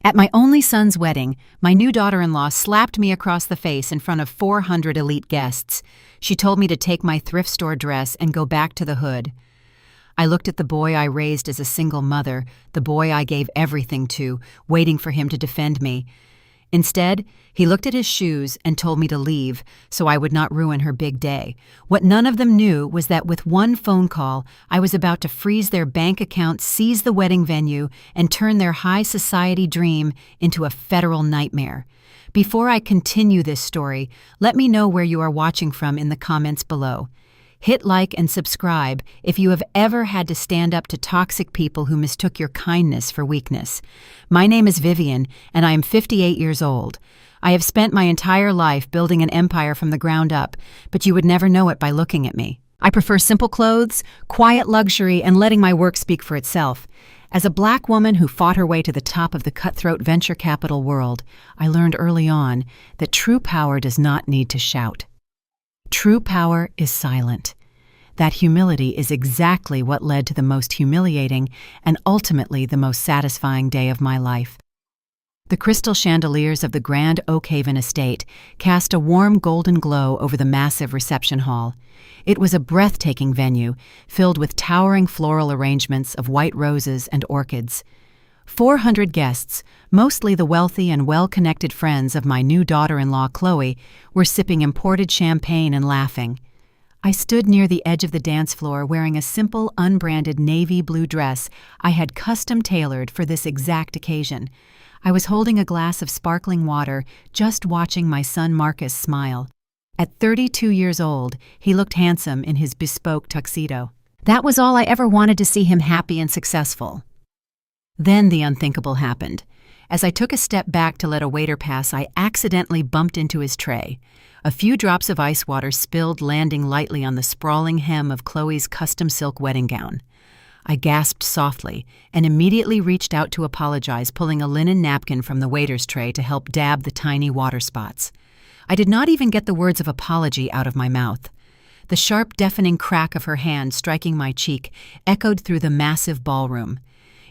At my only son's wedding, my new daughter-in-law slapped me across the face in front of 400 elite guests. She told me to take my thrift store dress and go back to the hood. I looked at the boy I raised as a single mother, the boy I gave everything to, waiting for him to defend me. Instead, he looked at his shoes and told me to leave so I would not ruin her big day. What none of them knew was that with one phone call, I was about to freeze their bank account, seize the wedding venue, and turn their high society dream into a federal nightmare. Before I continue this story, let me know where you are watching from in the comments below. Hit like and subscribe if you have ever had to stand up to toxic people who mistook your kindness for weakness. My name is Vivian, and I am 58 years old. I have spent my entire life building an empire from the ground up, but you would never know it by looking at me. I prefer simple clothes, quiet luxury, and letting my work speak for itself. As a black woman who fought her way to the top of the cutthroat venture capital world, I learned early on that true power does not need to shout. True power is silent. That humility is exactly what led to the most humiliating and ultimately the most satisfying day of my life. The crystal chandeliers of the Grand Oakhaven estate cast a warm golden glow over the massive reception hall. It was a breathtaking venue, filled with towering floral arrangements of white roses and orchids. 400 guests, mostly the wealthy and well-connected friends of my new daughter-in-law Chloe, were sipping imported champagne and laughing. I stood near the edge of the dance floor wearing a simple, unbranded navy blue dress I had custom-tailored for this exact occasion. I was holding a glass of sparkling water, just watching my son Marcus smile. At 32 years old, he looked handsome in his bespoke tuxedo. That was all I ever wanted, to see him happy and successful. Then the unthinkable happened. As I took a step back to let a waiter pass, I accidentally bumped into his tray. A few drops of ice water spilled, landing lightly on the sprawling hem of Chloe's custom silk wedding gown. I gasped softly and immediately reached out to apologize, pulling a linen napkin from the waiter's tray to help dab the tiny water spots. I did not even get the words of apology out of my mouth. The sharp, deafening crack of her hand striking my cheek echoed through the massive ballroom.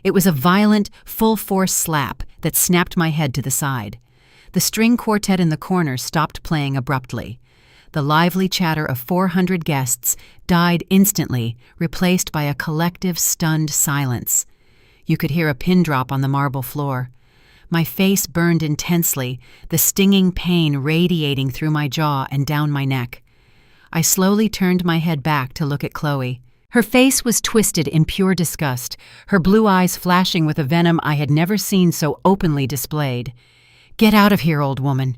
It was a violent, full-force slap that snapped my head to the side. The string quartet in the corner stopped playing abruptly. The lively chatter of 400 guests died instantly, replaced by a collective, stunned silence. You could hear a pin drop on the marble floor. My face burned intensely, the stinging pain radiating through my jaw and down my neck. I slowly turned my head back to look at Chloe. Her face was twisted in pure disgust, her blue eyes flashing with a venom I had never seen so openly displayed. "Get out of here, old woman,"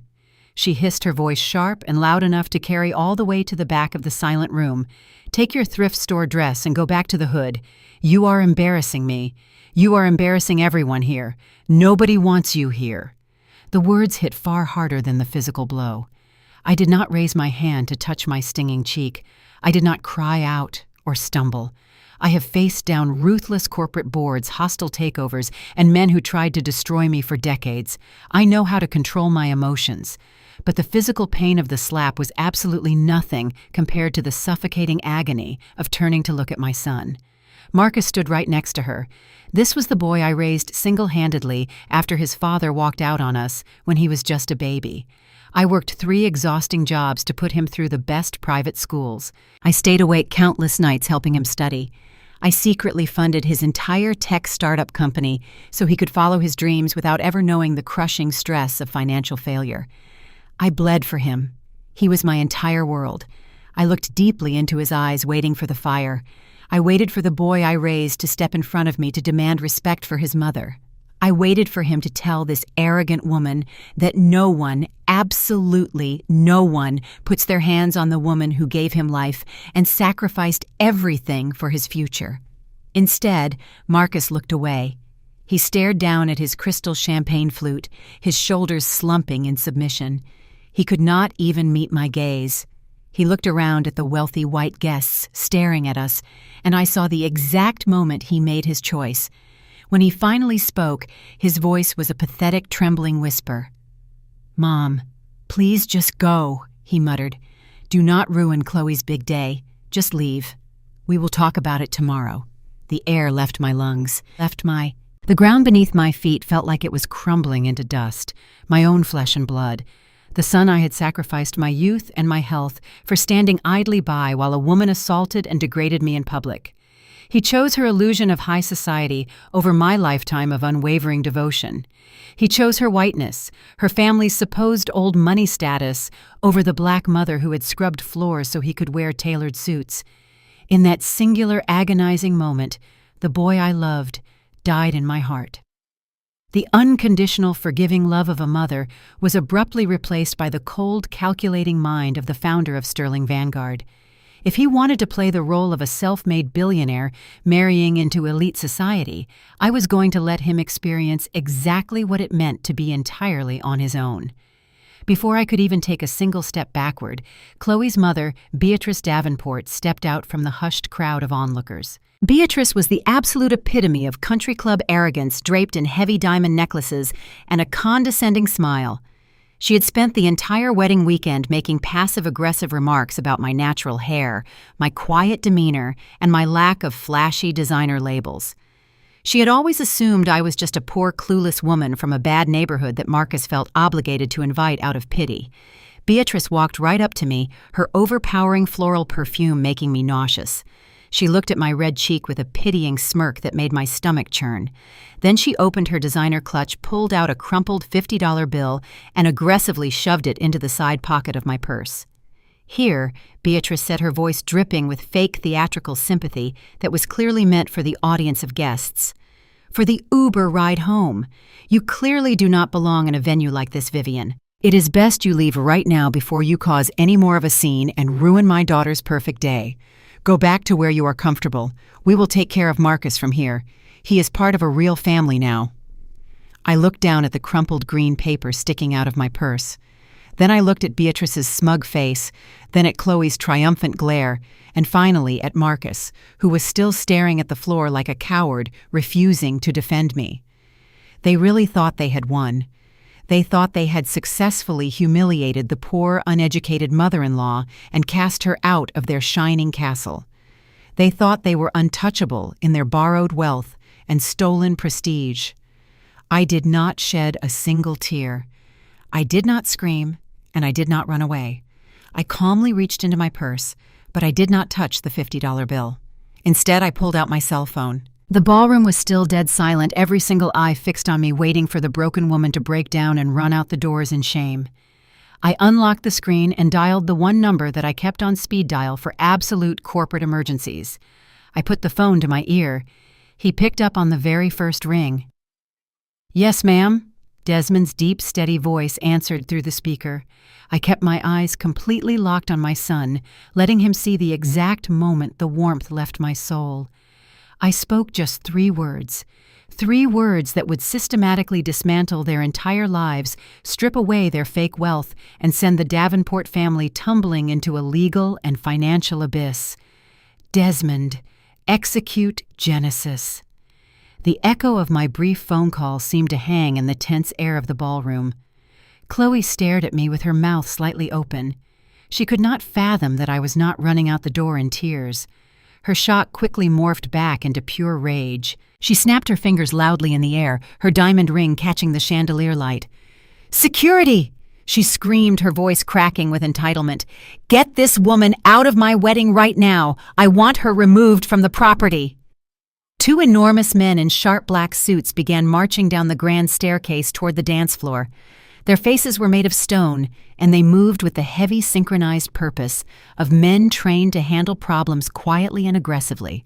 she hissed, her voice sharp and loud enough to carry all the way to the back of the silent room. "Take your thrift store dress and go back to the hood. You are embarrassing me. You are embarrassing everyone here. Nobody wants you here." The words hit far harder than the physical blow. I did not raise my hand to touch my stinging cheek. I did not cry out or stumble. I have faced down ruthless corporate boards, hostile takeovers, and men who tried to destroy me for decades. I know how to control my emotions. But the physical pain of the slap was absolutely nothing compared to the suffocating agony of turning to look at my son. Marcus stood right next to her. This was the boy I raised single-handedly after his father walked out on us when he was just a baby. I worked 3 exhausting jobs to put him through the best private schools. I stayed awake countless nights helping him study. I secretly funded his entire tech startup company so he could follow his dreams without ever knowing the crushing stress of financial failure. I bled for him. He was my entire world. I looked deeply into his eyes, waiting for the fire. I waited for the boy I raised to step in front of me to demand respect for his mother. I waited for him to tell this arrogant woman that no one, absolutely no one, puts their hands on the woman who gave him life and sacrificed everything for his future. Instead, Marcus looked away. He stared down at his crystal champagne flute, his shoulders slumping in submission. He could not even meet my gaze. He looked around at the wealthy white guests staring at us, and I saw the exact moment he made his choice. When he finally spoke, his voice was a pathetic, trembling whisper. "Mom, please just go," he muttered. "Do not ruin Chloe's big day. Just leave. We will talk about it tomorrow." The air left my lungs, left my The ground beneath my feet felt like it was crumbling into dust, my own flesh and blood. The son I had sacrificed my youth and my health for standing idly by while a woman assaulted and degraded me in public. He chose her illusion of high society over my lifetime of unwavering devotion. He chose her whiteness, her family's supposed old money status, over the black mother who had scrubbed floors so he could wear tailored suits. In that singular, agonizing moment, the boy I loved died in my heart. The unconditional, forgiving love of a mother was abruptly replaced by the cold, calculating mind of the founder of Sterling Vanguard. If he wanted to play the role of a self-made billionaire marrying into elite society, I was going to let him experience exactly what it meant to be entirely on his own. Before I could even take a single step backward, Chloe's mother, Beatrice Davenport, stepped out from the hushed crowd of onlookers. Beatrice was the absolute epitome of country club arrogance draped in heavy diamond necklaces and a condescending smile. She had spent the entire wedding weekend making passive-aggressive remarks about my natural hair, my quiet demeanor, and my lack of flashy designer labels. She had always assumed I was just a poor, clueless woman from a bad neighborhood that Marcus felt obligated to invite out of pity. Beatrice walked right up to me, her overpowering floral perfume making me nauseous. She looked at my red cheek with a pitying smirk that made my stomach churn. Then she opened her designer clutch, pulled out a crumpled $50 bill, and aggressively shoved it into the side pocket of my purse. "Here," Beatrice said, her voice dripping with fake theatrical sympathy that was clearly meant for the audience of guests. "For the Uber ride home. You clearly do not belong in a venue like this, Vivian. It is best you leave right now before you cause any more of a scene and ruin my daughter's perfect day. Go back to where you are comfortable. We will take care of Marcus from here. He is part of a real family now." I looked down at the crumpled green paper sticking out of my purse. Then I looked at Beatrice's smug face, then at Chloe's triumphant glare, and finally at Marcus, who was still staring at the floor like a coward, refusing to defend me. They really thought they had won. They thought they had successfully humiliated the poor, uneducated mother-in-law and cast her out of their shining castle. They thought they were untouchable in their borrowed wealth and stolen prestige. I did not shed a single tear. I did not scream, and I did not run away. I calmly reached into my purse, but I did not touch the $50 bill. Instead, I pulled out my cell phone. The ballroom was still dead silent, every single eye fixed on me, waiting for the broken woman to break down and run out the doors in shame. I unlocked the screen and dialed the one number that I kept on speed dial for absolute corporate emergencies. I put the phone to my ear. He picked up on the very first ring. "Yes, ma'am," Desmond's deep, steady voice answered through the speaker. I kept my eyes completely locked on my son, letting him see the exact moment the warmth left my soul. I spoke just 3 words. 3 words that would systematically dismantle their entire lives, strip away their fake wealth, and send the Davenport family tumbling into a legal and financial abyss. Desmond, execute Genesis. The echo of my brief phone call seemed to hang in the tense air of the ballroom. Chloe stared at me with her mouth slightly open. She could not fathom that I was not running out the door in tears. Her shock quickly morphed back into pure rage. She snapped her fingers loudly in the air, her diamond ring catching the chandelier light. "Security!" she screamed, her voice cracking with entitlement. "Get this woman out of my wedding right now! I want her removed from the property!" 2 enormous men in sharp black suits began marching down the grand staircase toward the dance floor. Their faces were made of stone, and they moved with the heavy synchronized purpose of men trained to handle problems quietly and aggressively.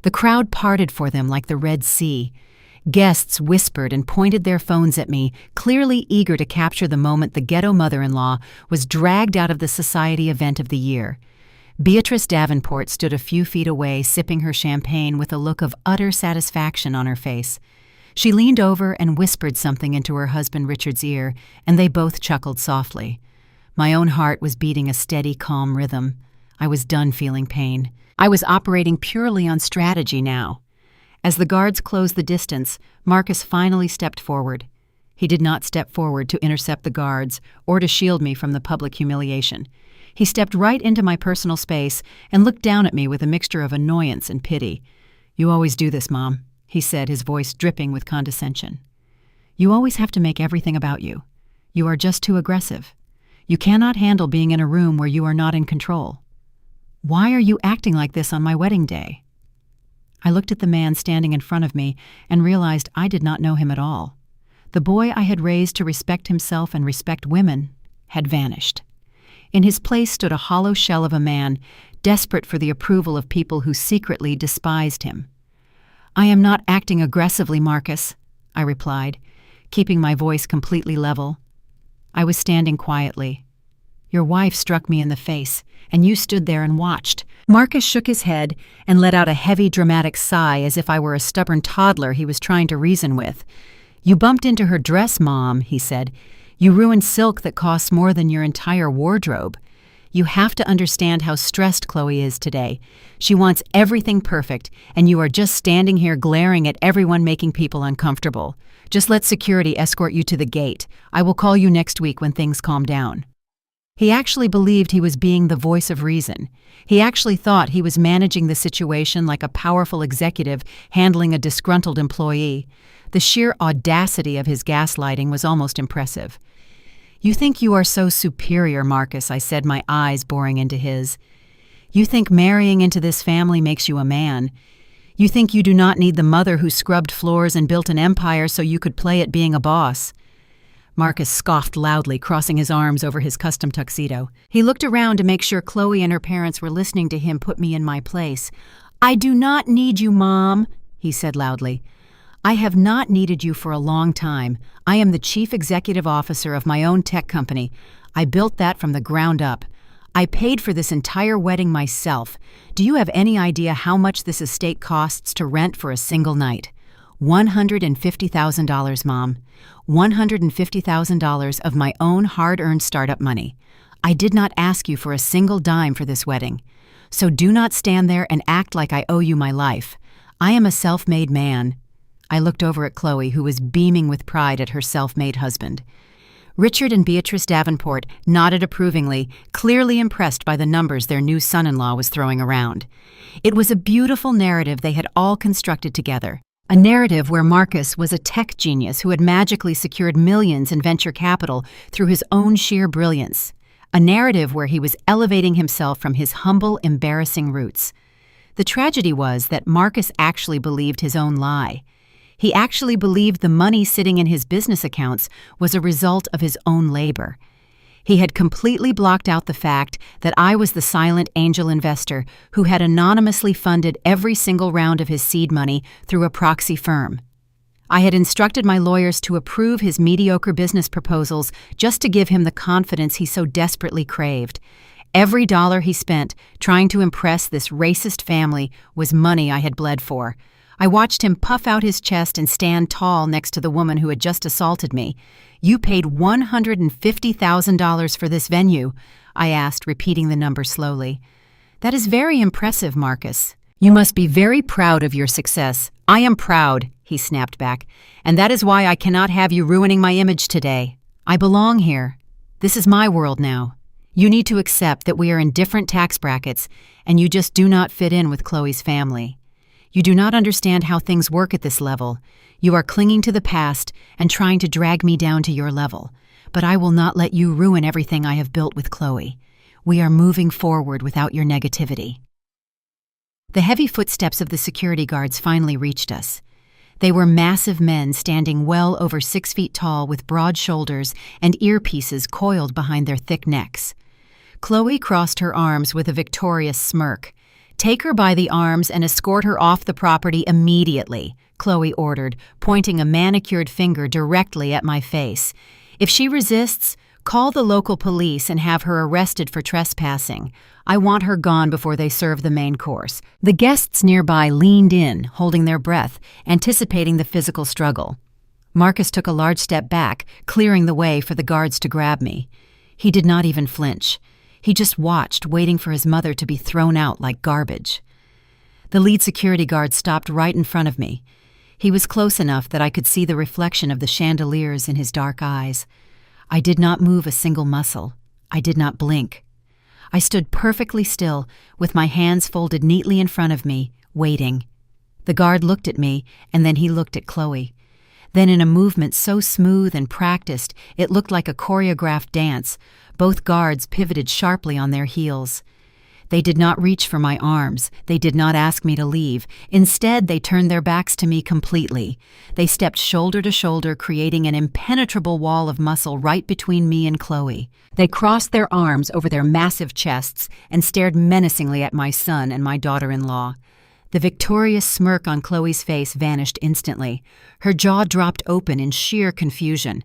The crowd parted for them like the Red Sea. Guests whispered and pointed their phones at me, clearly eager to capture the moment the ghetto mother-in-law was dragged out of the society event of the year. Beatrice Davenport stood a few feet away, sipping her champagne with a look of utter satisfaction on her face. She leaned over and whispered something into her husband Richard's ear, and they both chuckled softly. My own heart was beating a steady, calm rhythm. I was done feeling pain. I was operating purely on strategy now. As the guards closed the distance, Marcus finally stepped forward. He did not step forward to intercept the guards or to shield me from the public humiliation. He stepped right into my personal space and looked down at me with a mixture of annoyance and pity. "You always do this, Mom," he said, his voice dripping with condescension. "You always have to make everything about you. You are just too aggressive. You cannot handle being in a room where you are not in control. Why are you acting like this on my wedding day?" I looked at the man standing in front of me and realized I did not know him at all. The boy I had raised to respect himself and respect women had vanished. In his place stood a hollow shell of a man, desperate for the approval of people who secretly despised him. "I am not acting aggressively, Marcus," I replied, keeping my voice completely level. I was standing quietly. "Your wife struck me in the face, and you stood there and watched." Marcus shook his head and let out a heavy, dramatic sigh as if I were a stubborn toddler he was trying to reason with. "You bumped into her dress, Mom," he said. "You ruined silk that costs more than your entire wardrobe. You have to understand how stressed Chloe is today. She wants everything perfect, and you are just standing here glaring at everyone, making people uncomfortable. Just let security escort you to the gate. I will call you next week when things calm down." He actually believed he was being the voice of reason. He actually thought he was managing the situation like a powerful executive handling a disgruntled employee. The sheer audacity of his gaslighting was almost impressive. "You think you are so superior, Marcus," I said, my eyes boring into his. "You think marrying into this family makes you a man. You think you do not need the mother who scrubbed floors and built an empire so you could play at being a boss." Marcus scoffed loudly, crossing his arms over his custom tuxedo. He looked around to make sure Chloe and her parents were listening to him put me in my place. "I do not need you, Mom," he said loudly. "I have not needed you for a long time. I am the chief executive officer of my own tech company. I built that from the ground up. I paid for this entire wedding myself. Do you have any idea how much this estate costs to rent for a single night? $150,000, Mom. $150,000 of my own hard-earned startup money. I did not ask you for a single dime for this wedding. So do not stand there and act like I owe you my life. I am a self-made man." I looked over at Chloe, who was beaming with pride at her self-made husband. Richard and Beatrice Davenport nodded approvingly, clearly impressed by the numbers their new son-in-law was throwing around. It was a beautiful narrative they had all constructed together. A narrative where Marcus was a tech genius who had magically secured millions in venture capital through his own sheer brilliance. A narrative where he was elevating himself from his humble, embarrassing roots. The tragedy was that Marcus actually believed his own lie. He actually believed the money sitting in his business accounts was a result of his own labor. He had completely blocked out the fact that I was the silent angel investor who had anonymously funded every single round of his seed money through a proxy firm. I had instructed my lawyers to approve his mediocre business proposals just to give him the confidence he so desperately craved. Every dollar he spent trying to impress this racist family was money I had bled for. I watched him puff out his chest and stand tall next to the woman who had just assaulted me. "You paid $150,000 for this venue?" I asked, repeating the number slowly. "That is very impressive, Marcus. You must be very proud of your success." "I am proud," he snapped back, "and that is why I cannot have you ruining my image today. I belong here. This is my world now. You need to accept that we are in different tax brackets, and you just do not fit in with Chloe's family. You do not understand how things work at this level. You are clinging to the past and trying to drag me down to your level. But I will not let you ruin everything I have built with Chloe. We are moving forward without your negativity." The heavy footsteps of the security guards finally reached us. They were massive men standing well over 6 feet tall with broad shoulders and earpieces coiled behind their thick necks. Chloe crossed her arms with a victorious smirk. "Take her by the arms and escort her off the property immediately," Chloe ordered, pointing a manicured finger directly at my face. "If she resists, call the local police and have her arrested for trespassing. I want her gone before they serve the main course." The guests nearby leaned in, holding their breath, anticipating the physical struggle. Marcus took a large step back, clearing the way for the guards to grab me. He did not even flinch. He just watched, waiting for his mother to be thrown out like garbage. The lead security guard stopped right in front of me. He was close enough that I could see the reflection of the chandeliers in his dark eyes. I did not move a single muscle. I did not blink. I stood perfectly still, with my hands folded neatly in front of me, waiting. The guard looked at me, and then he looked at Chloe. Then in a movement so smooth and practiced, it looked like a choreographed dance, both guards pivoted sharply on their heels. They did not reach for my arms. They did not ask me to leave. Instead, they turned their backs to me completely. They stepped shoulder to shoulder, creating an impenetrable wall of muscle right between me and Chloe. They crossed their arms over their massive chests and stared menacingly at my son and my daughter-in-law. The victorious smirk on Chloe's face vanished instantly. Her jaw dropped open in sheer confusion.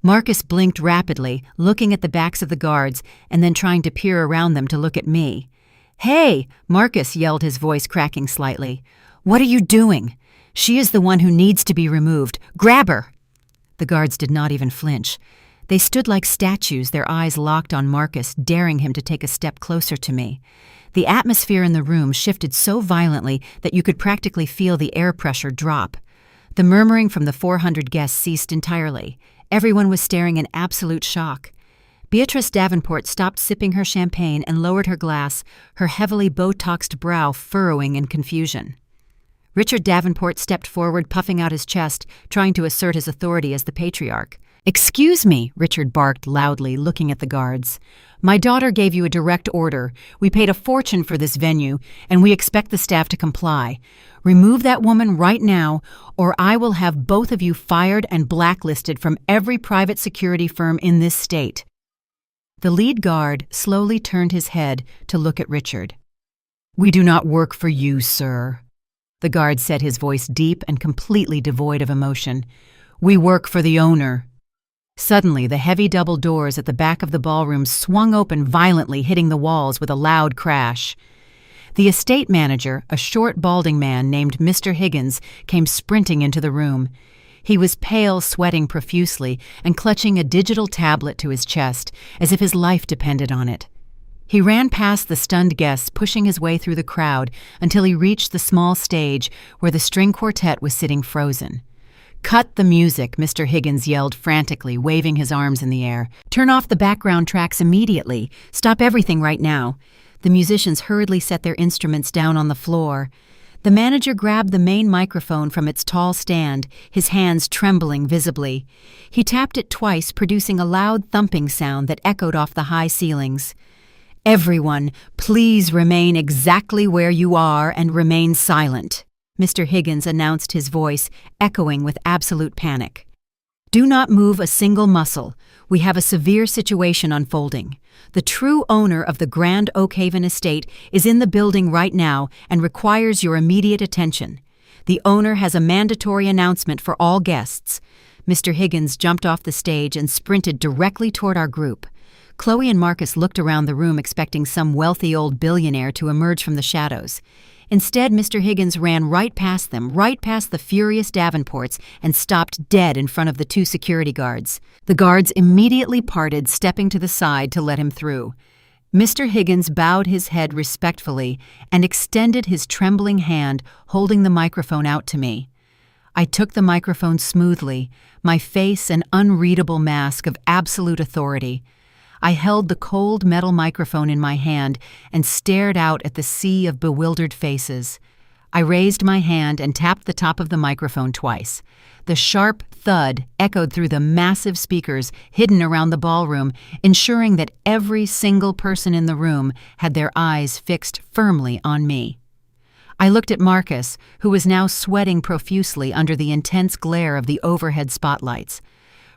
Marcus blinked rapidly, looking at the backs of the guards and then trying to peer around them to look at me. "Hey!" Marcus yelled, his voice cracking slightly. "What are you doing? She is the one who needs to be removed. Grab her!" The guards did not even flinch. They stood like statues, their eyes locked on Marcus, daring him to take a step closer to me. The atmosphere in the room shifted so violently that you could practically feel the air pressure drop. The murmuring from the 400 guests ceased entirely. Everyone was staring in absolute shock. Beatrice Davenport stopped sipping her champagne and lowered her glass, her heavily Botoxed brow furrowing in confusion. Richard Davenport stepped forward, puffing out his chest, trying to assert his authority as the patriarch. "Excuse me," Richard barked loudly, looking at the guards. "My daughter gave you a direct order. We paid a fortune for this venue, and we expect the staff to comply. Remove that woman right now, or I will have both of you fired and blacklisted from every private security firm in this state." The lead guard slowly turned his head to look at Richard. "We do not work for you, sir," the guard said, his voice deep and completely devoid of emotion. "We work for the owner." Suddenly, the heavy double doors at the back of the ballroom swung open violently, hitting the walls with a loud crash. The estate manager, a short, balding man named Mr. Higgins, came sprinting into the room. He was pale, sweating profusely, and clutching a digital tablet to his chest, as if his life depended on it. He ran past the stunned guests, pushing his way through the crowd until he reached the small stage where the string quartet was sitting frozen. "Cut the music," Mr. Higgins yelled frantically, waving his arms in the air. "Turn off the background tracks immediately. Stop everything right now." The musicians hurriedly set their instruments down on the floor. The manager grabbed the main microphone from its tall stand, his hands trembling visibly. He tapped it twice, producing a loud thumping sound that echoed off the high ceilings. "Everyone, please remain exactly where you are and remain silent," Mr. Higgins announced, his voice echoing with absolute panic. "Do not move a single muscle. We have a severe situation unfolding. The true owner of the Grand Oakhaven estate is in the building right now and requires your immediate attention. The owner has a mandatory announcement for all guests." Mr. Higgins jumped off the stage and sprinted directly toward our group. Chloe and Marcus looked around the room expecting some wealthy old billionaire to emerge from the shadows. Instead, Mr. Higgins ran right past them, right past the furious Davenports, and stopped dead in front of the two security guards. The guards immediately parted, stepping to the side to let him through. Mr. Higgins bowed his head respectfully and extended his trembling hand, holding the microphone out to me. I took the microphone smoothly, my face an unreadable mask of absolute authority. I held the cold metal microphone in my hand and stared out at the sea of bewildered faces. I raised my hand and tapped the top of the microphone twice. The sharp thud echoed through the massive speakers hidden around the ballroom, ensuring that every single person in the room had their eyes fixed firmly on me. I looked at Marcus, who was now sweating profusely under the intense glare of the overhead spotlights.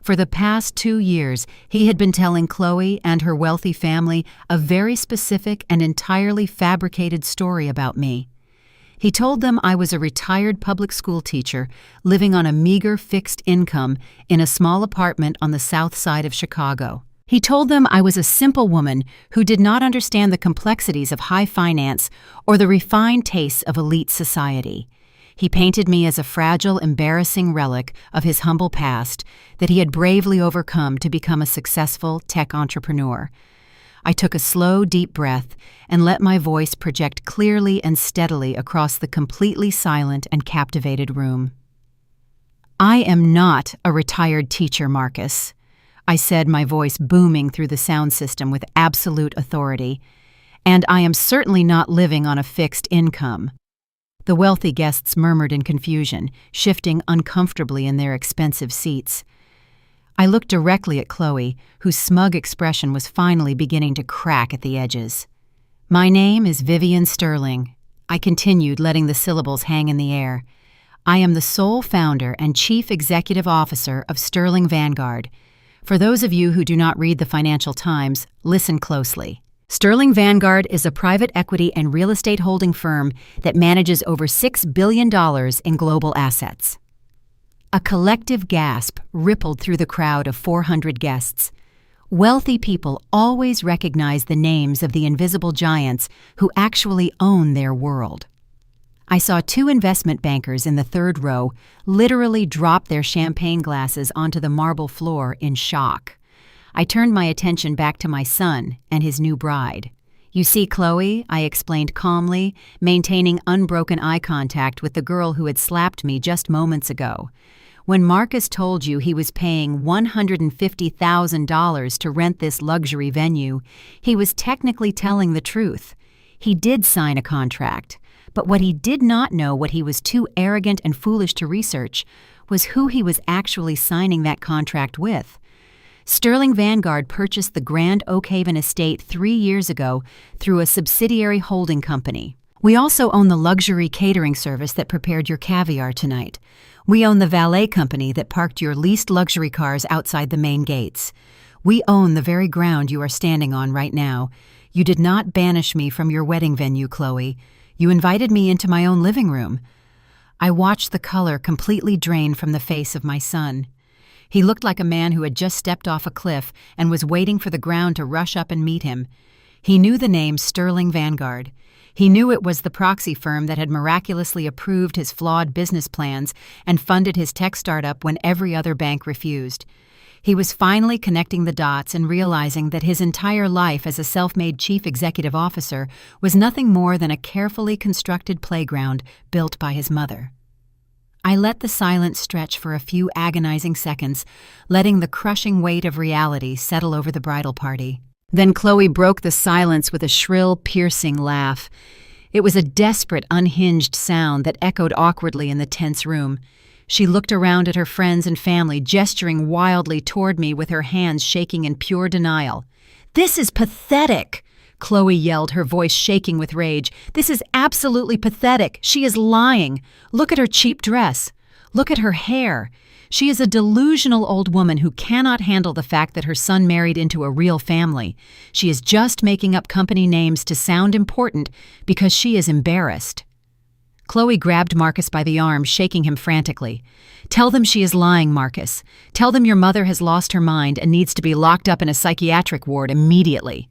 For the past 2 years, he had been telling Chloe and her wealthy family a very specific and entirely fabricated story about me. He told them I was a retired public school teacher living on a meager fixed income in a small apartment on the south side of Chicago. He told them I was a simple woman who did not understand the complexities of high finance or the refined tastes of elite society. He painted me as a fragile, embarrassing relic of his humble past that he had bravely overcome to become a successful tech entrepreneur. I took a slow, deep breath and let my voice project clearly and steadily across the completely silent and captivated room. "I am not a retired teacher, Marcus," I said, my voice booming through the sound system with absolute authority. "And I am certainly not living on a fixed income. The wealthy guests murmured in confusion, shifting uncomfortably in their expensive seats. I looked directly at Chloe, whose smug expression was finally beginning to crack at the edges. "My name is Vivian Sterling," I continued, letting the syllables hang in the air. "I am the sole founder and chief executive officer of Sterling Vanguard. For those of you who do not read the Financial Times, listen closely. Sterling Vanguard is a private equity and real estate holding firm that manages over $6 billion in global assets." A collective gasp rippled through the crowd of 400 guests. Wealthy people always recognize the names of the invisible giants who actually own their world. I saw two investment bankers in the third row literally drop their champagne glasses onto the marble floor in shock. I turned my attention back to my son and his new bride. "You see, Chloe," I explained calmly, maintaining unbroken eye contact with the girl who had slapped me just moments ago. "When Marcus told you he was paying $150,000 to rent this luxury venue, he was technically telling the truth. He did sign a contract, but what he did not know, what he was too arrogant and foolish to research, was who he was actually signing that contract with. Sterling Vanguard purchased the Grand Oak Haven estate 3 years ago through a subsidiary holding company. We also own the luxury catering service that prepared your caviar tonight. We own the valet company that parked your least luxury cars outside the main gates. We own the very ground you are standing on right now. You did not banish me from your wedding venue, Chloe. You invited me into my own living room." I watched the color completely drain from the face of my son. He looked like a man who had just stepped off a cliff and was waiting for the ground to rush up and meet him. He knew the name Sterling Vanguard. He knew it was the proxy firm that had miraculously approved his flawed business plans and funded his tech startup when every other bank refused. He was finally connecting the dots and realizing that his entire life as a self-made chief executive officer was nothing more than a carefully constructed playground built by his mother. I let the silence stretch for a few agonizing seconds, letting the crushing weight of reality settle over the bridal party. Then Chloe broke the silence with a shrill, piercing laugh. It was a desperate, unhinged sound that echoed awkwardly in the tense room. She looked around at her friends and family, gesturing wildly toward me with her hands shaking in pure denial. "This is pathetic!" Chloe yelled, her voice shaking with rage. "This is absolutely pathetic. She is lying. Look at her cheap dress. Look at her hair. She is a delusional old woman who cannot handle the fact that her son married into a real family. She is just making up company names to sound important because she is embarrassed." Chloe grabbed Marcus by the arm, shaking him frantically. "Tell them she is lying, Marcus. Tell them your mother has lost her mind and needs to be locked up in a psychiatric ward immediately."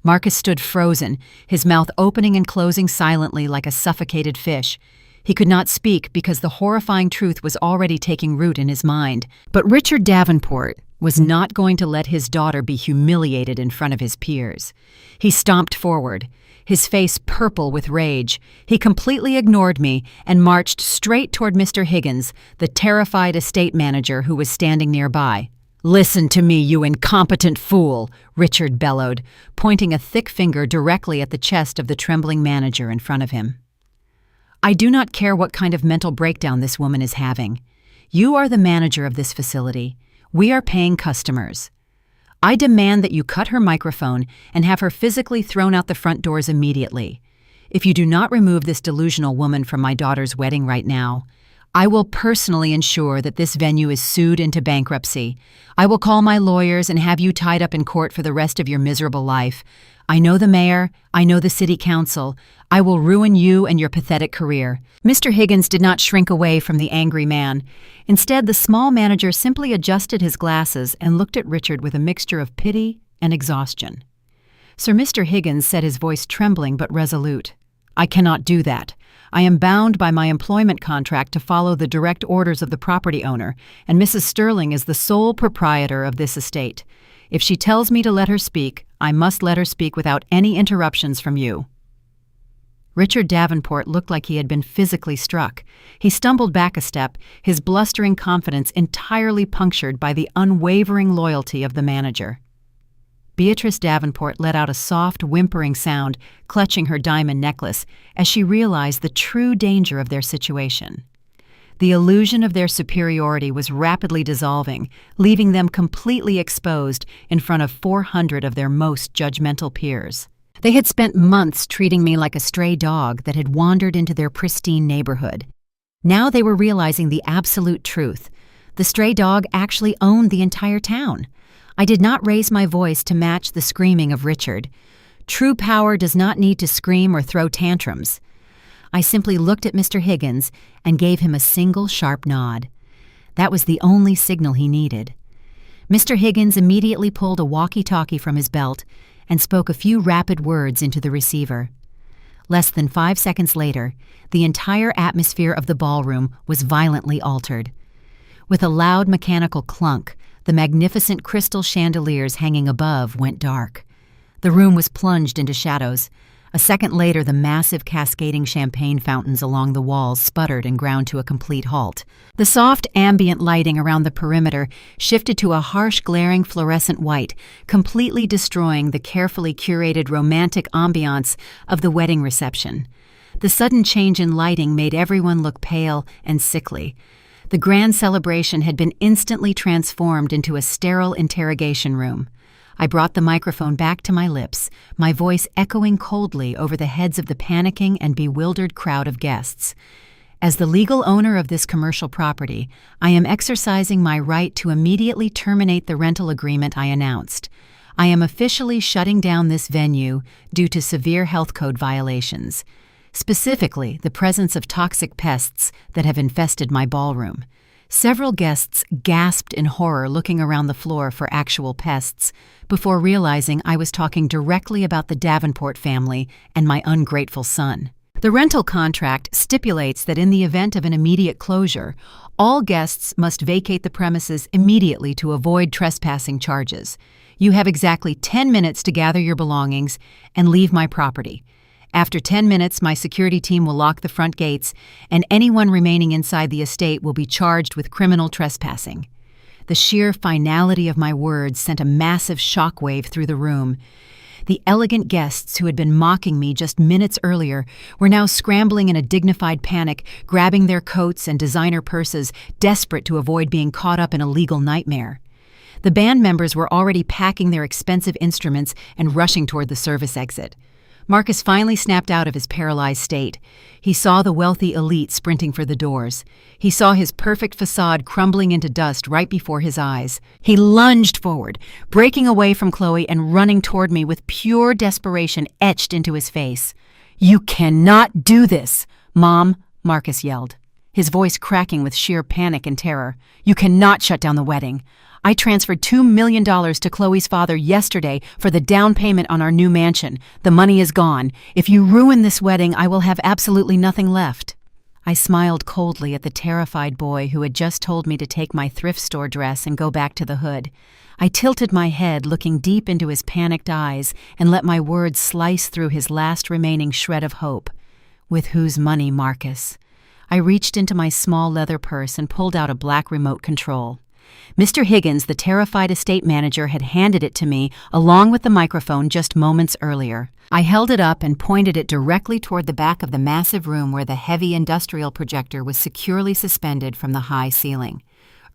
Marcus stood frozen, his mouth opening and closing silently like a suffocated fish. He could not speak because the horrifying truth was already taking root in his mind. But Richard Davenport was not going to let his daughter be humiliated in front of his peers. He stomped forward, his face purple with rage. He completely ignored me and marched straight toward Mr. Higgins, the terrified estate manager who was standing nearby. "Listen to me, you incompetent fool," Richard bellowed, pointing a thick finger directly at the chest of the trembling manager in front of him. "I do not care what kind of mental breakdown this woman is having. You are the manager of this facility. We are paying customers. I demand that you cut her microphone and have her physically thrown out the front doors immediately. If you do not remove this delusional woman from my daughter's wedding right now, I will personally ensure that this venue is sued into bankruptcy. I will call my lawyers and have you tied up in court for the rest of your miserable life. I know the mayor. I know the city council. I will ruin you and your pathetic career." Mr. Higgins did not shrink away from the angry man. Instead, the small manager simply adjusted his glasses and looked at Richard with a mixture of pity and exhaustion. Sir Mr. Higgins said, his voice trembling but resolute, "I cannot do that. I am bound by my employment contract to follow the direct orders of the property owner, and Mrs. Sterling is the sole proprietor of this estate. If she tells me to let her speak, I must let her speak without any interruptions from you." Richard Davenport looked like he had been physically struck. He stumbled back a step, his blustering confidence entirely punctured by the unwavering loyalty of the manager. Beatrice Davenport let out a soft, whimpering sound, clutching her diamond necklace, as she realized the true danger of their situation. The illusion of their superiority was rapidly dissolving, leaving them completely exposed in front of 400 of their most judgmental peers. They had spent months treating me like a stray dog that had wandered into their pristine neighborhood. Now they were realizing the absolute truth. The stray dog actually owned the entire town. I did not raise my voice to match the screaming of Richard. True power does not need to scream or throw tantrums. I simply looked at Mr. Higgins and gave him a single sharp nod. That was the only signal he needed. Mr. Higgins immediately pulled a walkie-talkie from his belt and spoke a few rapid words into the receiver. Less than 5 seconds later, the entire atmosphere of the ballroom was violently altered. With a loud mechanical clunk, the magnificent crystal chandeliers hanging above went dark. The room was plunged into shadows. A second later, the massive cascading champagne fountains along the walls sputtered and ground to a complete halt. The soft ambient lighting around the perimeter shifted to a harsh, glaring fluorescent white, completely destroying the carefully curated romantic ambiance of the wedding reception. The sudden change in lighting made everyone look pale and sickly. The grand celebration had been instantly transformed into a sterile interrogation room. I brought the microphone back to my lips, my voice echoing coldly over the heads of the panicking and bewildered crowd of guests. As the legal owner of this commercial property, I am exercising my right to immediately terminate the rental agreement I announced. I am officially shutting down this venue due to severe health code violations. Specifically, the presence of toxic pests that have infested my ballroom. Several guests gasped in horror looking around the floor for actual pests before realizing I was talking directly about the Davenport family and my ungrateful son. The rental contract stipulates that in the event of an immediate closure, all guests must vacate the premises immediately to avoid trespassing charges. You have exactly 10 minutes to gather your belongings and leave my property. After 10 minutes, my security team will lock the front gates, and anyone remaining inside the estate will be charged with criminal trespassing. The sheer finality of my words sent a massive shockwave through the room. The elegant guests who had been mocking me just minutes earlier were now scrambling in a dignified panic, grabbing their coats and designer purses, desperate to avoid being caught up in a legal nightmare. The band members were already packing their expensive instruments and rushing toward the service exit. Marcus finally snapped out of his paralyzed state. He saw the wealthy elite sprinting for the doors. He saw his perfect facade crumbling into dust right before his eyes. He lunged forward, breaking away from Chloe and running toward me with pure desperation etched into his face. "You cannot do this, Mom," Marcus yelled, his voice cracking with sheer panic and terror. "You cannot shut down the wedding. I transferred $2 million to Chloe's father yesterday for the down payment on our new mansion. The money is gone. If you ruin this wedding, I will have absolutely nothing left." I smiled coldly at the terrified boy who had just told me to take my thrift store dress and go back to the hood. I tilted my head, looking deep into his panicked eyes, and let my words slice through his last remaining shred of hope. "With whose money, Marcus?" I reached into my small leather purse and pulled out a black remote control. Mr. Higgins, the terrified estate manager, had handed it to me along with the microphone just moments earlier. I held it up and pointed it directly toward the back of the massive room where the heavy industrial projector was securely suspended from the high ceiling.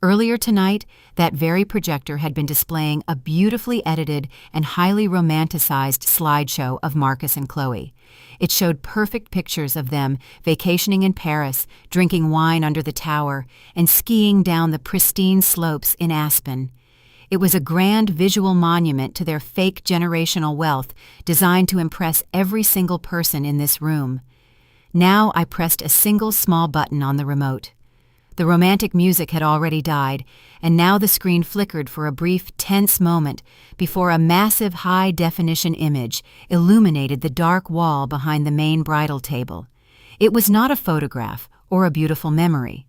Earlier tonight, that very projector had been displaying a beautifully edited and highly romanticized slideshow of Marcus and Chloe. It showed perfect pictures of them vacationing in Paris, drinking wine under the tower, and skiing down the pristine slopes in Aspen. It was a grand visual monument to their fake generational wealth, designed to impress every single person in this room. Now I pressed a single small button on the remote. The romantic music had already died, and now the screen flickered for a brief, tense moment before a massive high-definition image illuminated the dark wall behind the main bridal table. It was not a photograph or a beautiful memory.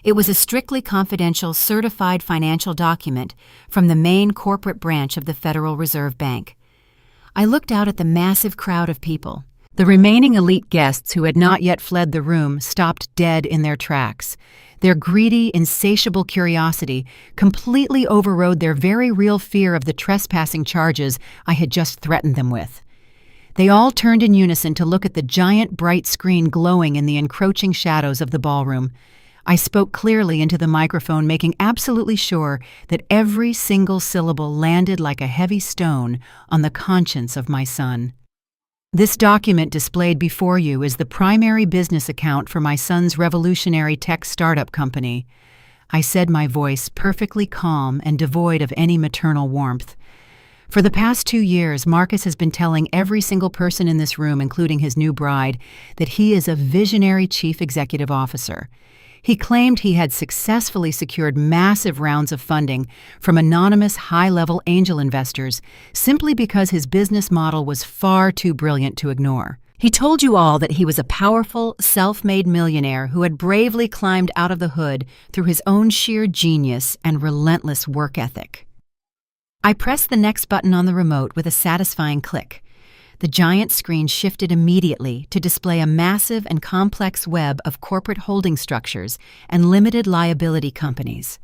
It was a strictly confidential certified financial document from the main corporate branch of the Federal Reserve Bank. I looked out at the massive crowd of people. The remaining elite guests who had not yet fled the room stopped dead in their tracks. Their greedy, insatiable curiosity completely overrode their very real fear of the trespassing charges I had just threatened them with. They all turned in unison to look at the giant bright screen glowing in the encroaching shadows of the ballroom. I spoke clearly into the microphone, making absolutely sure that every single syllable landed like a heavy stone on the conscience of my son. This document displayed before you is the primary business account for my son's revolutionary tech startup company. I said, my voice perfectly calm and devoid of any maternal warmth. For the past 2 years, Marcus has been telling every single person in this room, including his new bride, that he is a visionary chief executive officer. He claimed he had successfully secured massive rounds of funding from anonymous high-level angel investors simply because his business model was far too brilliant to ignore. He told you all that he was a powerful, self-made millionaire who had bravely climbed out of the hood through his own sheer genius and relentless work ethic. I pressed the next button on the remote with a satisfying click. The giant screen shifted immediately to display a massive and complex web of corporate holding structures and limited liability companies.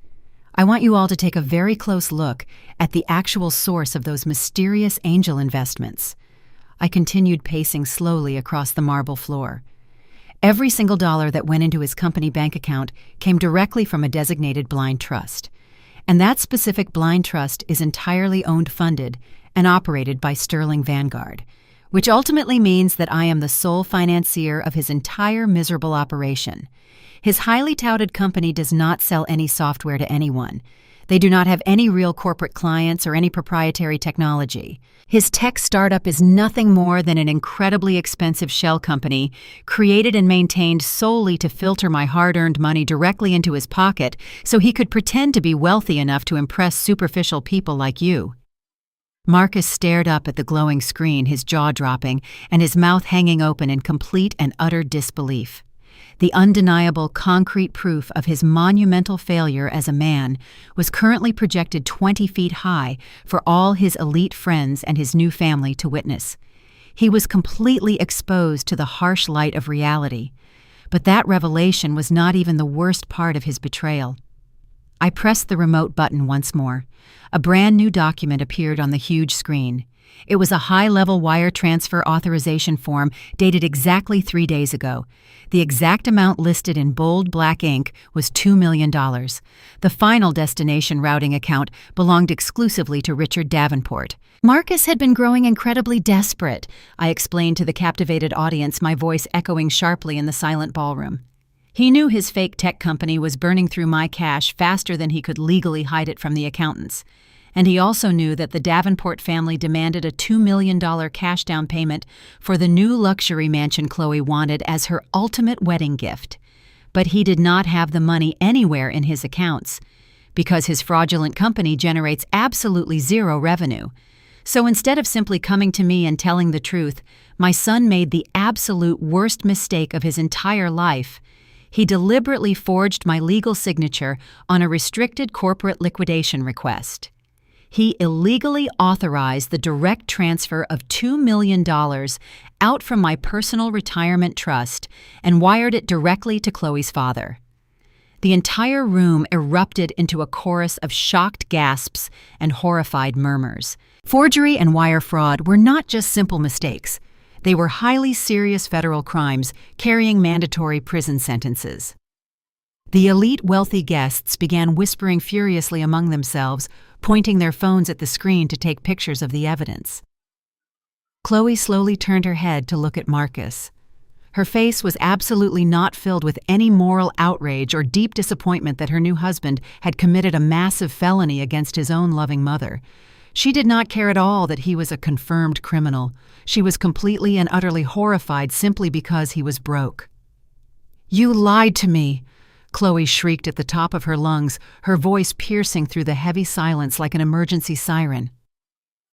I want you all to take a very close look at the actual source of those mysterious angel investments. I continued pacing slowly across the marble floor. Every single dollar that went into his company bank account came directly from a designated blind trust. And that specific blind trust is entirely owned, funded, and operated by Sterling Vanguard, which ultimately means that I am the sole financier of his entire miserable operation. His highly touted company does not sell any software to anyone. They do not have any real corporate clients or any proprietary technology. His tech startup is nothing more than an incredibly expensive shell company created and maintained solely to filter my hard-earned money directly into his pocket so he could pretend to be wealthy enough to impress superficial people like you. Marcus stared up at the glowing screen, his jaw dropping and his mouth hanging open in complete and utter disbelief. The undeniable, concrete proof of his monumental failure as a man was currently projected 20 feet high for all his elite friends and his new family to witness. He was completely exposed to the harsh light of reality. But that revelation was not even the worst part of his betrayal. I pressed the remote button once more. A brand new document appeared on the huge screen. It was a high-level wire transfer authorization form dated exactly 3 days ago. The exact amount listed in bold black ink was $2 million. The final destination routing account belonged exclusively to Richard Davenport. Marcus had been growing incredibly desperate, I explained to the captivated audience, my voice echoing sharply in the silent ballroom. He knew his fake tech company was burning through my cash faster than he could legally hide it from the accountants. And he also knew that the Davenport family demanded a $2 million cash down payment for the new luxury mansion Chloe wanted as her ultimate wedding gift. But he did not have the money anywhere in his accounts, because his fraudulent company generates absolutely zero revenue. So instead of simply coming to me and telling the truth, my son made the absolute worst mistake of his entire life. He deliberately forged my legal signature on a restricted corporate liquidation request. He illegally authorized the direct transfer of $2 million out from my personal retirement trust and wired it directly to Chloe's father. The entire room erupted into a chorus of shocked gasps and horrified murmurs. Forgery and wire fraud were not just simple mistakes. They were highly serious federal crimes carrying mandatory prison sentences. The elite wealthy guests began whispering furiously among themselves, pointing their phones at the screen to take pictures of the evidence. Chloe slowly turned her head to look at Marcus. Her face was absolutely not filled with any moral outrage or deep disappointment that her new husband had committed a massive felony against his own loving mother. She did not care at all that he was a confirmed criminal. She was completely and utterly horrified simply because he was broke. "You lied to me!" Chloe shrieked at the top of her lungs, her voice piercing through the heavy silence like an emergency siren.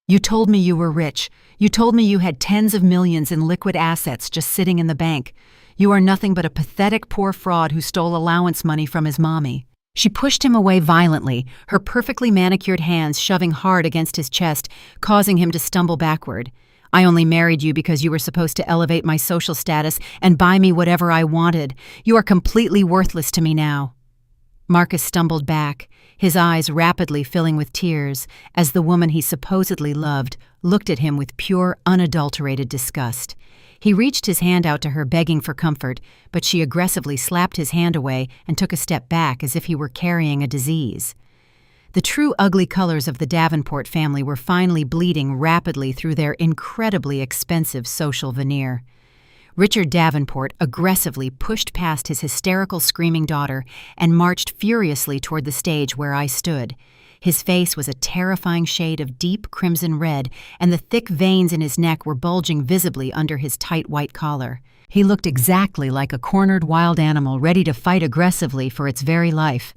"You told me you were rich. You told me you had tens of millions in liquid assets just sitting in the bank. You are nothing but a pathetic poor fraud who stole allowance money from his mommy." She pushed him away violently, her perfectly manicured hands shoving hard against his chest, causing him to stumble backward. I only married you because you were supposed to elevate my social status and buy me whatever I wanted. You are completely worthless to me now." Marcus stumbled back, his eyes rapidly filling with tears, as the woman he supposedly loved looked at him with pure, unadulterated disgust. He reached his hand out to her, begging for comfort, but she aggressively slapped his hand away and took a step back as if he were carrying a disease. The true ugly colors of the Davenport family were finally bleeding rapidly through their incredibly expensive social veneer. Richard Davenport aggressively pushed past his hysterical screaming daughter and marched furiously toward the stage where I stood. His face was a terrifying shade of deep crimson red, and the thick veins in his neck were bulging visibly under his tight white collar. He looked exactly like a cornered wild animal ready to fight aggressively for its very life.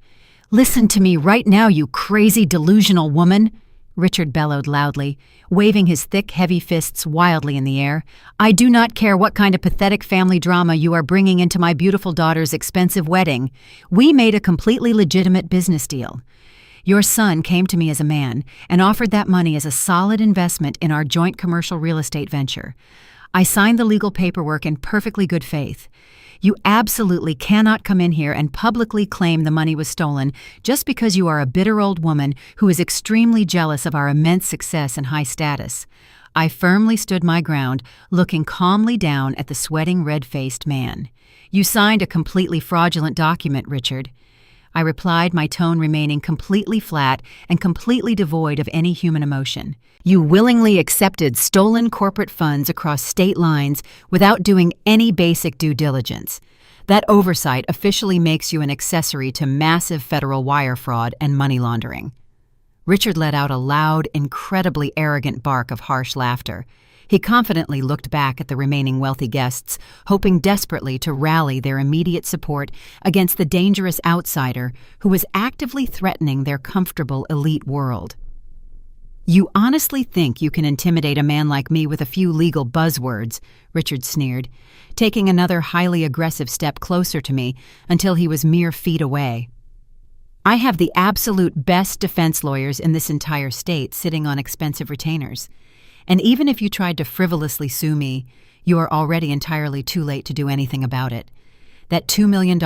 "Listen to me right now, you crazy, delusional woman!" Richard bellowed loudly, waving his thick, heavy fists wildly in the air. "I do not care what kind of pathetic family drama you are bringing into my beautiful daughter's expensive wedding. We made a completely legitimate business deal. Your son came to me as a man and offered that money as a solid investment in our joint commercial real estate venture. I signed the legal paperwork in perfectly good faith. You absolutely cannot come in here and publicly claim the money was stolen just because you are a bitter old woman who is extremely jealous of our immense success and high status." I firmly stood my ground, looking calmly down at the sweating, red-faced man. "You signed a completely fraudulent document, Richard." I replied, my tone remaining completely flat and completely devoid of any human emotion. "You willingly accepted stolen corporate funds across state lines without doing any basic due diligence. That oversight officially makes you an accessory to massive federal wire fraud and money laundering." Richard let out a loud, incredibly arrogant bark of harsh laughter. He confidently looked back at the remaining wealthy guests, hoping desperately to rally their immediate support against the dangerous outsider who was actively threatening their comfortable elite world. "You honestly think you can intimidate a man like me with a few legal buzzwords?" Richard sneered, taking another highly aggressive step closer to me until he was mere feet away. "I have the absolute best defense lawyers in this entire state sitting on expensive retainers. And even if you tried to frivolously sue me, you are already entirely too late to do anything about it. That $2 million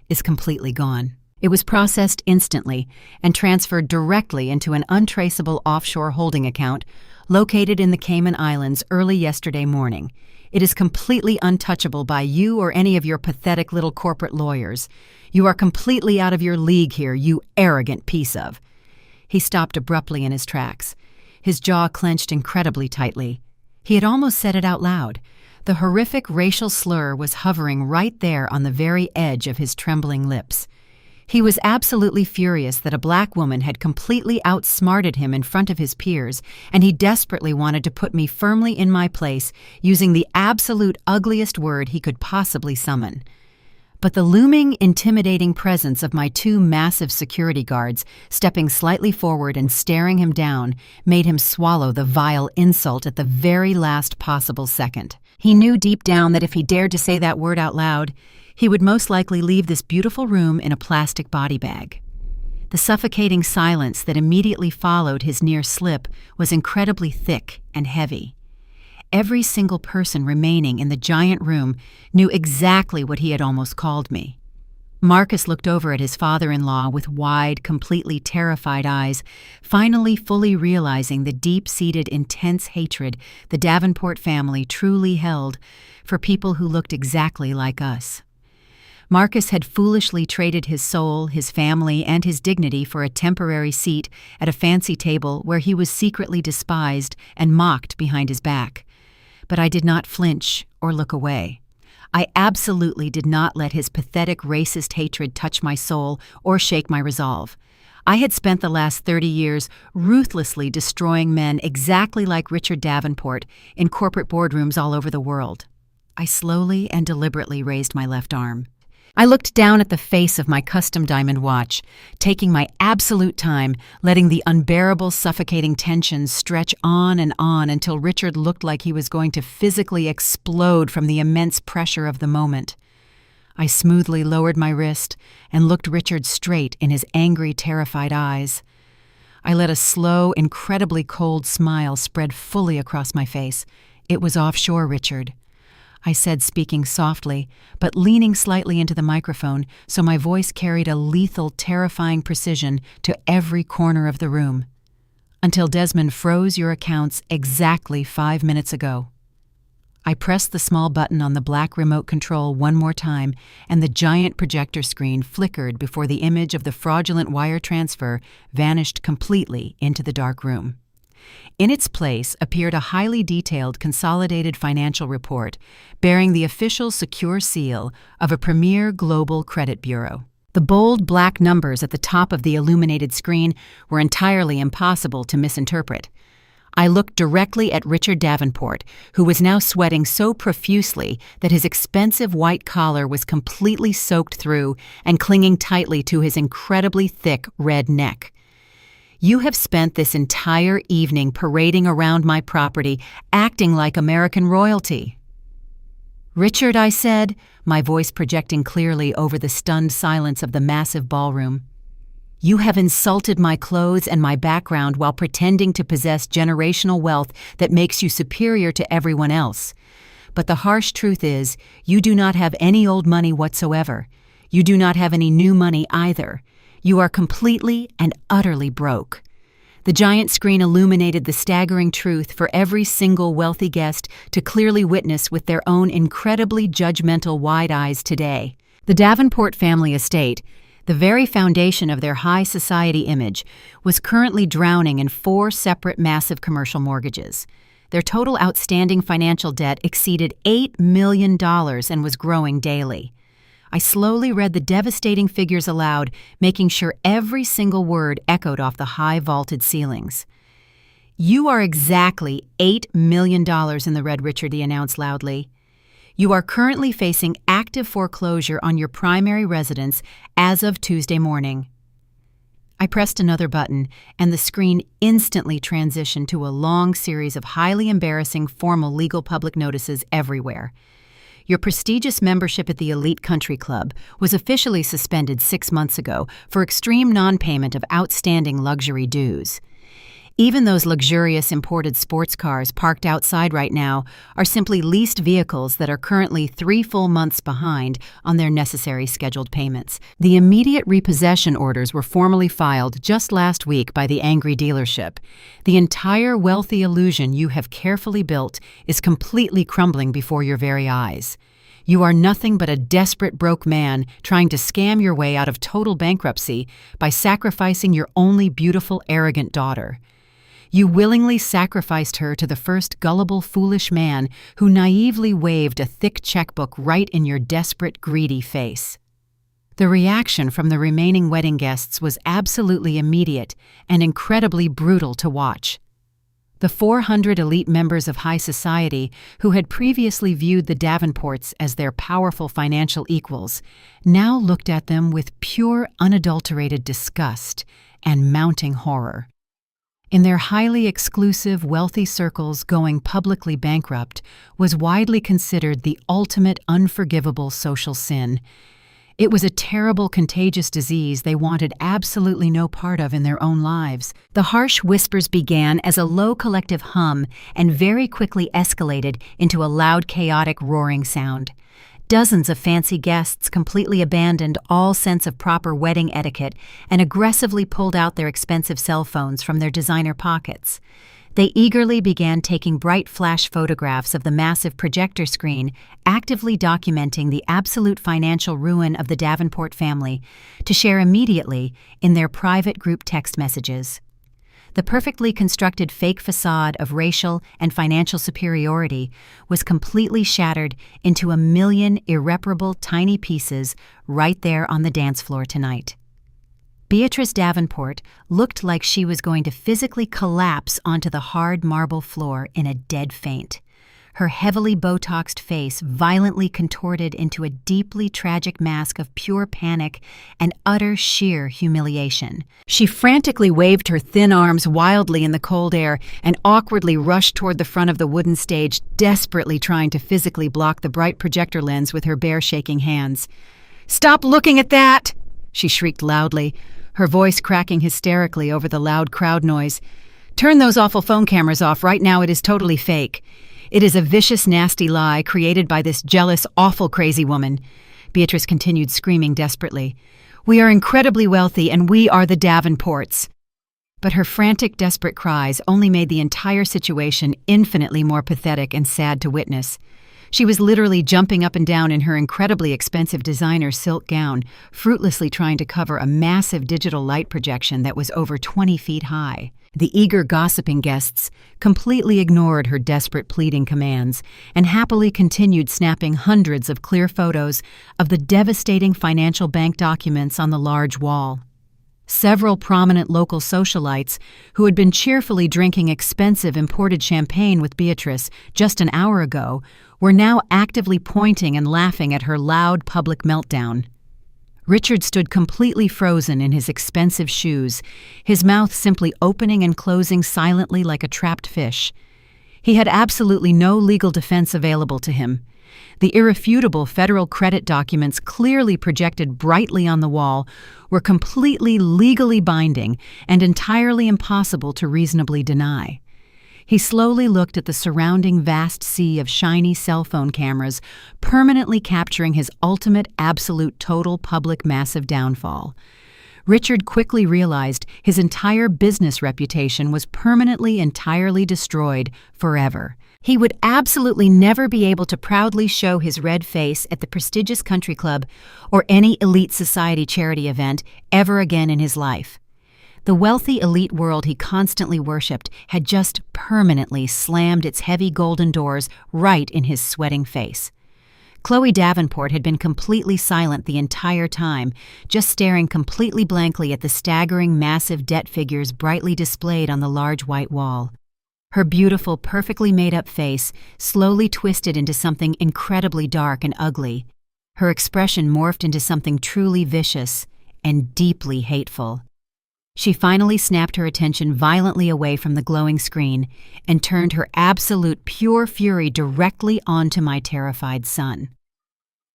is completely gone." It was processed instantly and transferred directly into an untraceable offshore holding account located in the Cayman Islands early yesterday morning. It is completely untouchable by you or any of your pathetic little corporate lawyers. You are completely out of your league here, you arrogant piece of. He stopped abruptly in his tracks. His jaw clenched incredibly tightly. He had almost said it out loud. The horrific racial slur was hovering right there on the very edge of his trembling lips. He was absolutely furious that a black woman had completely outsmarted him in front of his peers, and he desperately wanted to put me firmly in my place using the absolute ugliest word he could possibly summon. But the looming, intimidating presence of my two massive security guards, stepping slightly forward and staring him down, made him swallow the vile insult at the very last possible second. He knew deep down that if he dared to say that word out loud, he would most likely leave this beautiful room in a plastic body bag. The suffocating silence that immediately followed his near slip was incredibly thick and heavy. Every single person remaining in the giant room knew exactly what he had almost called me. Marcus looked over at his father-in-law with wide, completely terrified eyes, finally fully realizing the deep-seated, intense hatred the Davenport family truly held for people who looked exactly like us. Marcus had foolishly traded his soul, his family, and his dignity for a temporary seat at a fancy table where he was secretly despised and mocked behind his back. But I did not flinch or look away. I absolutely did not let his pathetic racist hatred touch my soul or shake my resolve. I had spent the last 30 years ruthlessly destroying men exactly like Richard Davenport in corporate boardrooms all over the world. I slowly and deliberately raised my left arm. I looked down at the face of my custom diamond watch, taking my absolute time, letting the unbearable, suffocating tension stretch on until Richard looked like he was going to physically explode from the immense pressure of the moment. I smoothly lowered my wrist and looked Richard straight in his angry, terrified eyes. I let a slow, incredibly cold smile spread fully across my face, "It was offshore, Richard," I said, speaking softly, but leaning slightly into the microphone so my voice carried a lethal, terrifying precision to every corner of the room. "Until Desmond froze your accounts exactly 5 minutes ago." I pressed the small button on the black remote control one more time, and the giant projector screen flickered before the image of the fraudulent wire transfer vanished completely into the dark room. In its place appeared a highly detailed consolidated financial report bearing the official secure seal of a premier global credit bureau. The bold black numbers at the top of the illuminated screen were entirely impossible to misinterpret. I looked directly at Richard Davenport, who was now sweating so profusely that his expensive white collar was completely soaked through and clinging tightly to his incredibly thick red neck. "You have spent this entire evening parading around my property, acting like American royalty." "Richard," I said, my voice projecting clearly over the stunned silence of the massive ballroom, "you have insulted my clothes and my background while pretending to possess generational wealth that makes you superior to everyone else. But the harsh truth is, you do not have any old money whatsoever. You do not have any new money either. You are completely and utterly broke." The giant screen illuminated the staggering truth for every single wealthy guest to clearly witness with their own incredibly judgmental wide eyes today. The Davenport family estate, the very foundation of their high society image, was currently drowning in 4 separate massive commercial mortgages. Their total outstanding financial debt exceeded $8 million and was growing daily. I slowly read the devastating figures aloud, making sure every single word echoed off the high vaulted ceilings. "You are exactly $8 million in the red," Richard announced loudly. "You are currently facing active foreclosure on your primary residence as of Tuesday morning." I pressed another button, and the screen instantly transitioned to a long series of highly embarrassing formal legal public notices everywhere. "Your prestigious membership at the Elite Country Club was officially suspended 6 months ago for extreme non-payment of outstanding luxury dues. Even those luxurious imported sports cars parked outside right now are simply leased vehicles that are currently 3 full months behind on their necessary scheduled payments. The immediate repossession orders were formally filed just last week by the angry dealership. The entire wealthy illusion you have carefully built is completely crumbling before your very eyes. You are nothing but a desperate broke man trying to scam your way out of total bankruptcy by sacrificing your only beautiful, arrogant daughter. You willingly sacrificed her to the first gullible, foolish man who naively waved a thick checkbook right in your desperate, greedy face." The reaction from the remaining wedding guests was absolutely immediate and incredibly brutal to watch. The 400 elite members of high society, who had previously viewed the Davenports as their powerful financial equals, now looked at them with pure, unadulterated disgust and mounting horror. In their highly exclusive, wealthy circles, going publicly bankrupt was widely considered the ultimate unforgivable social sin. It was a terrible, contagious disease they wanted absolutely no part of in their own lives. The harsh whispers began as a low collective hum and very quickly escalated into a loud, chaotic, roaring sound. Dozens of fancy guests completely abandoned all sense of proper wedding etiquette and aggressively pulled out their expensive cell phones from their designer pockets. They eagerly began taking bright flash photographs of the massive projector screen, actively documenting the absolute financial ruin of the Davenport family, to share immediately in their private group text messages. The perfectly constructed fake facade of racial and financial superiority was completely shattered into a million irreparable tiny pieces right there on the dance floor tonight. Beatrice Davenport looked like she was going to physically collapse onto the hard marble floor in a dead faint. Her heavily Botoxed face violently contorted into a deeply tragic mask of pure panic and utter sheer humiliation. She frantically waved her thin arms wildly in the cold air and awkwardly rushed toward the front of the wooden stage, desperately trying to physically block the bright projector lens with her bare, shaking hands. "Stop looking at that!" she shrieked loudly, her voice cracking hysterically over the loud crowd noise. "Turn those awful phone cameras off right now. It is totally fake. It is a vicious, nasty lie created by this jealous, awful, crazy woman. Beatrice continued screaming desperately. We are incredibly wealthy and we are the Davenports. But her frantic, desperate cries only made the entire situation infinitely more pathetic and sad to witness. She was literally jumping up and down in her incredibly expensive designer silk gown, fruitlessly trying to cover a massive digital light projection that was over 20 feet high. The eager, gossiping guests completely ignored her desperate pleading commands and happily continued snapping hundreds of clear photos of the devastating financial bank documents on the large wall. Several prominent local socialites who had been cheerfully drinking expensive imported champagne with Beatrice just an hour ago were now actively pointing and laughing at her loud public meltdown. Richard stood completely frozen in his expensive shoes, his mouth simply opening and closing silently like a trapped fish. He had absolutely no legal defense available to him. The irrefutable federal credit documents clearly projected brightly on the wall were completely legally binding and entirely impossible to reasonably deny. He slowly looked at the surrounding vast sea of shiny cell phone cameras, permanently capturing his ultimate, absolute, total public massive downfall. Richard quickly realized his entire business reputation was permanently, entirely destroyed forever. He would absolutely never be able to proudly show his red face at the prestigious country club or any elite society charity event ever again in his life. The wealthy elite world he constantly worshipped had just permanently slammed its heavy golden doors right in his sweating face. Chloe Davenport had been completely silent the entire time, just staring completely blankly at the staggering, massive debt figures brightly displayed on the large white wall. Her beautiful, perfectly made-up face slowly twisted into something incredibly dark and ugly. Her expression morphed into something truly vicious and deeply hateful. She finally snapped her attention violently away from the glowing screen and turned her absolute pure fury directly onto my terrified son.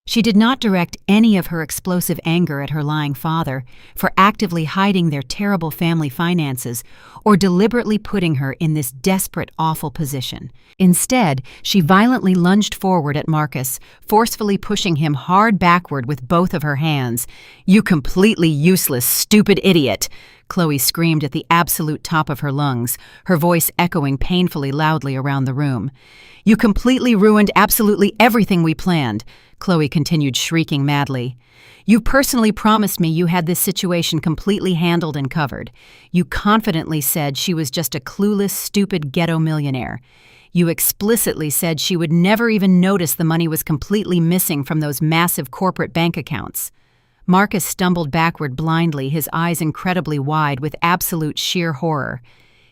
She did not direct any of her explosive anger at her lying father for actively hiding their terrible family finances or deliberately putting her in this desperate, awful position. Instead, she violently lunged forward at Marcus, forcefully pushing him hard backward with both of her hands. "You completely useless, stupid idiot!" Chloe screamed at the absolute top of her lungs, her voice echoing painfully loudly around the room. "You completely ruined absolutely everything we planned," Chloe continued shrieking madly. "You personally promised me you had this situation completely handled and covered. You confidently said she was just a clueless, stupid ghetto millionaire. You explicitly said she would never even notice the money was completely missing from those massive corporate bank accounts." Marcus stumbled backward blindly, his eyes incredibly wide with absolute sheer horror.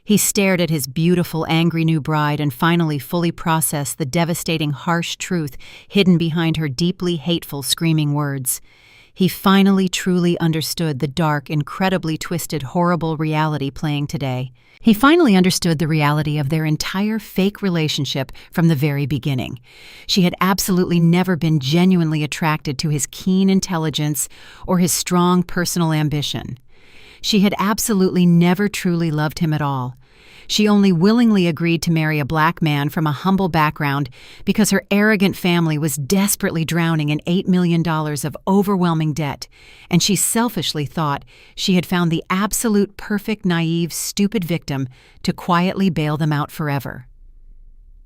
He stared at his beautiful, angry new bride and finally fully processed the devastating, harsh truth hidden behind her deeply hateful, screaming words. He finally truly understood the dark, incredibly twisted, horrible reality playing today. He finally understood the reality of their entire fake relationship from the very beginning. She had absolutely never been genuinely attracted to his keen intelligence or his strong personal ambition. She had absolutely never truly loved him at all. She only willingly agreed to marry a black man from a humble background because her arrogant family was desperately drowning in $8 million of overwhelming debt, and she selfishly thought she had found the absolute perfect, naive, stupid victim to quietly bail them out forever.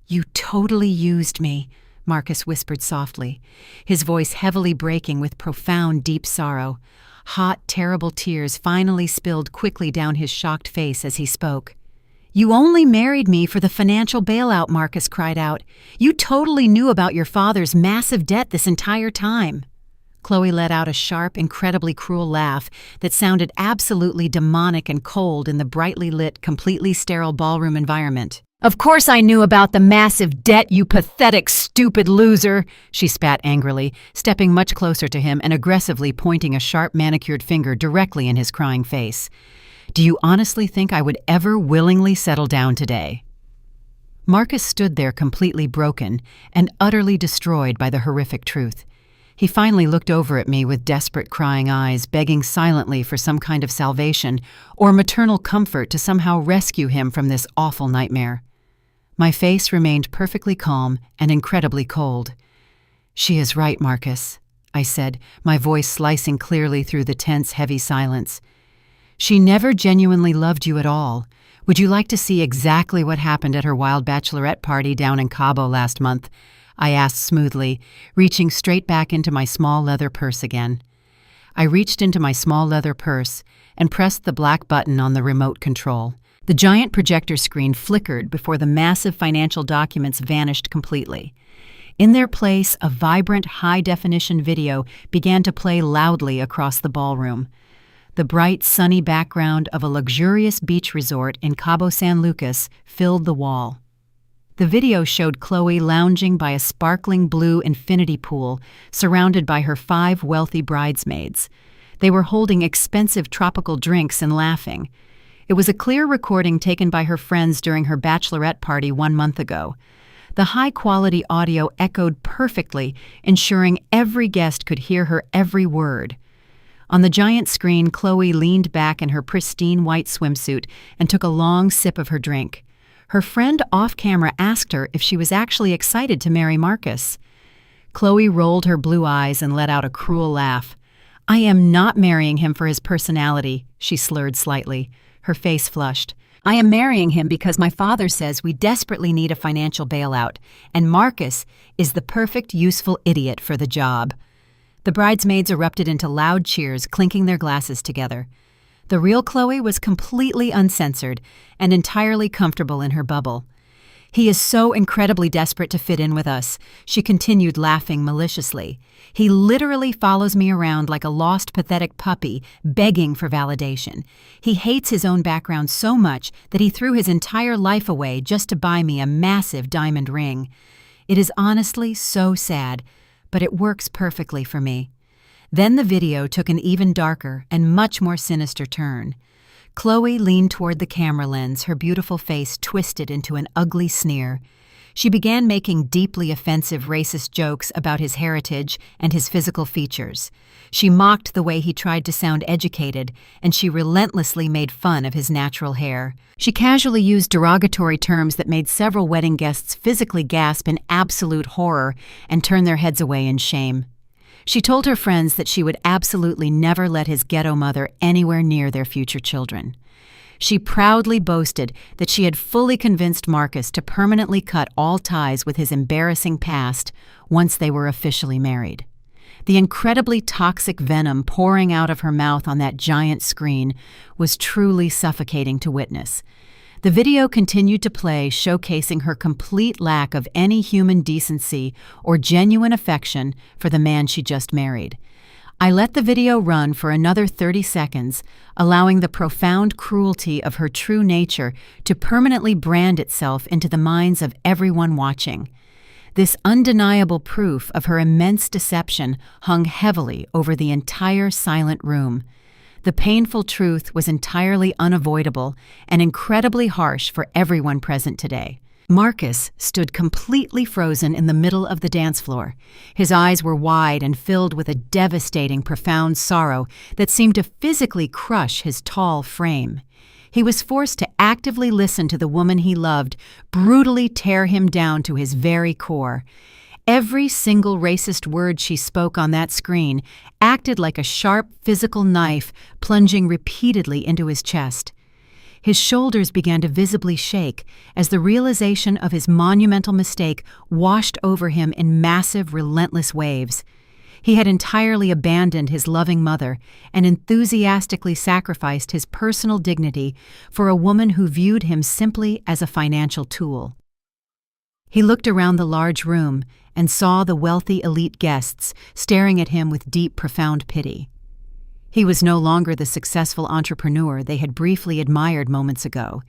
"You totally used me," Marcus whispered softly, his voice heavily breaking with profound, deep sorrow. Hot, terrible tears finally spilled quickly down his shocked face as he spoke. "You only married me for the financial bailout," Marcus cried out. "You totally knew about your father's massive debt this entire time." Chloe let out a sharp, incredibly cruel laugh that sounded absolutely demonic and cold in the brightly lit, completely sterile ballroom environment. "Of course I knew about the massive debt, you pathetic, stupid loser," she spat angrily, stepping much closer to him and aggressively pointing a sharp manicured finger directly in his crying face. "Do you honestly think I would ever willingly settle down today?" Marcus stood there completely broken and utterly destroyed by the horrific truth. He finally looked over at me with desperate, crying eyes, begging silently for some kind of salvation or maternal comfort to somehow rescue him from this awful nightmare. My face remained perfectly calm and incredibly cold. "She is right, Marcus," I said, my voice slicing clearly through the tense, heavy silence. "She never genuinely loved you at all. Would you like to see exactly what happened at her wild bachelorette party down in Cabo last month?" I asked smoothly, reaching straight back into my small leather purse again. I reached into my small leather purse and pressed the black button on the remote control. The giant projector screen flickered before the massive financial documents vanished completely. In their place, a vibrant, high-definition video began to play loudly across the ballroom. The bright, sunny background of a luxurious beach resort in Cabo San Lucas filled the wall. The video showed Chloe lounging by a sparkling blue infinity pool surrounded by her 5 wealthy bridesmaids. They were holding expensive tropical drinks and laughing. It was a clear recording taken by her friends during her bachelorette party 1 month ago. The high-quality audio echoed perfectly, ensuring every guest could hear her every word. On the giant screen, Chloe leaned back in her pristine white swimsuit and took a long sip of her drink. Her friend off-camera asked her if she was actually excited to marry Marcus. Chloe rolled her blue eyes and let out a cruel laugh. "I am not marrying him for his personality," she slurred slightly. Her face flushed. "I am marrying him because my father says we desperately need a financial bailout, and Marcus is the perfect, useful idiot for the job." The bridesmaids erupted into loud cheers, clinking their glasses together. The real Chloe was completely uncensored and entirely comfortable in her bubble. "He is so incredibly desperate to fit in with us," she continued, laughing maliciously. "He literally follows me around like a lost, pathetic puppy, begging for validation. He hates his own background so much that he threw his entire life away just to buy me a massive diamond ring. It is honestly so sad, but it works perfectly for me." Then the video took an even darker and much more sinister turn. Chloe leaned toward the camera lens, her beautiful face twisted into an ugly sneer. She began making deeply offensive racist jokes about his heritage and his physical features. She mocked the way he tried to sound educated, and she relentlessly made fun of his natural hair. She casually used derogatory terms that made several wedding guests physically gasp in absolute horror and turn their heads away in shame. She told her friends that she would absolutely never let his ghetto mother anywhere near their future children. She proudly boasted that she had fully convinced Marcus to permanently cut all ties with his embarrassing past once they were officially married. The incredibly toxic venom pouring out of her mouth on that giant screen was truly suffocating to witness. The video continued to play, showcasing her complete lack of any human decency or genuine affection for the man she just married. I let the video run for another 30 seconds, allowing the profound cruelty of her true nature to permanently brand itself into the minds of everyone watching. This undeniable proof of her immense deception hung heavily over the entire silent room. The painful truth was entirely unavoidable and incredibly harsh for everyone present today. Marcus stood completely frozen in the middle of the dance floor. His eyes were wide and filled with a devastating, profound sorrow that seemed to physically crush his tall frame. He was forced to actively listen to the woman he loved brutally tear him down to his very core. Every single racist word she spoke on that screen acted like a sharp physical knife plunging repeatedly into his chest. His shoulders began to visibly shake as the realization of his monumental mistake washed over him in massive, relentless waves. He had entirely abandoned his loving mother and enthusiastically sacrificed his personal dignity for a woman who viewed him simply as a financial tool. He looked around the large room and saw the wealthy elite guests staring at him with deep, profound pity. He was no longer the successful entrepreneur they had briefly admired moments ago.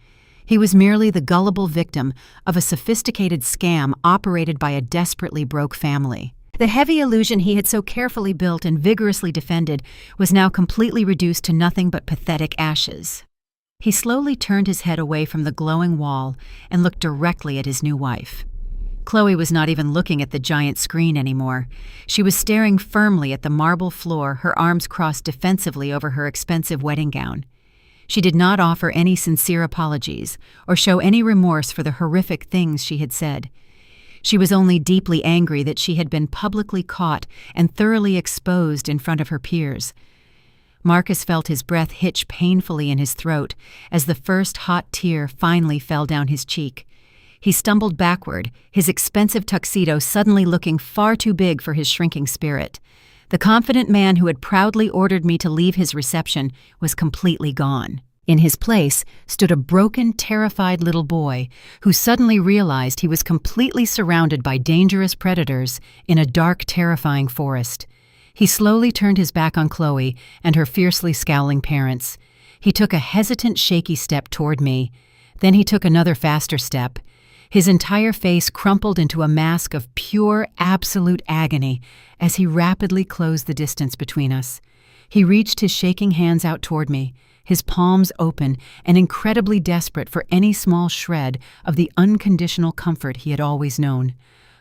He was merely the gullible victim of a sophisticated scam operated by a desperately broke family. The heavy illusion he had so carefully built and vigorously defended was now completely reduced to nothing but pathetic ashes. He slowly turned his head away from the glowing wall and looked directly at his new wife. Chloe was not even looking at the giant screen anymore. She was staring firmly at the marble floor, her arms crossed defensively over her expensive wedding gown. She did not offer any sincere apologies or show any remorse for the horrific things she had said. She was only deeply angry that she had been publicly caught and thoroughly exposed in front of her peers. Marcus felt his breath hitch painfully in his throat as the first hot tear finally fell down his cheek. He stumbled backward, his expensive tuxedo suddenly looking far too big for his shrinking spirit. The confident man who had proudly ordered me to leave his reception was completely gone. In his place stood a broken, terrified little boy who suddenly realized he was completely surrounded by dangerous predators in a dark, terrifying forest. He slowly turned his back on Chloe and her fiercely scowling parents. He took a hesitant, shaky step toward me. Then he took another faster step. His entire face crumpled into a mask of pure, absolute agony as he rapidly closed the distance between us. He reached his shaking hands out toward me, his palms open and incredibly desperate for any small shred of the unconditional comfort he had always known.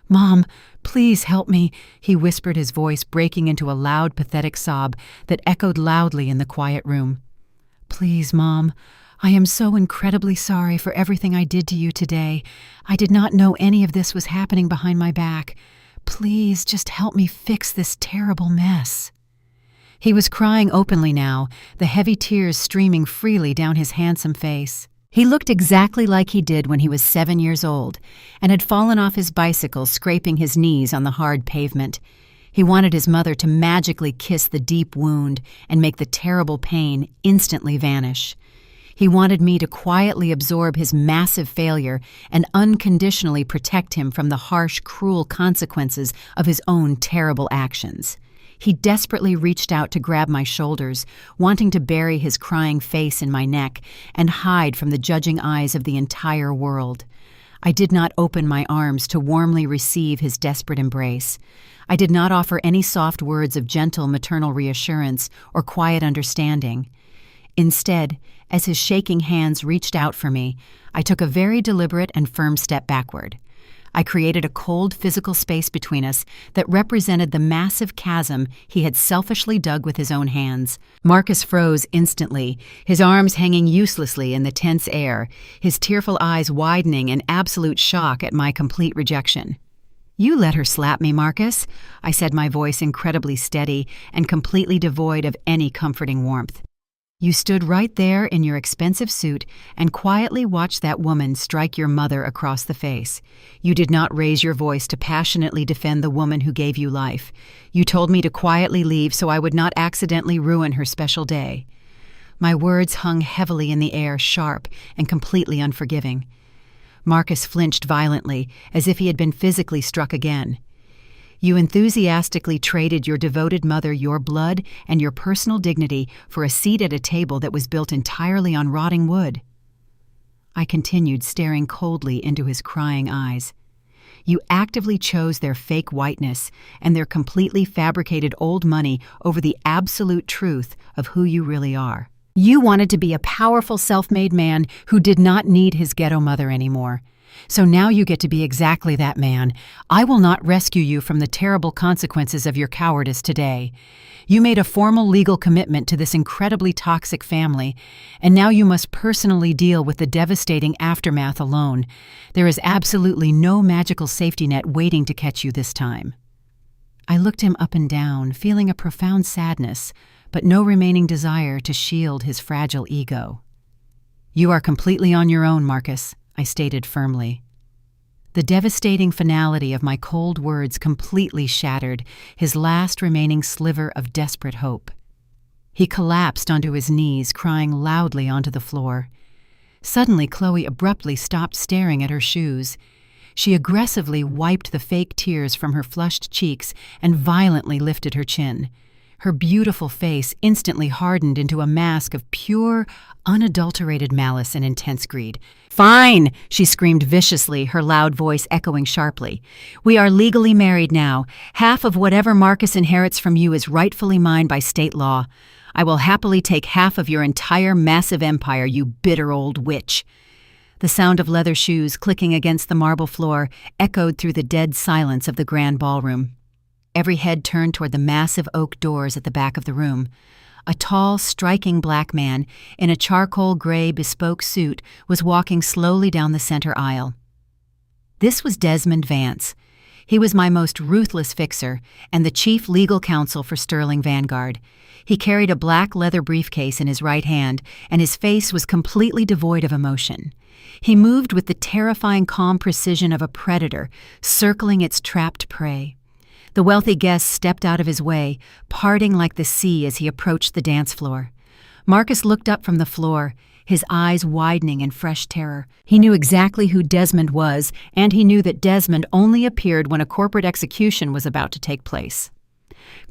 "Mom, please help me," he whispered, his voice breaking into a loud, pathetic sob that echoed loudly in the quiet room. "Please, Mom. I am so incredibly sorry for everything I did to you today. I did not know any of this was happening behind my back. Please, just help me fix this terrible mess." He was crying openly now, the heavy tears streaming freely down his handsome face. He looked exactly like he did when he was 7 years old and had fallen off his bicycle, scraping his knees on the hard pavement. He wanted his mother to magically kiss the deep wound and make the terrible pain instantly vanish. He wanted me to quietly absorb his massive failure and unconditionally protect him from the harsh, cruel consequences of his own terrible actions. He desperately reached out to grab my shoulders, wanting to bury his crying face in my neck and hide from the judging eyes of the entire world. I did not open my arms to warmly receive his desperate embrace. I did not offer any soft words of gentle maternal reassurance or quiet understanding. Instead, as his shaking hands reached out for me, I took a very deliberate and firm step backward. I created a cold physical space between us that represented the massive chasm he had selfishly dug with his own hands. Marcus froze instantly, his arms hanging uselessly in the tense air, his tearful eyes widening in absolute shock at my complete rejection. "You let her slap me, Marcus," I said, my voice incredibly steady and completely devoid of any comforting warmth. "You stood right there in your expensive suit and quietly watched that woman strike your mother across the face. You did not raise your voice to passionately defend the woman who gave you life. You told me to quietly leave so I would not accidentally ruin her special day." My words hung heavily in the air, sharp and completely unforgiving. Marcus flinched violently, as if he had been physically struck again. "You enthusiastically traded your devoted mother, your blood, and your personal dignity for a seat at a table that was built entirely on rotting wood." I continued, staring coldly into his crying eyes. "You actively chose their fake whiteness and their completely fabricated old money over the absolute truth of who you really are. You wanted to be a powerful self-made man who did not need his ghetto mother anymore. So now you get to be exactly that man. I will not rescue you from the terrible consequences of your cowardice today. You made a formal legal commitment to this incredibly toxic family, and now you must personally deal with the devastating aftermath alone. There is absolutely no magical safety net waiting to catch you this time." I looked him up and down, feeling a profound sadness, but no remaining desire to shield his fragile ego. "You are completely on your own, Marcus," I stated firmly. The devastating finality of my cold words completely shattered his last remaining sliver of desperate hope. He collapsed onto his knees, crying loudly onto the floor. Suddenly, Chloe abruptly stopped staring at her shoes. She aggressively wiped the fake tears from her flushed cheeks and violently lifted her chin. Her beautiful face instantly hardened into a mask of pure, unadulterated malice and intense greed. "Fine!" she screamed viciously, her loud voice echoing sharply. "We are legally married now. Half of whatever Marcus inherits from you is rightfully mine by state law. I will happily take half of your entire massive empire, you bitter old witch." The sound of leather shoes clicking against the marble floor echoed through the dead silence of the grand ballroom. Every head turned toward the massive oak doors at the back of the room. A tall, striking black man in a charcoal gray bespoke suit was walking slowly down the center aisle. This was Desmond Vance. He was my most ruthless fixer and the chief legal counsel for Sterling Vanguard. He carried a black leather briefcase in his right hand, and his face was completely devoid of emotion. He moved with the terrifying calm precision of a predator, circling its trapped prey. The wealthy guest stepped out of his way, parting like the sea as he approached the dance floor. Marcus looked up from the floor, his eyes widening in fresh terror. He knew exactly who Desmond was, and he knew that Desmond only appeared when a corporate execution was about to take place.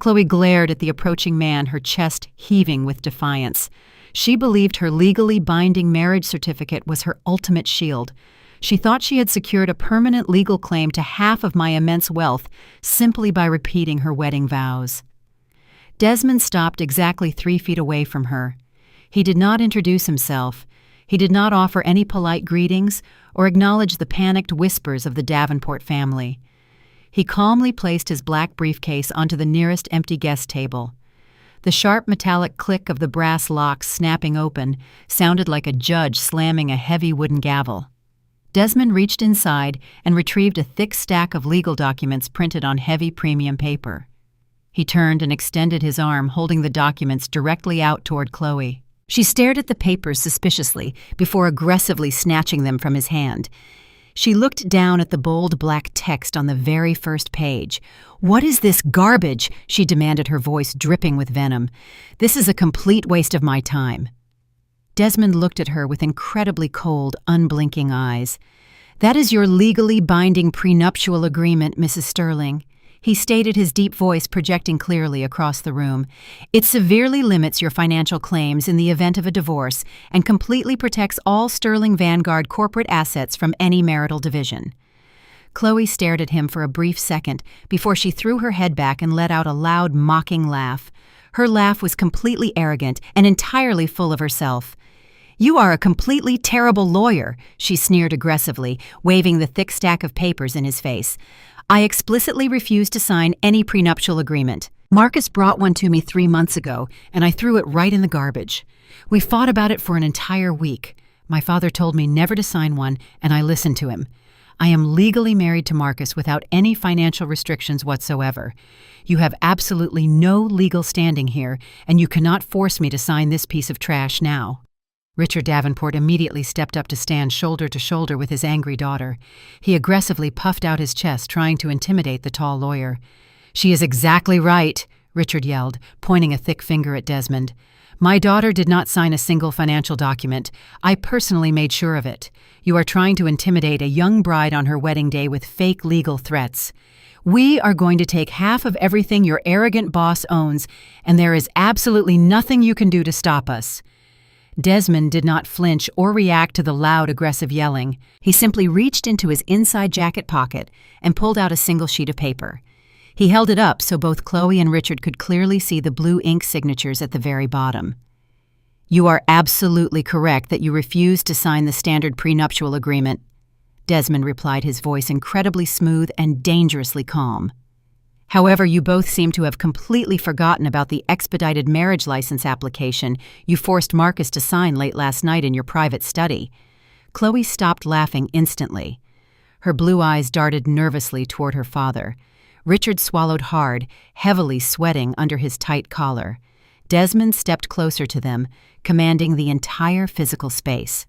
Chloe glared at the approaching man, her chest heaving with defiance. She believed her legally binding marriage certificate was her ultimate shield. She thought she had secured a permanent legal claim to half of my immense wealth simply by repeating her wedding vows. Desmond stopped exactly 3 feet away from her. He did not introduce himself. He did not offer any polite greetings or acknowledge the panicked whispers of the Davenport family. He calmly placed his black briefcase onto the nearest empty guest table. The sharp metallic click of the brass locks snapping open sounded like a judge slamming a heavy wooden gavel. Desmond reached inside and retrieved a thick stack of legal documents printed on heavy premium paper. He turned and extended his arm, holding the documents directly out toward Chloe. She stared at the papers suspiciously before aggressively snatching them from his hand. She looked down at the bold black text on the very first page. "What is this garbage?" she demanded, her voice dripping with venom. "This is a complete waste of my time." Desmond looked at her with incredibly cold, unblinking eyes. "That is your legally binding prenuptial agreement, Mrs. Sterling," he stated, his deep voice projecting clearly across the room. "It severely limits your financial claims in the event of a divorce and completely protects all Sterling Vanguard corporate assets from any marital division." Chloe stared at him for a brief second before she threw her head back and let out a loud, mocking laugh. Her laugh was completely arrogant and entirely full of herself. "You are a completely terrible lawyer," she sneered aggressively, waving the thick stack of papers in his face. "I explicitly refuse to sign any prenuptial agreement. Marcus brought one to me 3 months ago, and I threw it right in the garbage. We fought about it for an entire week. My father told me never to sign one, and I listened to him. I am legally married to Marcus without any financial restrictions whatsoever. You have absolutely no legal standing here, and you cannot force me to sign this piece of trash now." Richard Davenport immediately stepped up to stand shoulder to shoulder with his angry daughter. He aggressively puffed out his chest, trying to intimidate the tall lawyer. "She is exactly right," Richard yelled, pointing a thick finger at Desmond. "My daughter did not sign a single financial document. I personally made sure of it. You are trying to intimidate a young bride on her wedding day with fake legal threats. We are going to take half of everything your arrogant boss owns, and there is absolutely nothing you can do to stop us." Desmond did not flinch or react to the loud, aggressive yelling. He simply reached into his inside jacket pocket and pulled out a single sheet of paper. He held it up so both Chloe and Richard could clearly see the blue ink signatures at the very bottom. "You are absolutely correct that you refused to sign the standard prenuptial agreement," Desmond replied, his voice incredibly smooth and dangerously calm. "However, you both seem to have completely forgotten about the expedited marriage license application you forced Marcus to sign late last night in your private study." Chloe stopped laughing instantly. Her blue eyes darted nervously toward her father. Richard swallowed hard, heavily sweating under his tight collar. Desmond stepped closer to them, commanding the entire physical space.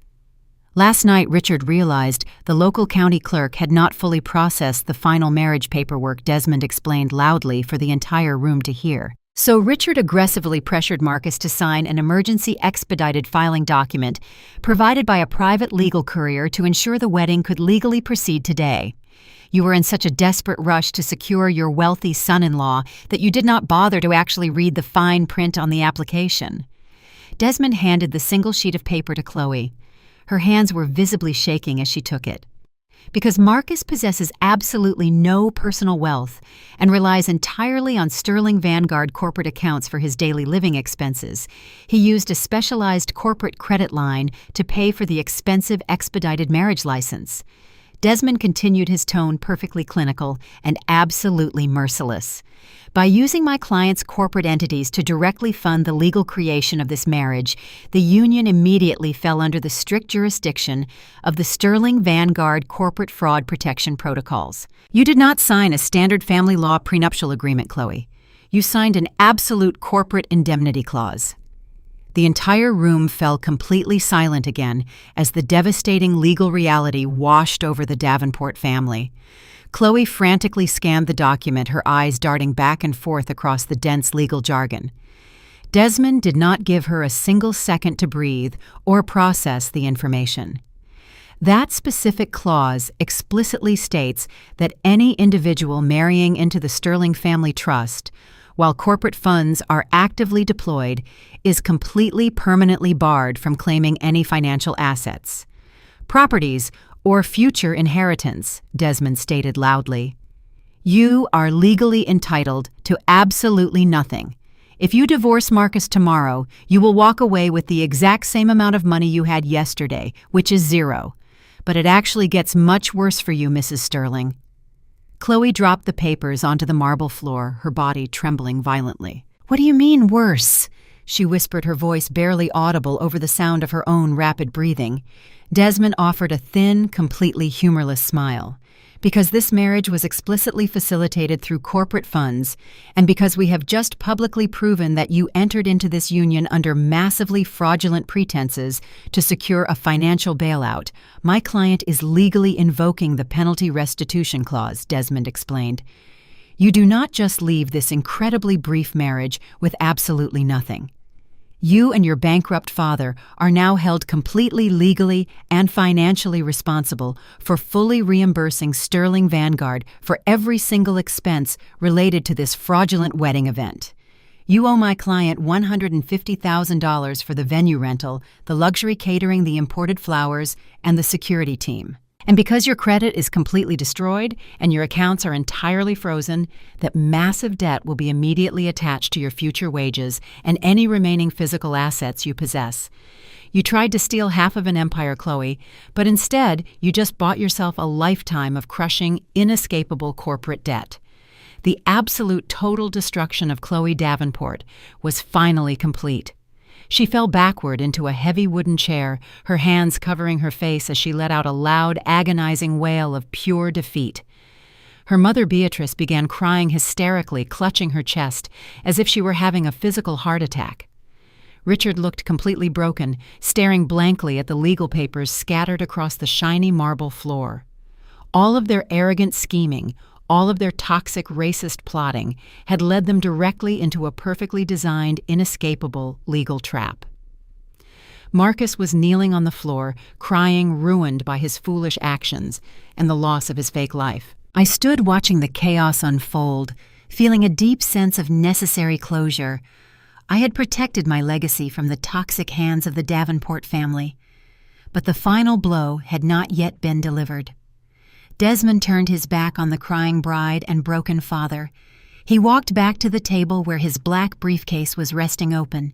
Last night, Richard realized the local county clerk had not fully processed the final marriage paperwork, Desmond explained loudly for the entire room to hear. So Richard aggressively pressured Marcus to sign an emergency expedited filing document provided by a private legal courier to ensure the wedding could legally proceed today. You were in such a desperate rush to secure your wealthy son-in-law that you did not bother to actually read the fine print on the application. Desmond handed the single sheet of paper to Chloe. Her hands were visibly shaking as she took it. Because Marcus possesses absolutely no personal wealth and relies entirely on Sterling Vanguard corporate accounts for his daily living expenses, he used a specialized corporate credit line to pay for the expensive expedited marriage license. Desmond continued, his tone perfectly clinical and absolutely merciless. By using my client's corporate entities to directly fund the legal creation of this marriage, the union immediately fell under the strict jurisdiction of the Sterling Vanguard Corporate Fraud Protection Protocols. You did not sign a standard family law prenuptial agreement, Chloe. You signed an absolute corporate indemnity clause. The entire room fell completely silent again as the devastating legal reality washed over the Davenport family. Chloe frantically scanned the document, her eyes darting back and forth across the dense legal jargon. Desmond did not give her a single second to breathe or process the information. That specific clause explicitly states that any individual marrying into the Sterling Family Trust, while corporate funds are actively deployed, is completely permanently barred from claiming any financial assets, properties, or future inheritance, Desmond stated loudly. You are legally entitled to absolutely nothing. If you divorce Marcus tomorrow, you will walk away with the exact same amount of money you had yesterday, which is zero. But it actually gets much worse for you, Mrs. Sterling. Chloe dropped the papers onto the marble floor, her body trembling violently. What do you mean, worse? She whispered, her voice barely audible over the sound of her own rapid breathing. Desmond offered a thin, completely humorless smile. Because this marriage was explicitly facilitated through corporate funds, and because we have just publicly proven that you entered into this union under massively fraudulent pretenses to secure a financial bailout, my client is legally invoking the penalty restitution clause, Desmond explained. You do not just leave this incredibly brief marriage with absolutely nothing. You and your bankrupt father are now held completely legally and financially responsible for fully reimbursing Sterling Vanguard for every single expense related to this fraudulent wedding event. You owe my client $150,000 for the venue rental, the luxury catering, the imported flowers, and the security team. And because your credit is completely destroyed and your accounts are entirely frozen, that massive debt will be immediately attached to your future wages and any remaining physical assets you possess. You tried to steal half of an empire, Chloe, but instead you just bought yourself a lifetime of crushing, inescapable corporate debt. The absolute total destruction of Chloe Davenport was finally complete. She fell backward into a heavy wooden chair, her hands covering her face as she let out a loud, agonizing wail of pure defeat. Her mother, Beatrice, began crying hysterically, clutching her chest, as if she were having a physical heart attack. Richard looked completely broken, staring blankly at the legal papers scattered across the shiny marble floor. All of their arrogant scheming, all of their toxic racist plotting had led them directly into a perfectly designed, inescapable legal trap. Marcus was kneeling on the floor, crying, ruined by his foolish actions and the loss of his fake life. I stood watching the chaos unfold, feeling a deep sense of necessary closure. I had protected my legacy from the toxic hands of the Davenport family, but the final blow had not yet been delivered. Desmond turned his back on the crying bride and broken father. He walked back to the table where his black briefcase was resting open.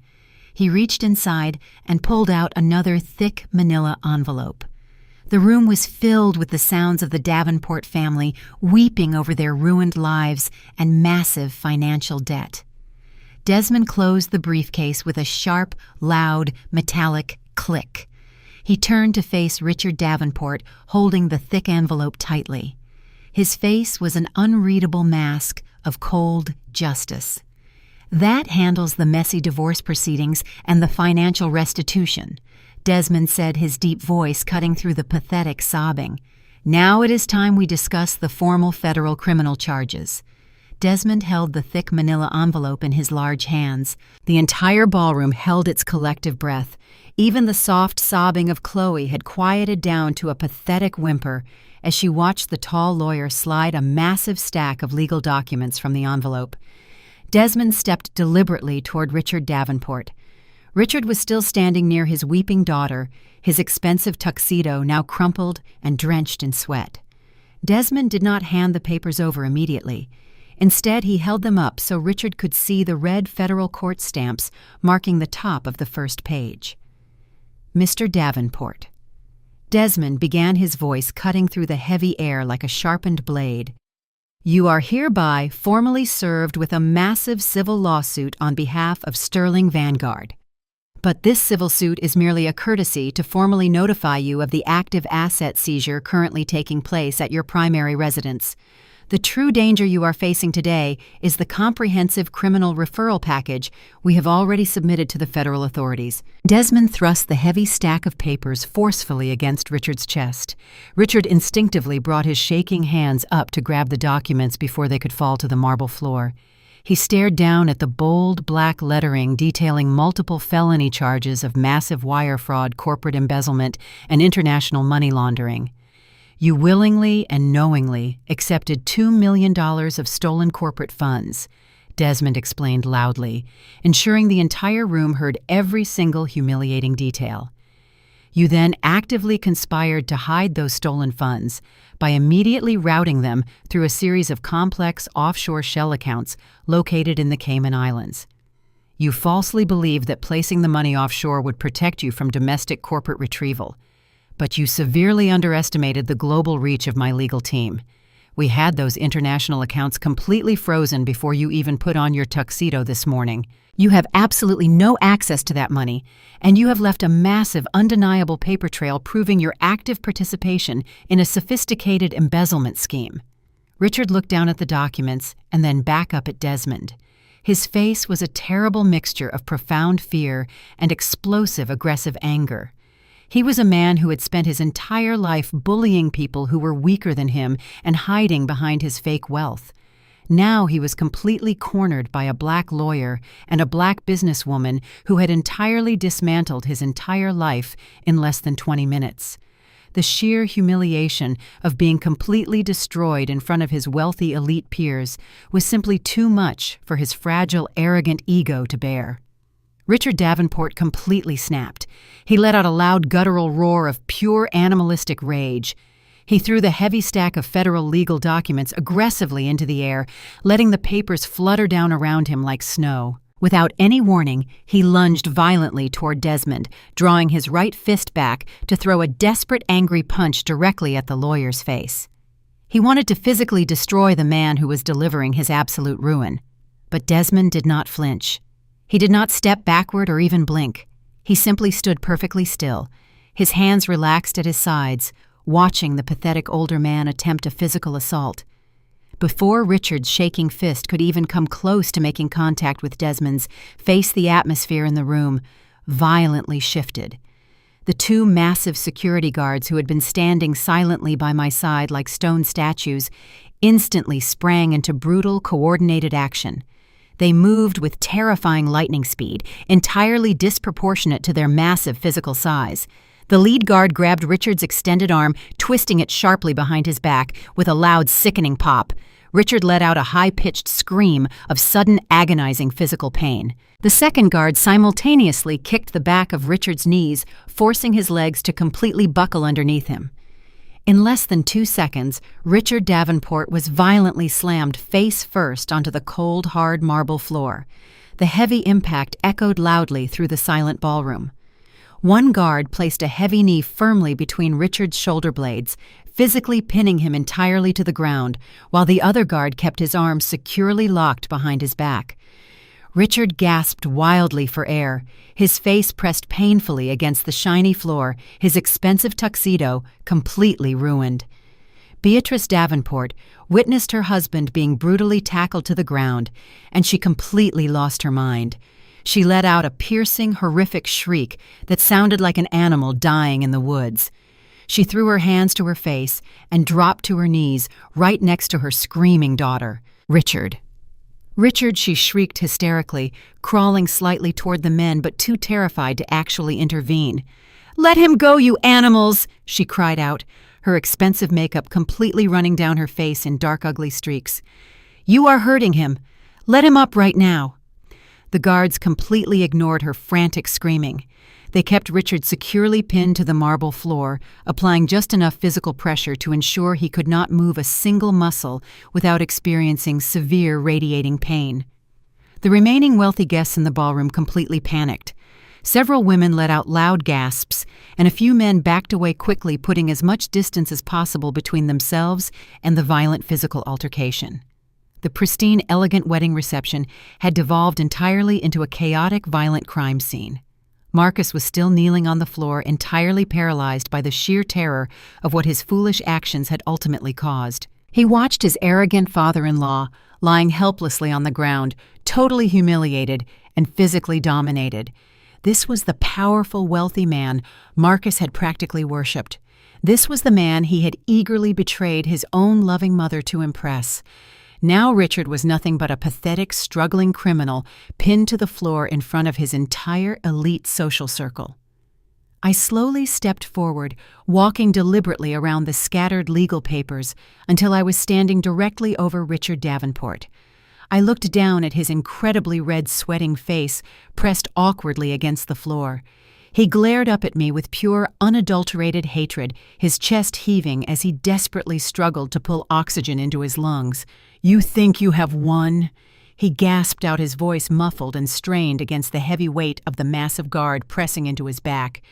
He reached inside and pulled out another thick manila envelope. The room was filled with the sounds of the Davenport family weeping over their ruined lives and massive financial debt. Desmond closed the briefcase with a sharp, loud, metallic click. He turned to face Richard Davenport, holding the thick envelope tightly. His face was an unreadable mask of cold justice. That handles the messy divorce proceedings and the financial restitution, Desmond said, his deep voice cutting through the pathetic sobbing. Now it is time we discuss the formal federal criminal charges. Desmond held the thick manila envelope in his large hands. The entire ballroom held its collective breath. Even the soft sobbing of Chloe had quieted down to a pathetic whimper as she watched the tall lawyer slide a massive stack of legal documents from the envelope. Desmond stepped deliberately toward Richard Davenport. Richard was still standing near his weeping daughter, his expensive tuxedo now crumpled and drenched in sweat. Desmond did not hand the papers over immediately. Instead, he held them up so Richard could see the red federal court stamps marking the top of the first page. Mr. Davenport. Desmond began, his voice cutting through the heavy air like a sharpened blade. "You are hereby formally served with a massive civil lawsuit on behalf of Sterling Vanguard. But this civil suit is merely a courtesy to formally notify you of the active asset seizure currently taking place at your primary residence. The true danger you are facing today is the comprehensive criminal referral package we have already submitted to the federal authorities." Desmond thrust the heavy stack of papers forcefully against Richard's chest. Richard instinctively brought his shaking hands up to grab the documents before they could fall to the marble floor. He stared down at the bold black lettering detailing multiple felony charges of massive wire fraud, corporate embezzlement, and international money laundering. "You willingly and knowingly accepted $2 million of stolen corporate funds," Desmond explained loudly, ensuring the entire room heard every single humiliating detail. "You then actively conspired to hide those stolen funds by immediately routing them through a series of complex offshore shell accounts located in the Cayman Islands. You falsely believed that placing the money offshore would protect you from domestic corporate retrieval. But you severely underestimated the global reach of my legal team. We had those international accounts completely frozen before you even put on your tuxedo this morning. You have absolutely no access to that money, and you have left a massive, undeniable paper trail proving your active participation in a sophisticated embezzlement scheme." Richard looked down at the documents and then back up at Desmond. His face was a terrible mixture of profound fear and explosive, aggressive anger. He was a man who had spent his entire life bullying people who were weaker than him and hiding behind his fake wealth. Now he was completely cornered by a black lawyer and a black businesswoman who had entirely dismantled his entire life in less than 20 minutes. The sheer humiliation of being completely destroyed in front of his wealthy elite peers was simply too much for his fragile, arrogant ego to bear. Richard Davenport completely snapped. He let out a loud guttural roar of pure animalistic rage. He threw the heavy stack of federal legal documents aggressively into the air, letting the papers flutter down around him like snow. Without any warning, he lunged violently toward Desmond, drawing his right fist back to throw a desperate, angry punch directly at the lawyer's face. He wanted to physically destroy the man who was delivering his absolute ruin. But Desmond did not flinch. He did not step backward or even blink. He simply stood perfectly still, his hands relaxed at his sides, watching the pathetic older man attempt a physical assault. Before Richard's shaking fist could even come close to making contact with Desmond's, the atmosphere in the room violently shifted. The two massive security guards who had been standing silently by my side like stone statues instantly sprang into brutal, coordinated action. They moved with terrifying lightning speed, entirely disproportionate to their massive physical size. The lead guard grabbed Richard's extended arm, twisting it sharply behind his back with a loud, sickening pop. Richard let out a high-pitched scream of sudden, agonizing physical pain. The second guard simultaneously kicked the back of Richard's knees, forcing his legs to completely buckle underneath him. In less than 2 seconds, Richard Davenport was violently slammed face first onto the cold, hard marble floor. The heavy impact echoed loudly through the silent ballroom. One guard placed a heavy knee firmly between Richard's shoulder blades, physically pinning him entirely to the ground, while the other guard kept his arms securely locked behind his back. Richard gasped wildly for air, his face pressed painfully against the shiny floor, his expensive tuxedo completely ruined. Beatrice Davenport witnessed her husband being brutally tackled to the ground, and she completely lost her mind. She let out a piercing, horrific shriek that sounded like an animal dying in the woods. She threw her hands to her face and dropped to her knees right next to her screaming daughter, Richard. "Richard," she shrieked hysterically, crawling slightly toward the men but too terrified to actually intervene. "Let him go, you animals!" she cried out, her expensive makeup completely running down her face in dark, ugly streaks. "You are hurting him. Let him up right now." The guards completely ignored her frantic screaming. They kept Richard securely pinned to the marble floor, applying just enough physical pressure to ensure he could not move a single muscle without experiencing severe radiating pain. The remaining wealthy guests in the ballroom completely panicked. Several women let out loud gasps, and a few men backed away quickly, putting as much distance as possible between themselves and the violent physical altercation. The pristine, elegant wedding reception had devolved entirely into a chaotic, violent crime scene. Marcus was still kneeling on the floor, entirely paralyzed by the sheer terror of what his foolish actions had ultimately caused. He watched his arrogant father-in-law lying helplessly on the ground, totally humiliated and physically dominated. This was the powerful, wealthy man Marcus had practically worshipped. This was the man he had eagerly betrayed his own loving mother to impress. Now Richard was nothing but a pathetic, struggling criminal pinned to the floor in front of his entire elite social circle. I slowly stepped forward, walking deliberately around the scattered legal papers until I was standing directly over Richard Davenport. I looked down at his incredibly red, sweating face pressed awkwardly against the floor. He glared up at me with pure, unadulterated hatred, his chest heaving as he desperately struggled to pull oxygen into his lungs. "You think you have won?" He gasped out, his voice muffled and strained against the heavy weight of the massive guard pressing into his back.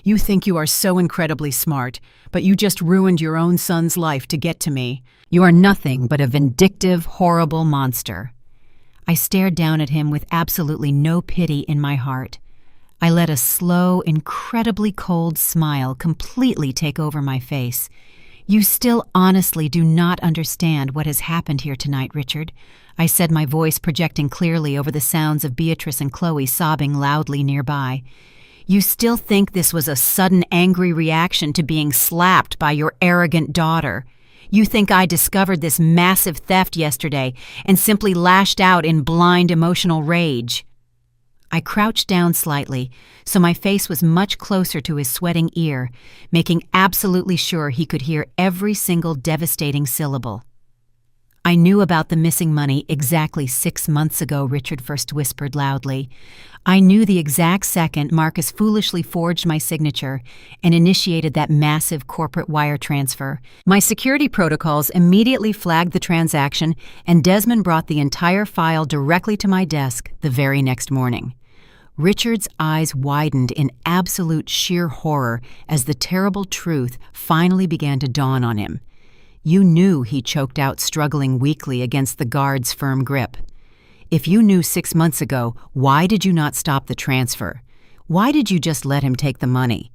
"You think you are so incredibly smart, but you just ruined your own son's life to get to me. You are nothing but a vindictive, horrible monster." I stared down at him with absolutely no pity in my heart. I let a slow, incredibly cold smile completely take over my face. "You still honestly do not understand what has happened here tonight, Richard," I said, my voice projecting clearly over the sounds of Beatrice and Chloe sobbing loudly nearby. "You still think this was a sudden angry reaction to being slapped by your arrogant daughter. You think I discovered this massive theft yesterday and simply lashed out in blind emotional rage." I crouched down slightly, so my face was much closer to his sweating ear, making absolutely sure he could hear every single devastating syllable. "I knew about the missing money exactly 6 months ago," Richard first whispered loudly. "I knew the exact second Marcus foolishly forged my signature and initiated that massive corporate wire transfer. My security protocols immediately flagged the transaction, and Desmond brought the entire file directly to my desk the very next morning." Richard's eyes widened in absolute sheer horror as the terrible truth finally began to dawn on him. "You knew," he choked out, struggling weakly against the guard's firm grip. "If you knew 6 months ago, why did you not stop the transfer? Why did you just let him take the money?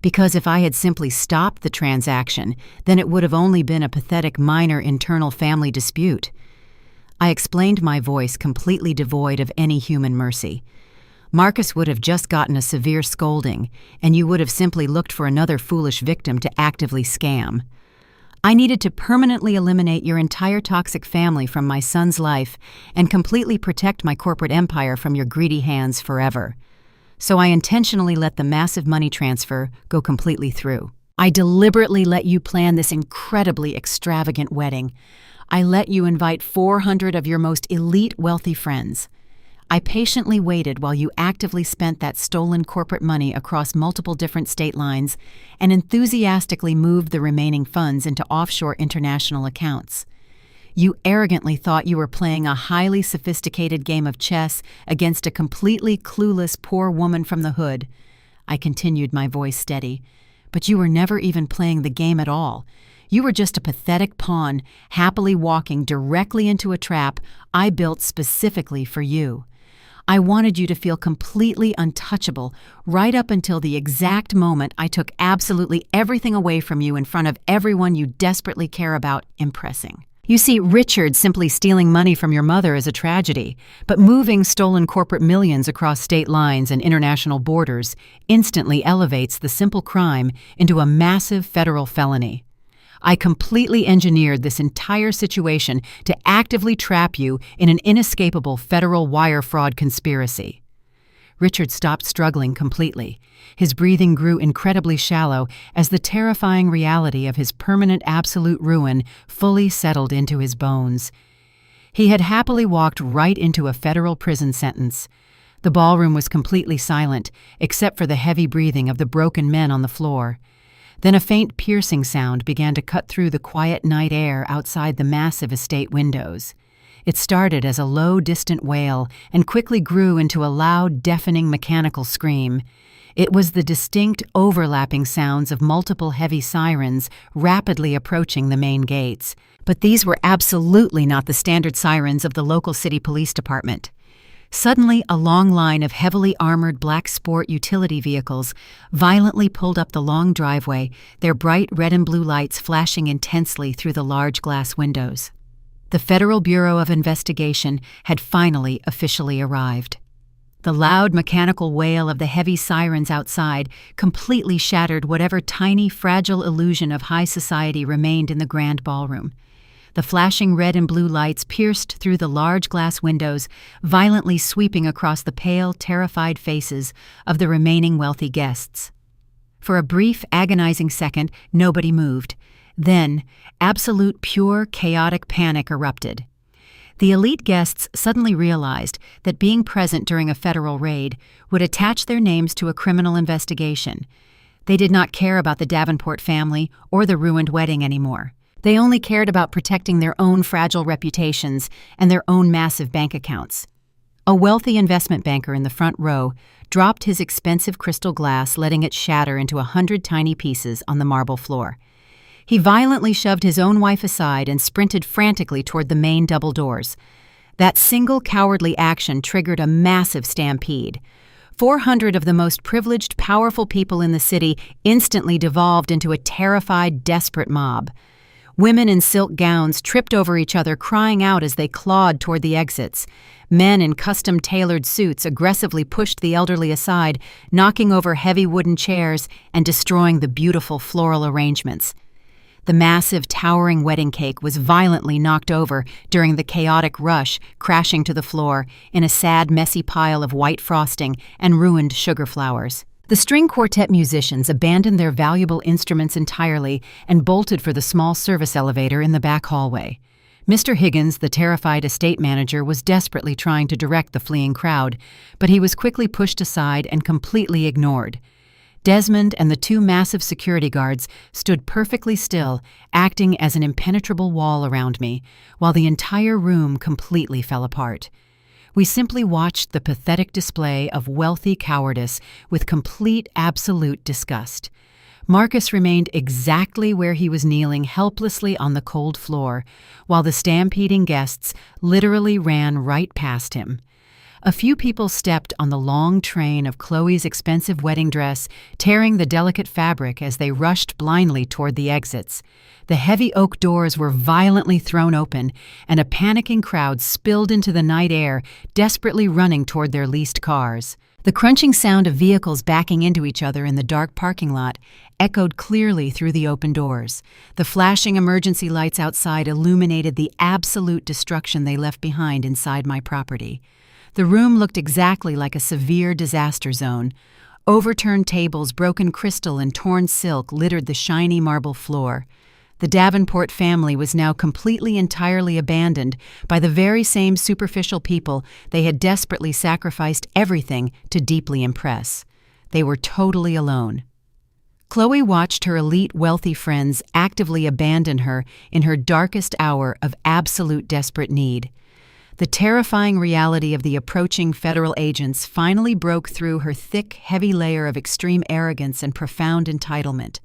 Because if I had simply stopped the transaction, then it would have only been a pathetic minor internal family dispute." I explained, my voice completely devoid of any human mercy. "Marcus would have just gotten a severe scolding, and you would have simply looked for another foolish victim to actively scam. I needed to permanently eliminate your entire toxic family from my son's life and completely protect my corporate empire from your greedy hands forever. So I intentionally let the massive money transfer go completely through. I deliberately let you plan this incredibly extravagant wedding. I let you invite 400 of your most elite wealthy friends. I patiently waited while you actively spent that stolen corporate money across multiple different state lines and enthusiastically moved the remaining funds into offshore international accounts. You arrogantly thought you were playing a highly sophisticated game of chess against a completely clueless poor woman from the hood." I continued, my voice steady. "But you were never even playing the game at all. You were just a pathetic pawn, happily walking directly into a trap I built specifically for you. I wanted you to feel completely untouchable right up until the exact moment I took absolutely everything away from you in front of everyone you desperately care about impressing. You see, Richard simply stealing money from your mother is a tragedy, but moving stolen corporate millions across state lines and international borders instantly elevates the simple crime into a massive federal felony. I completely engineered this entire situation to actively trap you in an inescapable federal wire fraud conspiracy." Richard stopped struggling completely. His breathing grew incredibly shallow as the terrifying reality of his permanent absolute ruin fully settled into his bones. He had happily walked right into a federal prison sentence. The ballroom was completely silent, except for the heavy breathing of the broken men on the floor. Then a faint piercing sound began to cut through the quiet night air outside the massive estate windows. It started as a low, distant wail and quickly grew into a loud, deafening mechanical scream. It was the distinct, overlapping sounds of multiple heavy sirens rapidly approaching the main gates. But these were absolutely not the standard sirens of the local city police department. Suddenly, a long line of heavily armored black sport utility vehicles violently pulled up the long driveway, their bright red and blue lights flashing intensely through the large glass windows. The Federal Bureau of Investigation had finally officially arrived. The loud mechanical wail of the heavy sirens outside completely shattered whatever tiny, fragile illusion of high society remained in the grand ballroom. The flashing red and blue lights pierced through the large glass windows, violently sweeping across the pale, terrified faces of the remaining wealthy guests. For a brief, agonizing second, nobody moved. Then, absolute, pure, chaotic panic erupted. The elite guests suddenly realized that being present during a federal raid would attach their names to a criminal investigation. They did not care about the Davenport family or the ruined wedding anymore. They only cared about protecting their own fragile reputations and their own massive bank accounts. A wealthy investment banker in the front row dropped his expensive crystal glass, letting it shatter into 100 tiny pieces on the marble floor. He violently shoved his own wife aside and sprinted frantically toward the main double doors. That single cowardly action triggered a massive stampede. 400 of the most privileged, powerful people in the city instantly devolved into a terrified, desperate mob. Women in silk gowns tripped over each other, crying out as they clawed toward the exits. Men in custom-tailored suits aggressively pushed the elderly aside, knocking over heavy wooden chairs and destroying the beautiful floral arrangements. The massive, towering wedding cake was violently knocked over during the chaotic rush, crashing to the floor in a sad, messy pile of white frosting and ruined sugar flowers. The string quartet musicians abandoned their valuable instruments entirely and bolted for the small service elevator in the back hallway. Mr. Higgins, the terrified estate manager, was desperately trying to direct the fleeing crowd, but he was quickly pushed aside and completely ignored. Desmond and the two massive security guards stood perfectly still, acting as an impenetrable wall around me, while the entire room completely fell apart. We simply watched the pathetic display of wealthy cowardice with complete, absolute disgust. Marcus remained exactly where he was kneeling helplessly on the cold floor, while the stampeding guests literally ran right past him. A few people stepped on the long train of Chloe's expensive wedding dress, tearing the delicate fabric as they rushed blindly toward the exits. The heavy oak doors were violently thrown open, and a panicking crowd spilled into the night air, desperately running toward their leased cars. The crunching sound of vehicles backing into each other in the dark parking lot echoed clearly through the open doors. The flashing emergency lights outside illuminated the absolute destruction they left behind inside my property. The room looked exactly like a severe disaster zone. Overturned tables, broken crystal, and torn silk littered the shiny marble floor. The Davenport family was now completely, entirely abandoned by the very same superficial people they had desperately sacrificed everything to deeply impress. They were totally alone. Chloe watched her elite, wealthy friends actively abandon her in her darkest hour of absolute desperate need. The terrifying reality of the approaching federal agents finally broke through her thick, heavy layer of extreme arrogance and profound entitlement.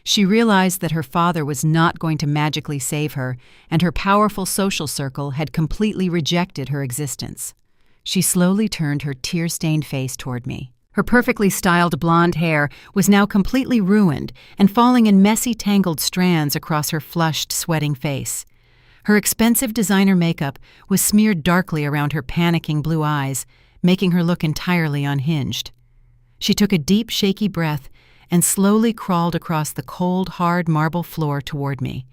She realized that her father was not going to magically save her, and her powerful social circle had completely rejected her existence. She slowly turned her tear-stained face toward me. Her perfectly styled blonde hair was now completely ruined and falling in messy, tangled strands across her flushed, sweating face. Her expensive designer makeup was smeared darkly around her panicking blue eyes, making her look entirely unhinged. She took a deep, shaky breath and slowly crawled across the cold, hard marble floor toward me.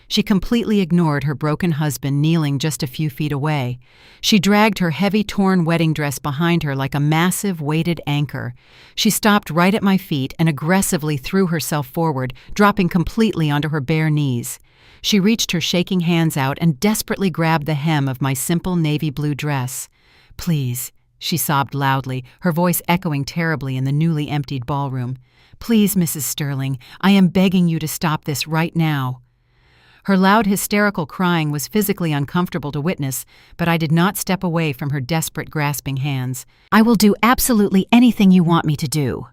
She completely ignored her broken husband kneeling just a few feet away. She dragged her heavy, torn wedding dress behind her like a massive, weighted anchor. She stopped right at my feet and aggressively threw herself forward, dropping completely onto her bare knees. She reached her shaking hands out and desperately grabbed the hem of my simple navy blue dress. "Please," she sobbed loudly, her voice echoing terribly in the newly emptied ballroom. "Please, Mrs. Sterling, I am begging you to stop this right now." Her loud, hysterical crying was physically uncomfortable to witness, but I did not step away from her desperate, grasping hands. "I will do absolutely anything you want me to do,"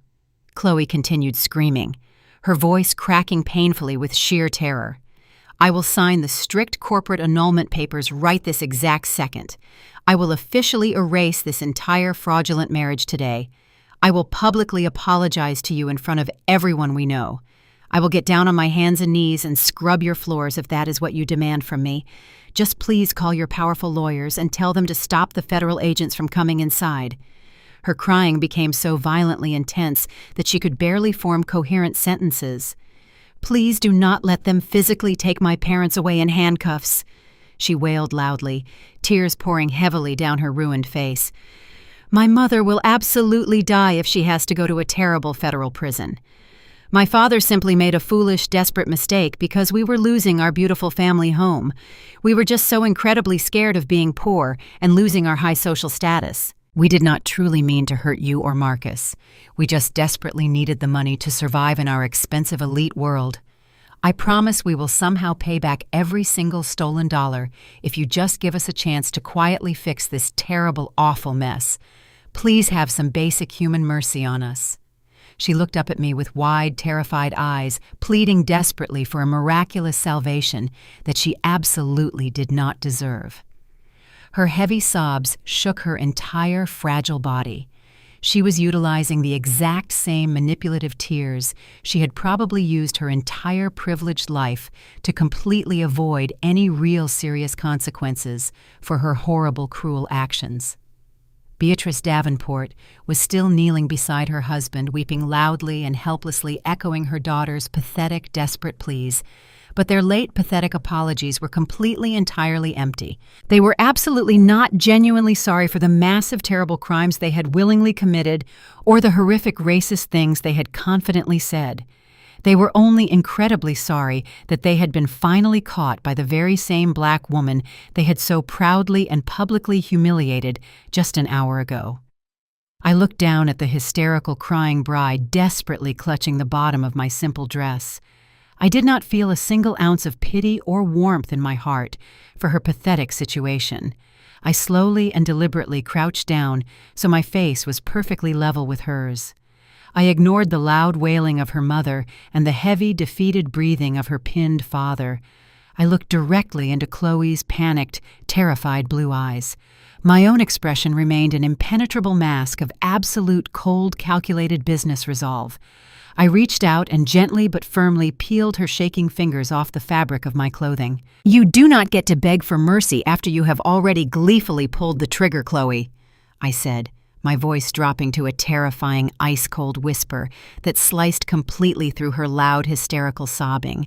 Chloe continued screaming, her voice cracking painfully with sheer terror. "I will sign the strict corporate annulment papers right this exact second. I will officially erase this entire fraudulent marriage today. I will publicly apologize to you in front of everyone we know. I will get down on my hands and knees and scrub your floors if that is what you demand from me. Just please call your powerful lawyers and tell them to stop the federal agents from coming inside." Her crying became so violently intense that she could barely form coherent sentences. "Please do not let them physically take my parents away in handcuffs," she wailed loudly, tears pouring heavily down her ruined face. "My mother will absolutely die if she has to go to a terrible federal prison. My father simply made a foolish, desperate mistake because we were losing our beautiful family home. We were just so incredibly scared of being poor and losing our high social status. We did not truly mean to hurt you or Marcus. We just desperately needed the money to survive in our expensive elite world. I promise we will somehow pay back every single stolen dollar if you just give us a chance to quietly fix this terrible, awful mess. Please have some basic human mercy on us." She looked up at me with wide, terrified eyes, pleading desperately for a miraculous salvation that she absolutely did not deserve. Her heavy sobs shook her entire fragile body. She was utilizing the exact same manipulative tears she had probably used her entire privileged life to completely avoid any real serious consequences for her horrible, cruel actions. Beatrice Davenport was still kneeling beside her husband, weeping loudly and helplessly, echoing her daughter's pathetic, desperate pleas. But their late pathetic apologies were completely, entirely empty. They were absolutely not genuinely sorry for the massive, terrible crimes they had willingly committed or the horrific racist things they had confidently said. They were only incredibly sorry that they had been finally caught by the very same black woman they had so proudly and publicly humiliated just an hour ago. I looked down at the hysterical, crying bride, desperately clutching the bottom of my simple dress. I did not feel a single ounce of pity or warmth in my heart for her pathetic situation. I slowly and deliberately crouched down so my face was perfectly level with hers. I ignored the loud wailing of her mother and the heavy, defeated breathing of her pinned father. I looked directly into Chloe's panicked, terrified blue eyes. My own expression remained an impenetrable mask of absolute, cold, calculated business resolve. I reached out and gently but firmly peeled her shaking fingers off the fabric of my clothing. "You do not get to beg for mercy after you have already gleefully pulled the trigger, Chloe," I said, my voice dropping to a terrifying, ice-cold whisper that sliced completely through her loud, hysterical sobbing.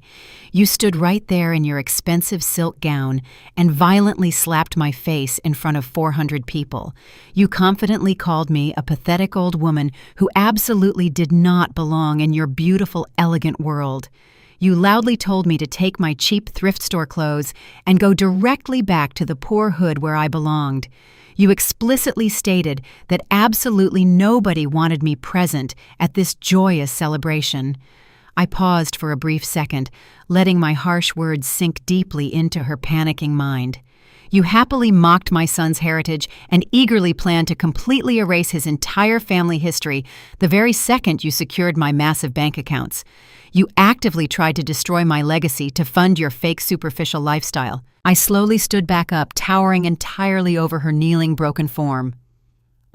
"You stood right there in your expensive silk gown and violently slapped my face in front of 400 people. You confidently called me a pathetic old woman who absolutely did not belong in your beautiful, elegant world. You loudly told me to take my cheap thrift store clothes and go directly back to the poor hood where I belonged. You explicitly stated that absolutely nobody wanted me present at this joyous celebration." I paused for a brief second, letting my harsh words sink deeply into her panicking mind. "You happily mocked my son's heritage and eagerly planned to completely erase his entire family history the very second you secured my massive bank accounts. You actively tried to destroy my legacy to fund your fake superficial lifestyle." I slowly stood back up, towering entirely over her kneeling, broken form.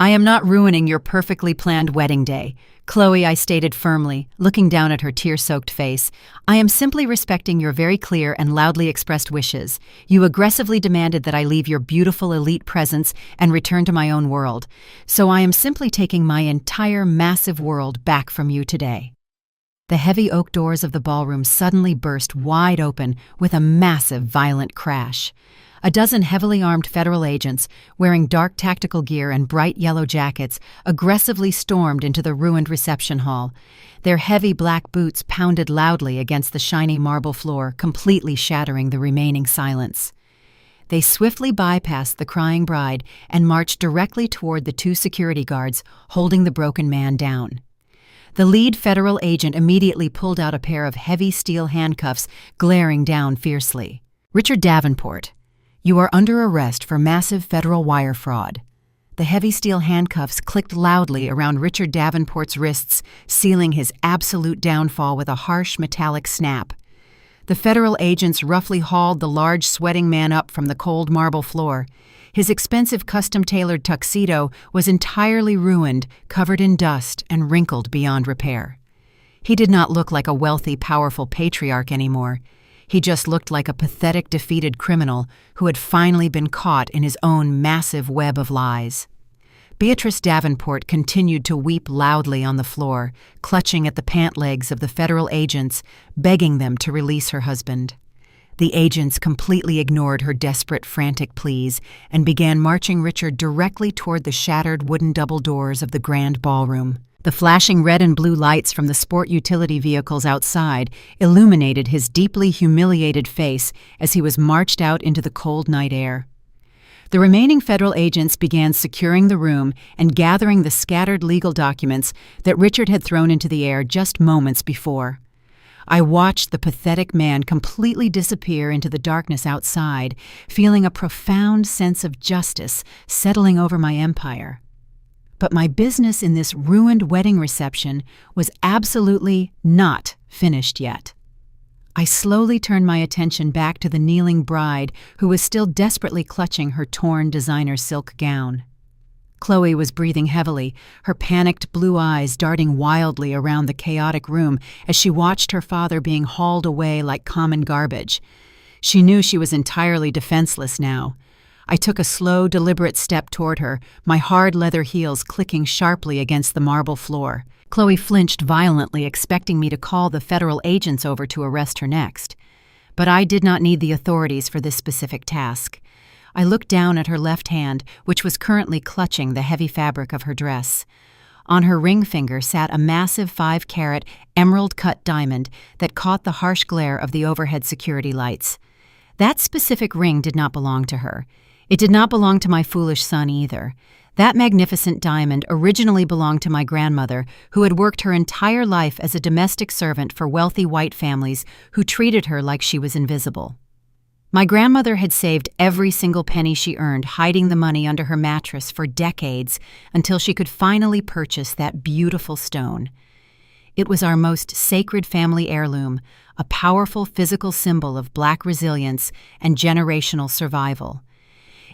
"I am not ruining your perfectly planned wedding day, Chloe," I stated firmly, looking down at her tear-soaked face. "I am simply respecting your very clear and loudly expressed wishes. You aggressively demanded that I leave your beautiful elite presence and return to my own world. So I am simply taking my entire massive world back from you today." The heavy oak doors of the ballroom suddenly burst wide open with a massive, violent crash. A dozen heavily armed federal agents, wearing dark tactical gear and bright yellow jackets, aggressively stormed into the ruined reception hall. Their heavy black boots pounded loudly against the shiny marble floor, completely shattering the remaining silence. They swiftly bypassed the crying bride and marched directly toward the two security guards, holding the broken man down. The lead federal agent immediately pulled out a pair of heavy steel handcuffs, glaring down fiercely. "Richard Davenport, you are under arrest for massive federal wire fraud." The heavy steel handcuffs clicked loudly around Richard Davenport's wrists, sealing his absolute downfall with a harsh metallic snap. The federal agents roughly hauled the large, sweating man up from the cold marble floor. His expensive custom-tailored tuxedo was entirely ruined, covered in dust, and wrinkled beyond repair. He did not look like a wealthy, powerful patriarch anymore. He just looked like a pathetic, defeated criminal who had finally been caught in his own massive web of lies. Beatrice Davenport continued to weep loudly on the floor, clutching at the pant legs of the federal agents, begging them to release her husband. The agents completely ignored her desperate, frantic pleas and began marching Richard directly toward the shattered wooden double doors of the grand ballroom. The flashing red and blue lights from the sport utility vehicles outside illuminated his deeply humiliated face as he was marched out into the cold night air. The remaining federal agents began securing the room and gathering the scattered legal documents that Richard had thrown into the air just moments before. I watched the pathetic man completely disappear into the darkness outside, feeling a profound sense of justice settling over my empire. But my business in this ruined wedding reception was absolutely not finished yet. I slowly turned my attention back to the kneeling bride who was still desperately clutching her torn designer silk gown. Chloe was breathing heavily, her panicked blue eyes darting wildly around the chaotic room as she watched her father being hauled away like common garbage. She knew she was entirely defenseless now. I took a slow, deliberate step toward her, my hard leather heels clicking sharply against the marble floor. Chloe flinched violently, expecting me to call the federal agents over to arrest her next. But I did not need the authorities for this specific task. I looked down at her left hand, which was currently clutching the heavy fabric of her dress. On her ring finger sat a massive 5-carat, emerald-cut diamond that caught the harsh glare of the overhead security lights. That specific ring did not belong to her. It did not belong to my foolish son either. That magnificent diamond originally belonged to my grandmother, who had worked her entire life as a domestic servant for wealthy white families who treated her like she was invisible. My grandmother had saved every single penny she earned, hiding the money under her mattress for decades until she could finally purchase that beautiful stone. It was our most sacred family heirloom, a powerful physical symbol of Black resilience and generational survival.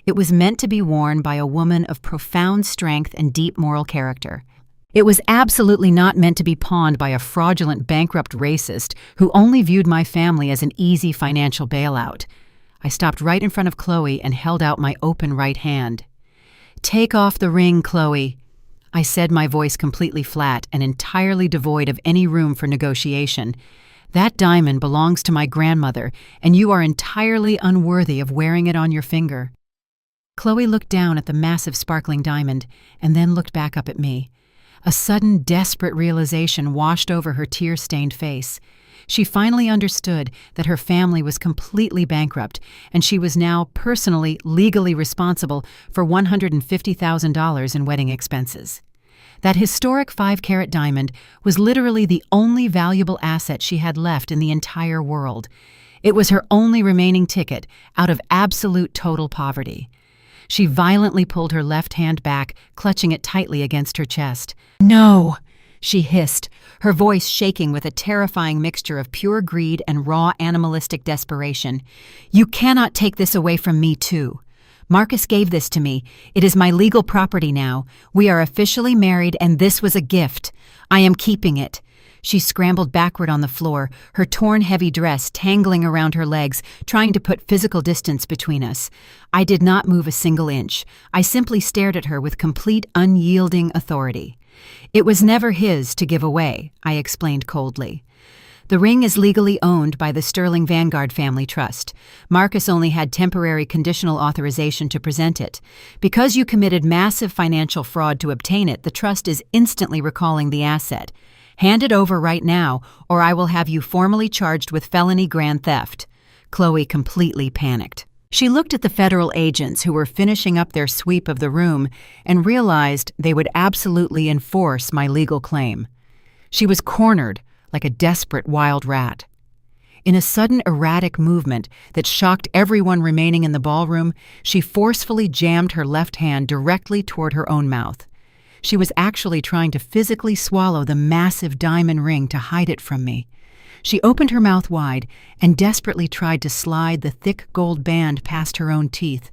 It was meant to be worn by a woman of profound strength and deep moral character. It was absolutely not meant to be pawned by a fraudulent, bankrupt racist who only viewed my family as an easy financial bailout. I stopped right in front of Chloe and held out my open right hand. "Take off the ring, Chloe," I said, my voice completely flat and entirely devoid of any room for negotiation. "That diamond belongs to my grandmother, and you are entirely unworthy of wearing it on your finger." Chloe looked down at the massive sparkling diamond and then looked back up at me. A sudden, desperate realization washed over her tear-stained face. She finally understood that her family was completely bankrupt, and she was now personally, legally responsible for $150,000 in wedding expenses. That historic 5-carat diamond was literally the only valuable asset she had left in the entire world. It was her only remaining ticket out of absolute total poverty. She violently pulled her left hand back, clutching it tightly against her chest. "No!" she hissed, her voice shaking with a terrifying mixture of pure greed and raw animalistic desperation. "You cannot take this away from me, too. Marcus gave this to me. It is my legal property now. We are officially married, and this was a gift. I am keeping it." She scrambled backward on the floor, her torn heavy dress tangling around her legs, trying to put physical distance between us. I did not move a single inch. I simply stared at her with complete, unyielding authority. "It was never his to give away," I explained coldly. "The ring is legally owned by the Sterling Vanguard Family Trust. Marcus only had temporary conditional authorization to present it. Because you committed massive financial fraud to obtain it, the trust is instantly recalling the asset. Hand it over right now, or I will have you formally charged with felony grand theft." Chloe completely panicked. She looked at the federal agents who were finishing up their sweep of the room and realized they would absolutely enforce my legal claim. She was cornered like a desperate wild rat. In a sudden erratic movement that shocked everyone remaining in the ballroom, she forcefully jammed her left hand directly toward her own mouth. She was actually trying to physically swallow the massive diamond ring to hide it from me. She opened her mouth wide and desperately tried to slide the thick gold band past her own teeth.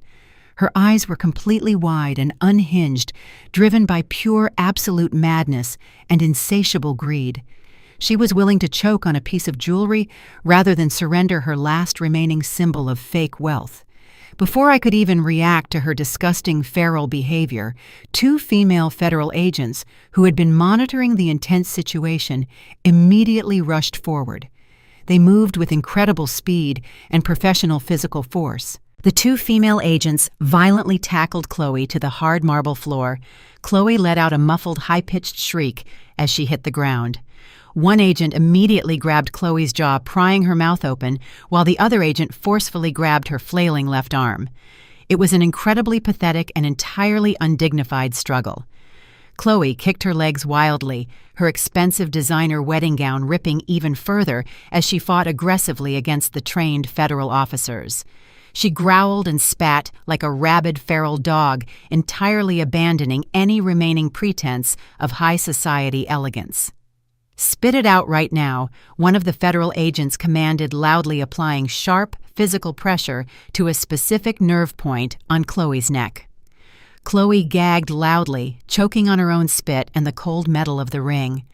Her eyes were completely wide and unhinged, driven by pure absolute madness and insatiable greed. She was willing to choke on a piece of jewelry rather than surrender her last remaining symbol of fake wealth. Before I could even react to her disgusting feral behavior, 2 female federal agents who had been monitoring the intense situation immediately rushed forward. They moved with incredible speed and professional physical force. The 2 female agents violently tackled Chloe to the hard marble floor. Chloe let out a muffled, high-pitched shriek as she hit the ground. One agent immediately grabbed Chloe's jaw, prying her mouth open, while the other agent forcefully grabbed her flailing left arm. It was an incredibly pathetic and entirely undignified struggle. Chloe kicked her legs wildly, her expensive designer wedding gown ripping even further as she fought aggressively against the trained federal officers. She growled and spat like a rabid feral dog, entirely abandoning any remaining pretense of high society elegance. "Spit it out right now," one of the federal agents commanded, loudly applying sharp physical pressure to a specific nerve point on Chloe's neck. Chloe gagged loudly, choking on her own spit and the cold metal of the ring.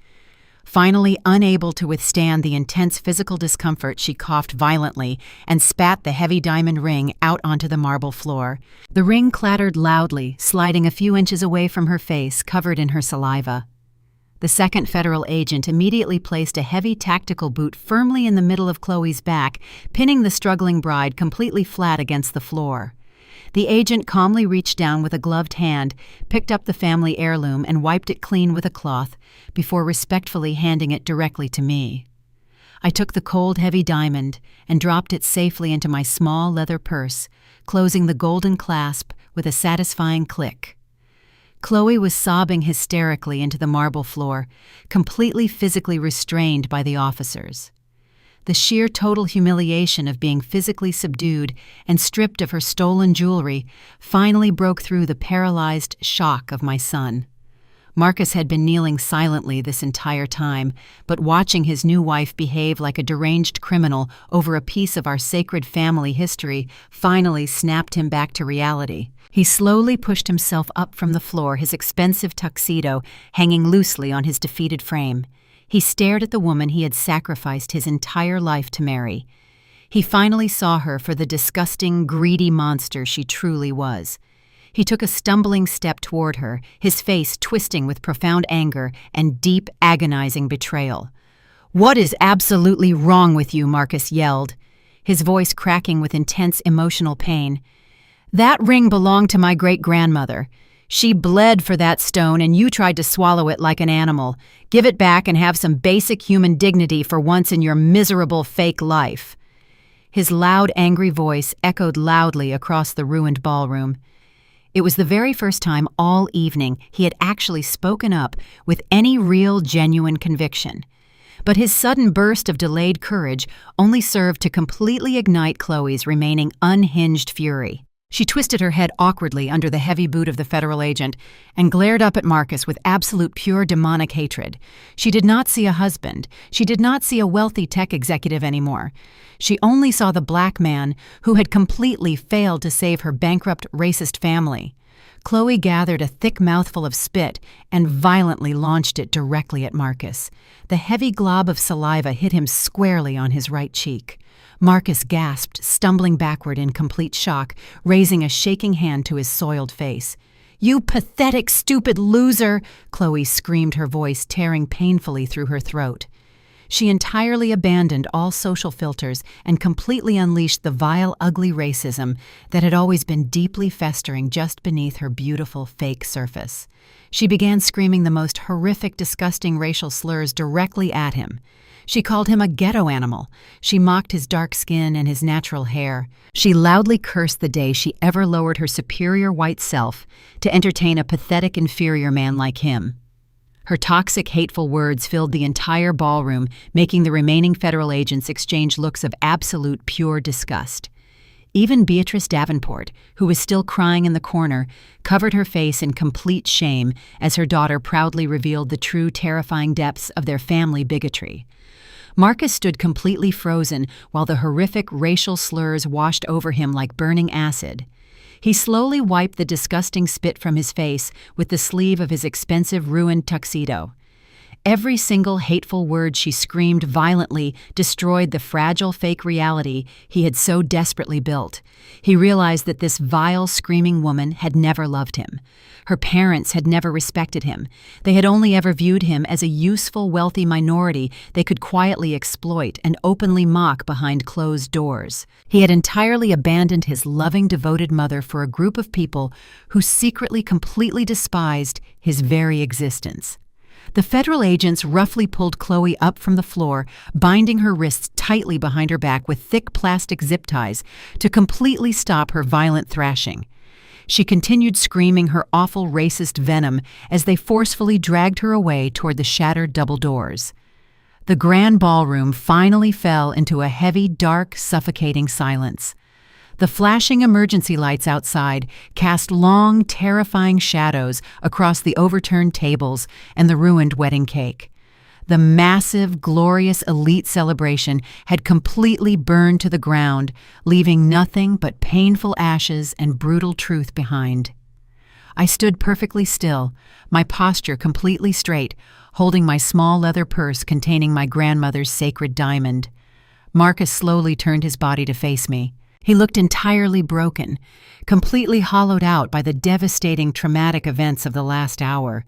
Finally, unable to withstand the intense physical discomfort, she coughed violently and spat the heavy diamond ring out onto the marble floor. The ring clattered loudly, sliding a few inches away from her face, covered in her saliva. The second federal agent immediately placed a heavy tactical boot firmly in the middle of Chloe's back, pinning the struggling bride completely flat against the floor. The agent calmly reached down with a gloved hand, picked up the family heirloom and wiped it clean with a cloth before respectfully handing it directly to me. I took the cold, heavy diamond and dropped it safely into my small leather purse, closing the golden clasp with a satisfying click. Chloe was sobbing hysterically into the marble floor, completely physically restrained by the officers. The sheer total humiliation of being physically subdued and stripped of her stolen jewelry finally broke through the paralyzed shock of my son. Marcus had been kneeling silently this entire time, but watching his new wife behave like a deranged criminal over a piece of our sacred family history finally snapped him back to reality. He slowly pushed himself up from the floor, his expensive tuxedo hanging loosely on his defeated frame. He stared at the woman he had sacrificed his entire life to marry. He finally saw her for the disgusting, greedy monster she truly was. He took a stumbling step toward her, his face twisting with profound anger and deep, agonizing betrayal. "What is absolutely wrong with you?" Marcus yelled, his voice cracking with intense emotional pain. "That ring belonged to my great-grandmother. She bled for that stone and you tried to swallow it like an animal. Give it back and have some basic human dignity for once in your miserable fake life." His loud, angry voice echoed loudly across the ruined ballroom. It was the very first time all evening he had actually spoken up with any real, genuine conviction. But his sudden burst of delayed courage only served to completely ignite Chloe's remaining unhinged fury. She twisted her head awkwardly under the heavy boot of the federal agent and glared up at Marcus with absolute pure demonic hatred. She did not see a husband. She did not see a wealthy tech executive anymore. She only saw the black man who had completely failed to save her bankrupt, racist family. Chloe gathered a thick mouthful of spit and violently launched it directly at Marcus. The heavy glob of saliva hit him squarely on his right cheek. Marcus gasped, stumbling backward in complete shock, raising a shaking hand to his soiled face. "You pathetic, stupid loser!" Chloe screamed, her voice tearing painfully through her throat. She entirely abandoned all social filters and completely unleashed the vile, ugly racism that had always been deeply festering just beneath her beautiful, fake surface. She began screaming the most horrific, disgusting racial slurs directly at him. She called him a ghetto animal. She mocked his dark skin and his natural hair. She loudly cursed the day she ever lowered her superior white self to entertain a pathetic, inferior man like him. Her toxic, hateful words filled the entire ballroom, making the remaining federal agents exchange looks of absolute pure disgust. Even Beatrice Davenport, who was still crying in the corner, covered her face in complete shame as her daughter proudly revealed the true terrifying depths of their family bigotry. Marcus stood completely frozen while the horrific racial slurs washed over him like burning acid. He slowly wiped the disgusting spit from his face with the sleeve of his expensive, ruined tuxedo. Every single hateful word she screamed violently destroyed the fragile fake reality he had so desperately built. He realized that this vile, screaming woman had never loved him. Her parents had never respected him. They had only ever viewed him as a useful, wealthy minority they could quietly exploit and openly mock behind closed doors. He had entirely abandoned his loving, devoted mother for a group of people who secretly completely despised his very existence. The federal agents roughly pulled Chloe up from the floor, binding her wrists tightly behind her back with thick plastic zip ties to completely stop her violent thrashing. She continued screaming her awful racist venom as they forcefully dragged her away toward the shattered double doors. The grand ballroom finally fell into a heavy, dark, suffocating silence. The flashing emergency lights outside cast long, terrifying shadows across the overturned tables and the ruined wedding cake. The massive, glorious elite celebration had completely burned to the ground, leaving nothing but painful ashes and brutal truth behind. I stood perfectly still, my posture completely straight, holding my small leather purse containing my grandmother's sacred diamond. Marcus slowly turned his body to face me. He looked entirely broken, completely hollowed out by the devastating traumatic events of the last hour.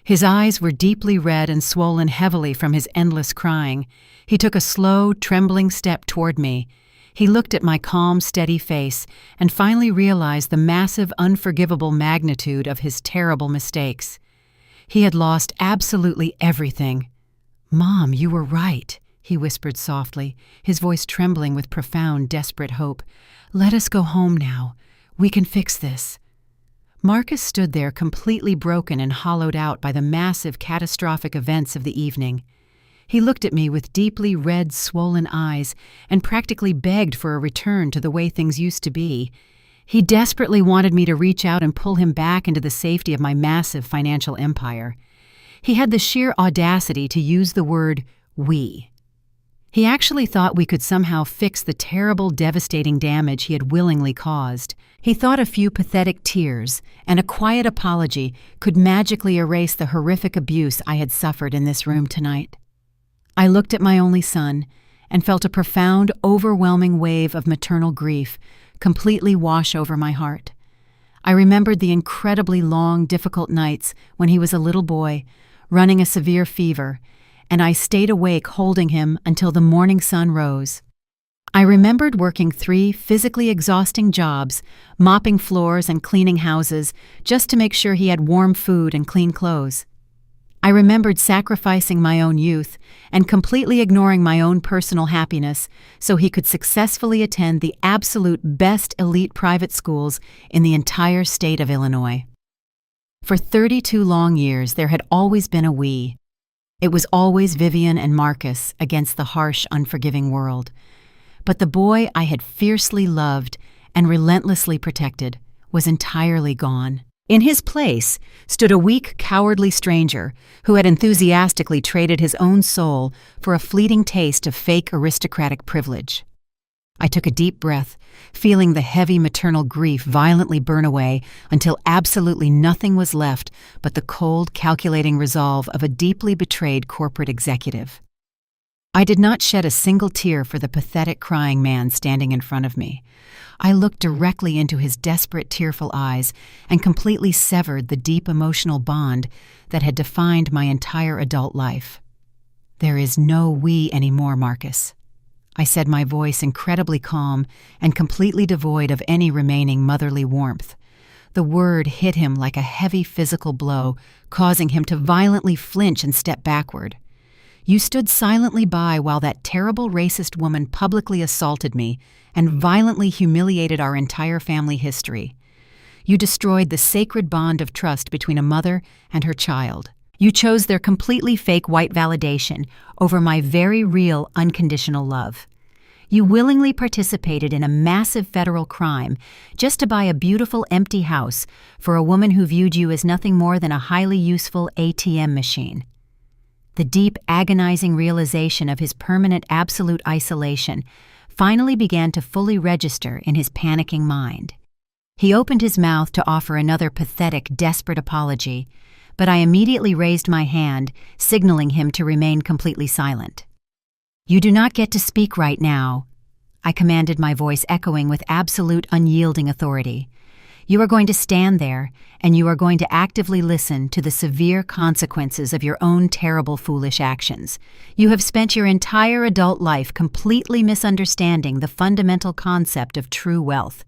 His eyes were deeply red and swollen heavily from his endless crying. He took a slow, trembling step toward me. He looked at my calm, steady face and finally realized the massive, unforgivable magnitude of his terrible mistakes. He had lost absolutely everything. "Mom, you were right," he whispered softly, his voice trembling with profound, desperate hope. "Let us go home now. We can fix this." Marcus stood there completely broken and hollowed out by the massive, catastrophic events of the evening. He looked at me with deeply red, swollen eyes and practically begged for a return to the way things used to be. He desperately wanted me to reach out and pull him back into the safety of my massive financial empire. He had the sheer audacity to use the word "we." He actually thought we could somehow fix the terrible, devastating damage he had willingly caused. He thought a few pathetic tears and a quiet apology could magically erase the horrific abuse I had suffered in this room tonight. I looked at my only son and felt a profound, overwhelming wave of maternal grief completely wash over my heart. I remembered the incredibly long, difficult nights when he was a little boy, running a severe fever, and I stayed awake holding him until the morning sun rose. I remembered working 3 physically exhausting jobs, mopping floors and cleaning houses, just to make sure he had warm food and clean clothes. I remembered sacrificing my own youth and completely ignoring my own personal happiness so he could successfully attend the absolute best elite private schools in the entire state of Illinois. For 32 long years, there had always been a we. It was always Vivian and Marcus against the harsh, unforgiving world. But the boy I had fiercely loved and relentlessly protected was entirely gone. In his place stood a weak, cowardly stranger who had enthusiastically traded his own soul for a fleeting taste of fake aristocratic privilege. I took a deep breath, feeling the heavy maternal grief violently burn away until absolutely nothing was left but the cold, calculating resolve of a deeply betrayed corporate executive. I did not shed a single tear for the pathetic, crying man standing in front of me. I looked directly into his desperate, tearful eyes and completely severed the deep emotional bond that had defined my entire adult life. "There is no we anymore, Marcus," I said, my voice incredibly calm and completely devoid of any remaining motherly warmth. The word hit him like a heavy physical blow, causing him to violently flinch and step backward. "You stood silently by while that terrible racist woman publicly assaulted me and violently humiliated our entire family history. You destroyed the sacred bond of trust between a mother and her child. You chose their completely fake white validation over my very real unconditional love. You willingly participated in a massive federal crime just to buy a beautiful empty house for a woman who viewed you as nothing more than a highly useful ATM machine. The deep, agonizing realization of his permanent absolute isolation finally began to fully register in his panicking mind. He opened his mouth to offer another pathetic, desperate apology, but I immediately raised my hand, signaling him to remain completely silent. "You do not get to speak right now," I commanded, my voice echoing with absolute unyielding authority. "You are going to stand there, and you are going to actively listen to the severe consequences of your own terrible, foolish actions. You have spent your entire adult life completely misunderstanding the fundamental concept of true wealth."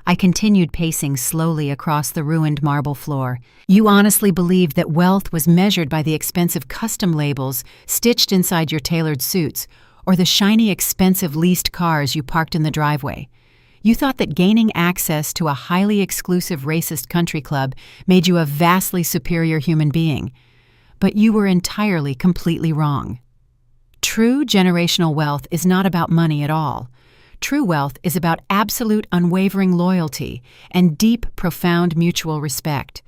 I continued, pacing slowly across the ruined marble floor. "You honestly believed that wealth was measured by the expensive custom labels stitched inside your tailored suits, or the shiny, expensive leased cars you parked in the driveway. You thought that gaining access to a highly exclusive racist country club made you a vastly superior human being. But you were entirely, completely wrong. True generational wealth is not about money at all. True wealth is about absolute, unwavering loyalty and deep, profound mutual respect.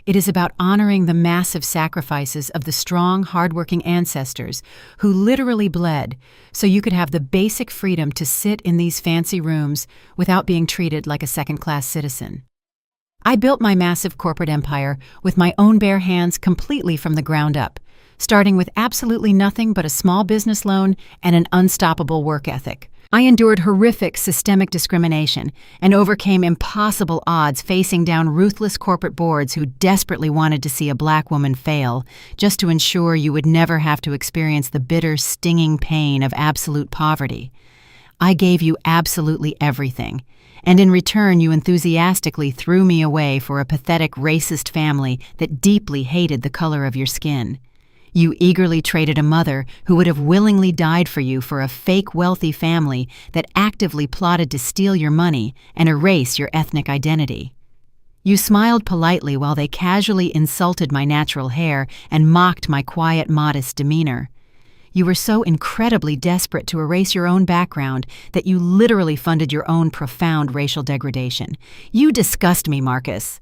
It is about honoring the massive sacrifices of the strong, hardworking ancestors who literally bled so you could have the basic freedom to sit in these fancy rooms without being treated like a second-class citizen. I built my massive corporate empire with my own bare hands completely from the ground up, starting with absolutely nothing but a small business loan and an unstoppable work ethic. I endured horrific systemic discrimination and overcame impossible odds facing down ruthless corporate boards who desperately wanted to see a black woman fail, just to ensure you would never have to experience the bitter, stinging pain of absolute poverty. I gave you absolutely everything, and in return you enthusiastically threw me away for a pathetic racist family that deeply hated the color of your skin. You eagerly traded a mother who would have willingly died for you for a fake wealthy family that actively plotted to steal your money and erase your ethnic identity. You smiled politely while they casually insulted my natural hair and mocked my quiet, modest demeanor. You were so incredibly desperate to erase your own background that you literally funded your own profound racial degradation. You disgust me, Marcus.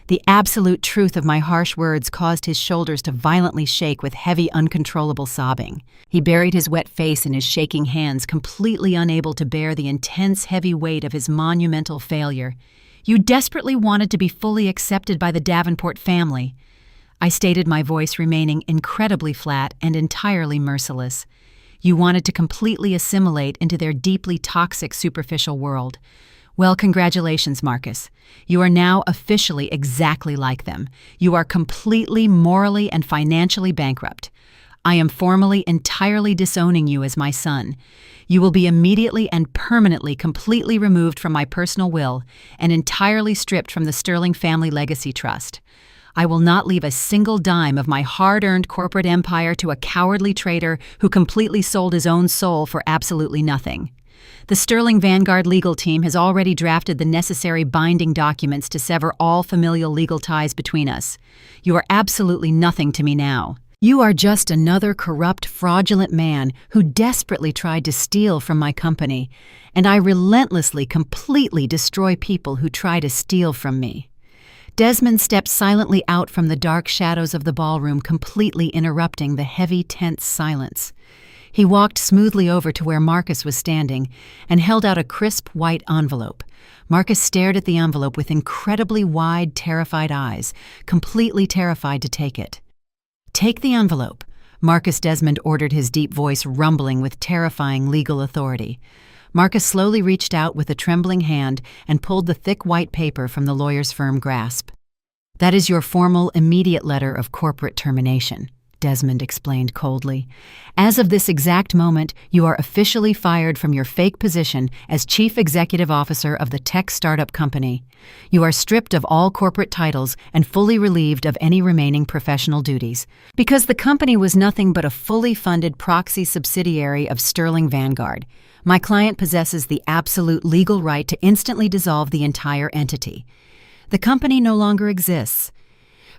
The absolute truth of my harsh words caused his shoulders to violently shake with heavy, uncontrollable sobbing. He buried his wet face in his shaking hands, completely unable to bear the intense, heavy weight of his monumental failure. You desperately wanted to be fully accepted by the Davenport family. I stated, my voice remaining incredibly flat and entirely merciless. You wanted to completely assimilate into their deeply toxic, superficial world. Well, congratulations, Marcus. You are now officially exactly like them. You are completely, morally, and financially bankrupt. I am formally, entirely disowning you as my son. You will be immediately and permanently completely removed from my personal will and entirely stripped from the Sterling Family Legacy Trust. I will not leave a single dime of my hard-earned corporate empire to a cowardly traitor who completely sold his own soul for absolutely nothing. The Sterling Vanguard legal team has already drafted the necessary binding documents to sever all familial legal ties between us. You are absolutely nothing to me now. You are just another corrupt, fraudulent man who desperately tried to steal from my company, and I relentlessly, completely destroy people who try to steal from me. Desmond stepped silently out from the dark shadows of the ballroom, completely interrupting the heavy, tense silence. He walked smoothly over to where Marcus was standing and held out a crisp white envelope. Marcus stared at the envelope with incredibly wide, terrified eyes, completely terrified to take it. "Take the envelope," Marcus Desmond ordered, his deep voice rumbling with terrifying legal authority. Marcus slowly reached out with a trembling hand and pulled the thick white paper from the lawyer's firm grasp. "That is your formal, immediate letter of corporate termination," Desmond explained coldly. "As of this exact moment, you are officially fired from your fake position as Chief Executive Officer of the tech startup company. You are stripped of all corporate titles and fully relieved of any remaining professional duties. Because the company was nothing but a fully funded proxy subsidiary of Sterling Vanguard, my client possesses the absolute legal right to instantly dissolve the entire entity. The company no longer exists.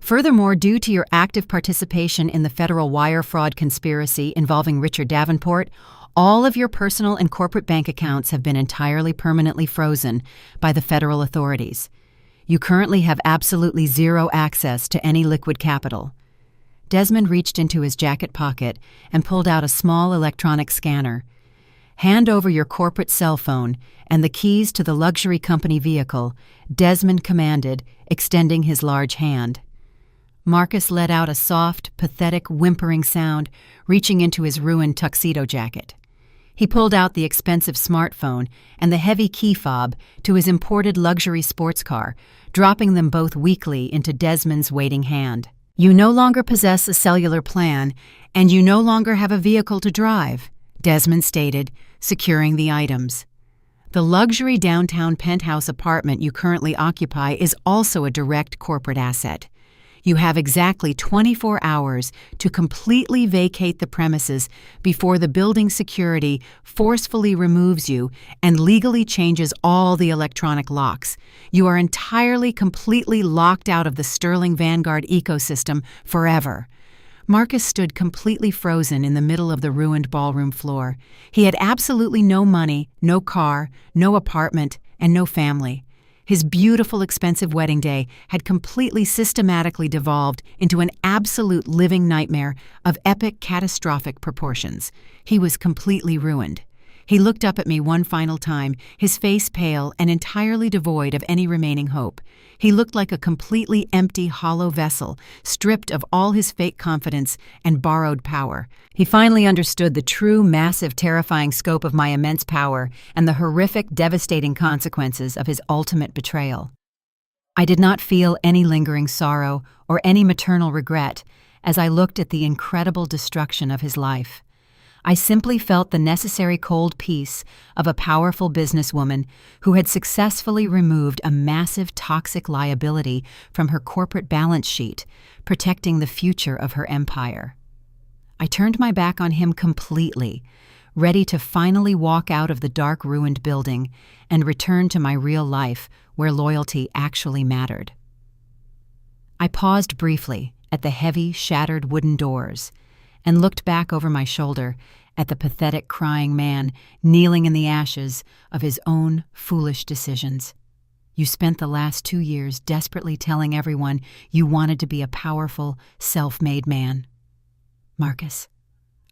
Furthermore, due to your active participation in the federal wire fraud conspiracy involving Richard Davenport, all of your personal and corporate bank accounts have been entirely permanently frozen by the federal authorities. You currently have absolutely zero access to any liquid capital. Desmond reached into his jacket pocket and pulled out a small electronic scanner. Hand over your corporate cell phone and the keys to the luxury company vehicle, Desmond commanded, extending his large hand. Marcus let out a soft, pathetic, whimpering sound, reaching into his ruined tuxedo jacket. He pulled out the expensive smartphone and the heavy key fob to his imported luxury sports car, dropping them both weakly into Desmond's waiting hand. You no longer possess a cellular plan, and you no longer have a vehicle to drive, Desmond stated, securing the items. The luxury downtown penthouse apartment you currently occupy is also a direct corporate asset. You have exactly 24 hours to completely vacate the premises before the building security forcefully removes you and legally changes all the electronic locks. You are entirely, completely locked out of the Sterling Vanguard ecosystem forever. Marcus stood completely frozen in the middle of the ruined ballroom floor. He had absolutely no money, no car, no apartment, and no family. His beautiful, expensive wedding day had completely systematically devolved into an absolute living nightmare of epic, catastrophic proportions. He was completely ruined. He looked up at me one final time, his face pale and entirely devoid of any remaining hope. He looked like a completely empty, hollow vessel, stripped of all his fake confidence and borrowed power. He finally understood the true, massive, terrifying scope of my immense power and the horrific, devastating consequences of his ultimate betrayal. I did not feel any lingering sorrow or any maternal regret as I looked at the incredible destruction of his life. I simply felt the necessary cold peace of a powerful businesswoman who had successfully removed a massive toxic liability from her corporate balance sheet, protecting the future of her empire. I turned my back on him completely, ready to finally walk out of the dark, ruined building and return to my real life where loyalty actually mattered. I paused briefly at the heavy, shattered wooden doors and looked back over my shoulder at the pathetic, crying man kneeling in the ashes of his own foolish decisions. You spent the last 2 years desperately telling everyone you wanted to be a powerful, self-made man. Marcus,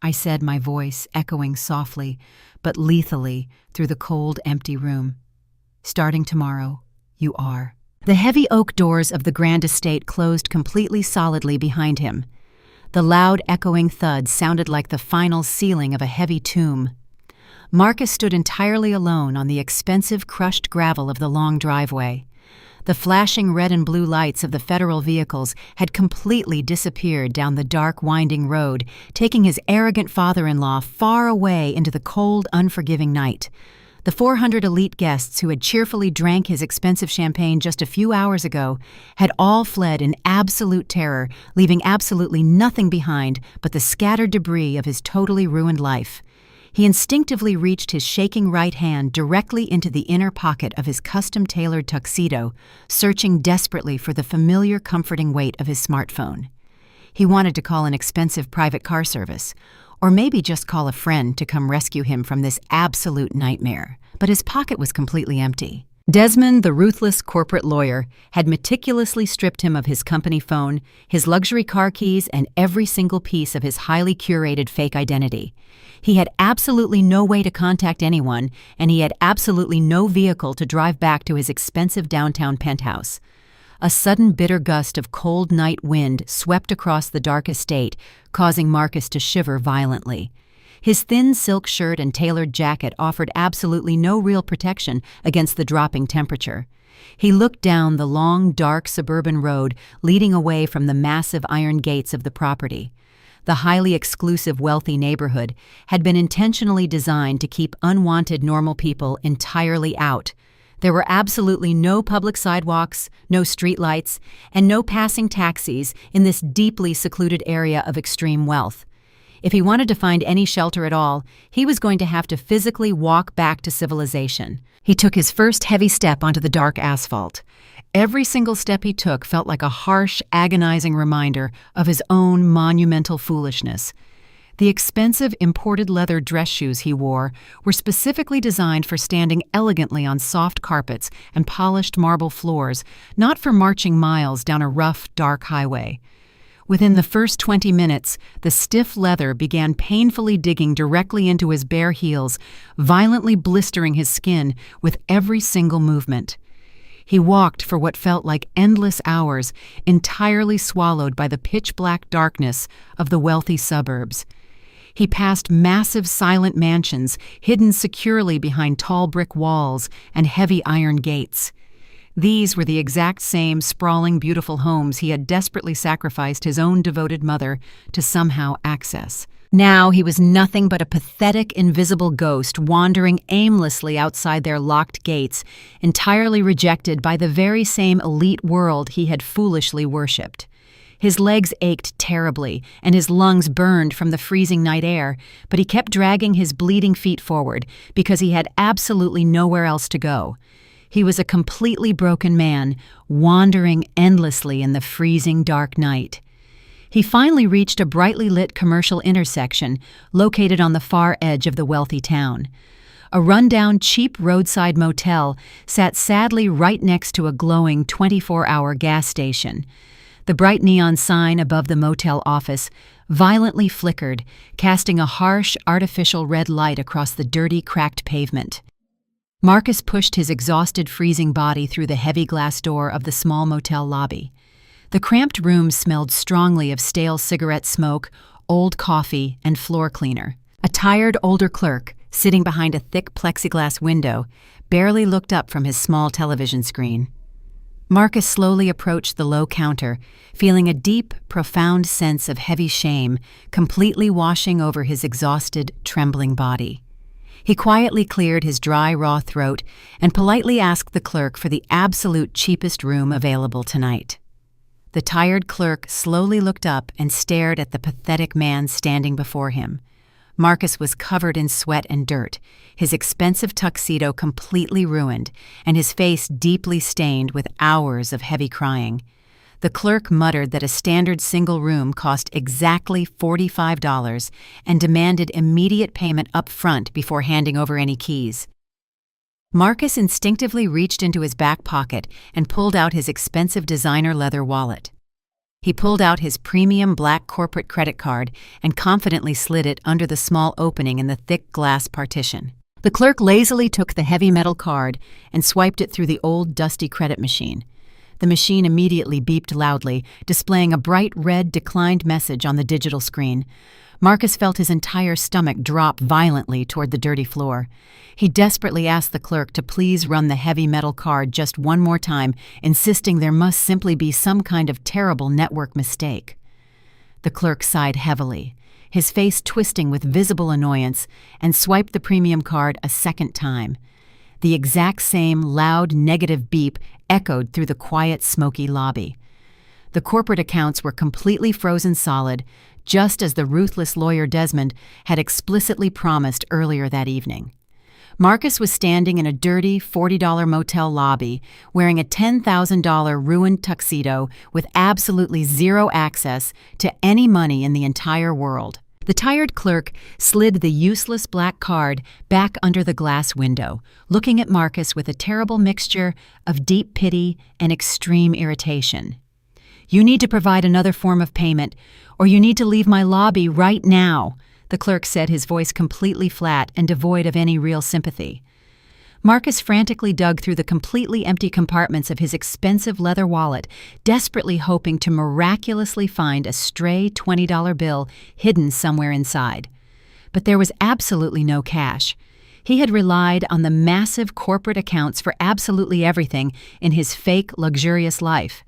I said, my voice echoing softly but lethally through the cold, empty room. Starting tomorrow, you are. The heavy oak doors of the grand estate closed completely solidly behind him. The loud, echoing thud sounded like the final sealing of a heavy tomb. Marcus stood entirely alone on the expensive, crushed gravel of the long driveway. The flashing red and blue lights of the federal vehicles had completely disappeared down the dark, winding road, taking his arrogant father-in-law far away into the cold, unforgiving night. The 400 elite guests who had cheerfully drank his expensive champagne just a few hours ago had all fled in absolute terror, leaving absolutely nothing behind but the scattered debris of his totally ruined life. He instinctively reached his shaking right hand directly into the inner pocket of his custom-tailored tuxedo, searching desperately for the familiar, comforting weight of his smartphone. He wanted to call an expensive private car service, or maybe just call a friend to come rescue him from this absolute nightmare. But his pocket was completely empty. Desmond, the ruthless corporate lawyer, had meticulously stripped him of his company phone, his luxury car keys, and every single piece of his highly curated fake identity. He had absolutely no way to contact anyone, and he had absolutely no vehicle to drive back to his expensive downtown penthouse. A sudden bitter gust of cold night wind swept across the dark estate, causing Marcus to shiver violently. His thin silk shirt and tailored jacket offered absolutely no real protection against the dropping temperature. He looked down the long, dark suburban road leading away from the massive iron gates of the property. The highly exclusive, wealthy neighborhood had been intentionally designed to keep unwanted normal people entirely out. There were absolutely no public sidewalks, no streetlights, and no passing taxis in this deeply secluded area of extreme wealth. If he wanted to find any shelter at all, he was going to have to physically walk back to civilization. He took his first heavy step onto the dark asphalt. Every single step he took felt like a harsh, agonizing reminder of his own monumental foolishness. The expensive imported leather dress shoes he wore were specifically designed for standing elegantly on soft carpets and polished marble floors, not for marching miles down a rough, dark highway. Within the first 20 minutes, the stiff leather began painfully digging directly into his bare heels, violently blistering his skin with every single movement. He walked for what felt like endless hours, entirely swallowed by the pitch-black darkness of the wealthy suburbs. He passed massive silent mansions hidden securely behind tall brick walls and heavy iron gates. These were the exact same sprawling, beautiful homes he had desperately sacrificed his own devoted mother to somehow access. Now he was nothing but a pathetic, invisible ghost wandering aimlessly outside their locked gates, entirely rejected by the very same elite world he had foolishly worshipped. His legs ached terribly, and his lungs burned from the freezing night air, but he kept dragging his bleeding feet forward because he had absolutely nowhere else to go. He was a completely broken man, wandering endlessly in the freezing dark night. He finally reached a brightly lit commercial intersection located on the far edge of the wealthy town. A rundown, cheap roadside motel sat sadly right next to a glowing 24-hour gas station. The bright neon sign above the motel office violently flickered, casting a harsh, artificial red light across the dirty, cracked pavement. Marcus pushed his exhausted, freezing body through the heavy glass door of the small motel lobby. The cramped room smelled strongly of stale cigarette smoke, old coffee, and floor cleaner. A tired older clerk, sitting behind a thick plexiglass window, barely looked up from his small television screen. Marcus slowly approached the low counter, feeling a deep, profound sense of heavy shame completely washing over his exhausted, trembling body. He quietly cleared his dry, raw throat and politely asked the clerk for the absolute cheapest room available tonight. The tired clerk slowly looked up and stared at the pathetic man standing before him. Marcus was covered in sweat and dirt, his expensive tuxedo completely ruined, and his face deeply stained with hours of heavy crying. The clerk muttered that a standard single room cost exactly $45 and demanded immediate payment up front before handing over any keys. Marcus instinctively reached into his back pocket and pulled out his expensive designer leather wallet. He pulled out his premium black corporate credit card and confidently slid it under the small opening in the thick glass partition. The clerk lazily took the heavy metal card and swiped it through the old, dusty credit machine. The machine immediately beeped loudly, displaying a bright red declined message on the digital screen. Marcus felt his entire stomach drop violently toward the dirty floor. He desperately asked the clerk to please run the heavy metal card just one more time, insisting there must simply be some kind of terrible network mistake. The clerk sighed heavily, his face twisting with visible annoyance, and swiped the premium card a second time. The exact same loud, negative beep echoed through the quiet, smoky lobby. The corporate accounts were completely frozen solid, just as the ruthless lawyer Desmond had explicitly promised earlier that evening. Marcus was standing in a dirty $40 motel lobby, wearing a $10,000 ruined tuxedo with absolutely zero access to any money in the entire world. The tired clerk slid the useless black card back under the glass window, looking at Marcus with a terrible mixture of deep pity and extreme irritation. "You need to provide another form of payment, or you need to leave my lobby right now," the clerk said, his voice completely flat and devoid of any real sympathy. Marcus frantically dug through the completely empty compartments of his expensive leather wallet, desperately hoping to miraculously find a stray $20 bill hidden somewhere inside. But there was absolutely no cash. He had relied on the massive corporate accounts for absolutely everything in his fake, luxurious life.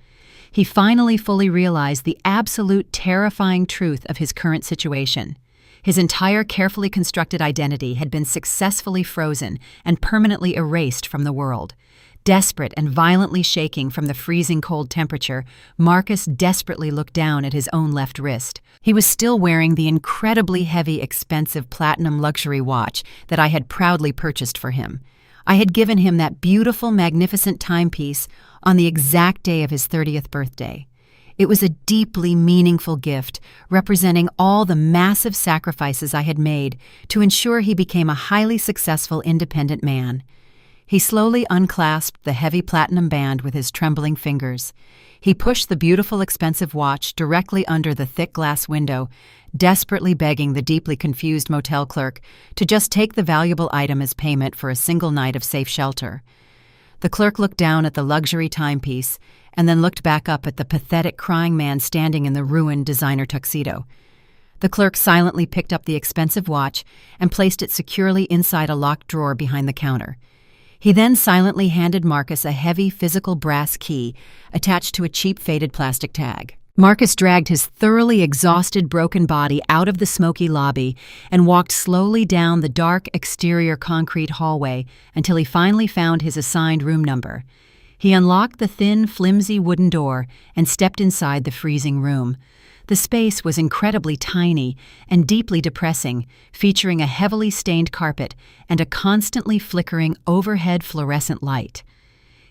He finally fully realized the absolute terrifying truth of his current situation. His entire carefully constructed identity had been successfully frozen and permanently erased from the world. Desperate and violently shaking from the freezing cold temperature, Marcus desperately looked down at his own left wrist. He was still wearing the incredibly heavy, expensive platinum luxury watch that I had proudly purchased for him. I had given him that beautiful, magnificent timepiece on the exact day of his 30th birthday. It was a deeply meaningful gift, representing all the massive sacrifices I had made to ensure he became a highly successful, independent man. He slowly unclasped the heavy platinum band with his trembling fingers. He pushed the beautiful, expensive watch directly under the thick glass window, desperately begging the deeply confused motel clerk to just take the valuable item as payment for a single night of safe shelter. The clerk looked down at the luxury timepiece and then looked back up at the pathetic, crying man standing in the ruined designer tuxedo. The clerk silently picked up the expensive watch and placed it securely inside a locked drawer behind the counter. He then silently handed Marcus a heavy, physical brass key attached to a cheap, faded plastic tag. Marcus dragged his thoroughly exhausted, broken body out of the smoky lobby and walked slowly down the dark, exterior concrete hallway until he finally found his assigned room number. He unlocked the thin, flimsy wooden door and stepped inside the freezing room. The space was incredibly tiny and deeply depressing, featuring a heavily stained carpet and a constantly flickering overhead fluorescent light.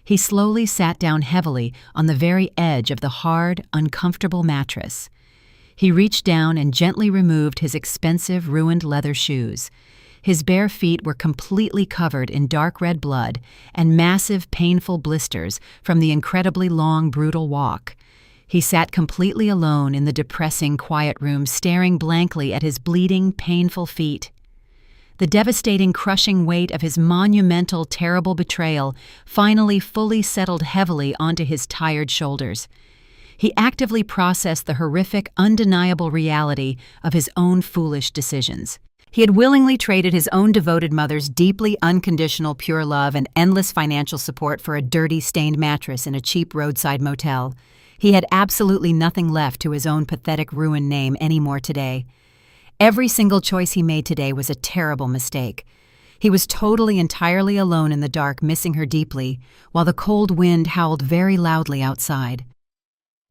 He slowly sat down heavily on the very edge of the hard, uncomfortable mattress. He reached down and gently removed his expensive, ruined leather shoes. His bare feet were completely covered in dark red blood and massive, painful blisters from the incredibly long, brutal walk. He sat completely alone in the depressing, quiet room, staring blankly at his bleeding, painful feet. The devastating, crushing weight of his monumental, terrible betrayal finally fully settled heavily onto his tired shoulders. He actively processed the horrific, undeniable reality of his own foolish decisions. He had willingly traded his own devoted mother's deeply unconditional pure love and endless financial support for a dirty, stained mattress in a cheap roadside motel. He had absolutely nothing left to his own pathetic, ruined name anymore today. Every single choice he made today was a terrible mistake. He was totally, entirely alone in the dark, missing her deeply, while the cold wind howled very loudly outside.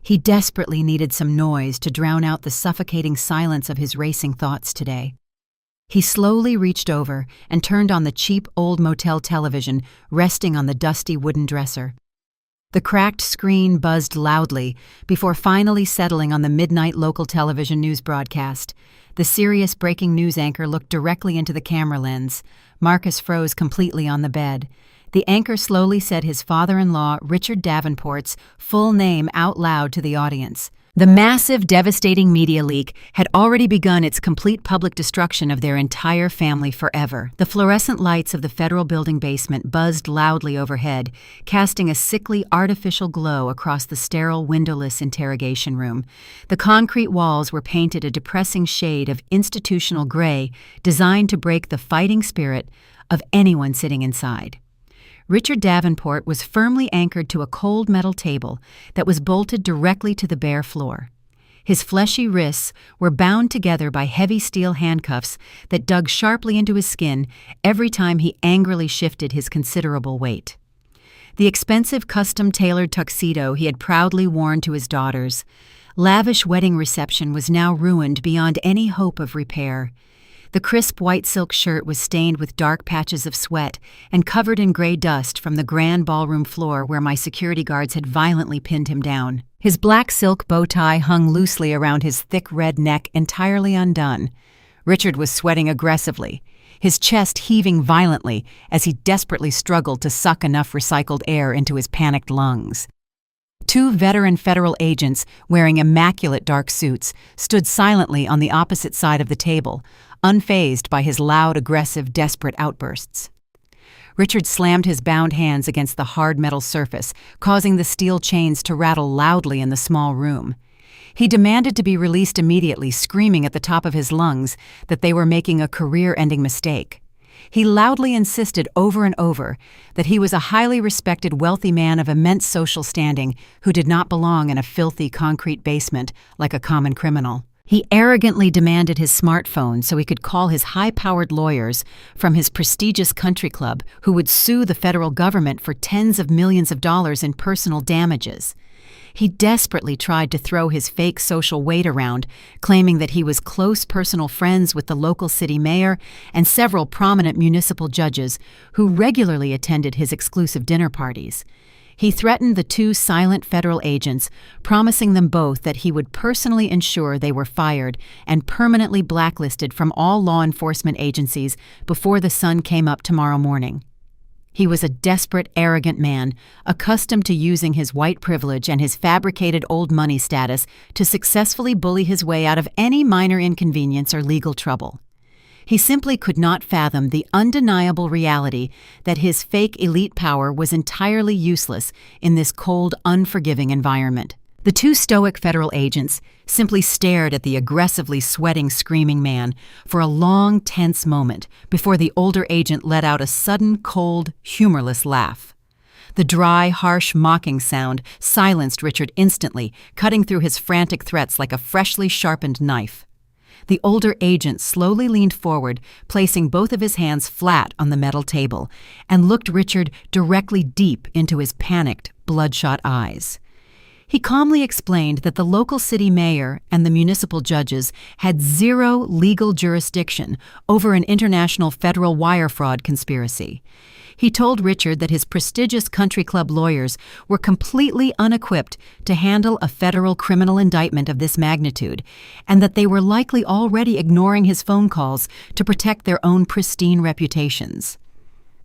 He desperately needed some noise to drown out the suffocating silence of his racing thoughts today. He slowly reached over and turned on the cheap old motel television resting on the dusty wooden dresser. The cracked screen buzzed loudly before finally settling on the midnight local television news broadcast. The serious breaking news anchor looked directly into the camera lens. Marcus froze completely on the bed. The anchor slowly said his father-in-law, Richard Davenport's, full name out loud to the audience. The massive, devastating media leak had already begun its complete public destruction of their entire family forever. The fluorescent lights of the federal building basement buzzed loudly overhead, casting a sickly, artificial glow across the sterile, windowless interrogation room. The concrete walls were painted a depressing shade of institutional gray, designed to break the fighting spirit of anyone sitting inside. Richard Davenport was firmly anchored to a cold metal table that was bolted directly to the bare floor. His fleshy wrists were bound together by heavy steel handcuffs that dug sharply into his skin every time he angrily shifted his considerable weight. The expensive custom-tailored tuxedo he had proudly worn to his daughter's lavish wedding reception was now ruined beyond any hope of repair. The crisp white silk shirt was stained with dark patches of sweat and covered in gray dust from the grand ballroom floor where my security guards had violently pinned him down. His black silk bow tie hung loosely around his thick red neck, entirely undone. Richard was sweating aggressively, his chest heaving violently as he desperately struggled to suck enough recycled air into his panicked lungs. Two veteran federal agents, wearing immaculate dark suits, stood silently on the opposite side of the table, unfazed by his loud, aggressive, desperate outbursts. Richard slammed his bound hands against the hard metal surface, causing the steel chains to rattle loudly in the small room. He demanded to be released immediately, screaming at the top of his lungs that they were making a career-ending mistake. He loudly insisted over and over that he was a highly respected, wealthy man of immense social standing who did not belong in a filthy concrete basement like a common criminal. He arrogantly demanded his smartphone so he could call his high-powered lawyers from his prestigious country club who would sue the federal government for tens of millions of dollars in personal damages. He desperately tried to throw his fake social weight around, claiming that he was close personal friends with the local city mayor and several prominent municipal judges who regularly attended his exclusive dinner parties. He threatened the two silent federal agents, promising them both that he would personally ensure they were fired and permanently blacklisted from all law enforcement agencies before the sun came up tomorrow morning. He was a desperate, arrogant man, accustomed to using his white privilege and his fabricated old money status to successfully bully his way out of any minor inconvenience or legal trouble. He simply could not fathom the undeniable reality that his fake elite power was entirely useless in this cold, unforgiving environment. The two stoic federal agents simply stared at the aggressively sweating, screaming man for a long, tense moment before the older agent let out a sudden, cold, humorless laugh. The dry, harsh, mocking sound silenced Richard instantly, cutting through his frantic threats like a freshly sharpened knife. The older agent slowly leaned forward, placing both of his hands flat on the metal table, and looked Richard directly deep into his panicked, bloodshot eyes. He calmly explained that the local city mayor and the municipal judges had zero legal jurisdiction over an international federal wire fraud conspiracy. He told Richard that his prestigious country club lawyers were completely unequipped to handle a federal criminal indictment of this magnitude, and that they were likely already ignoring his phone calls to protect their own pristine reputations.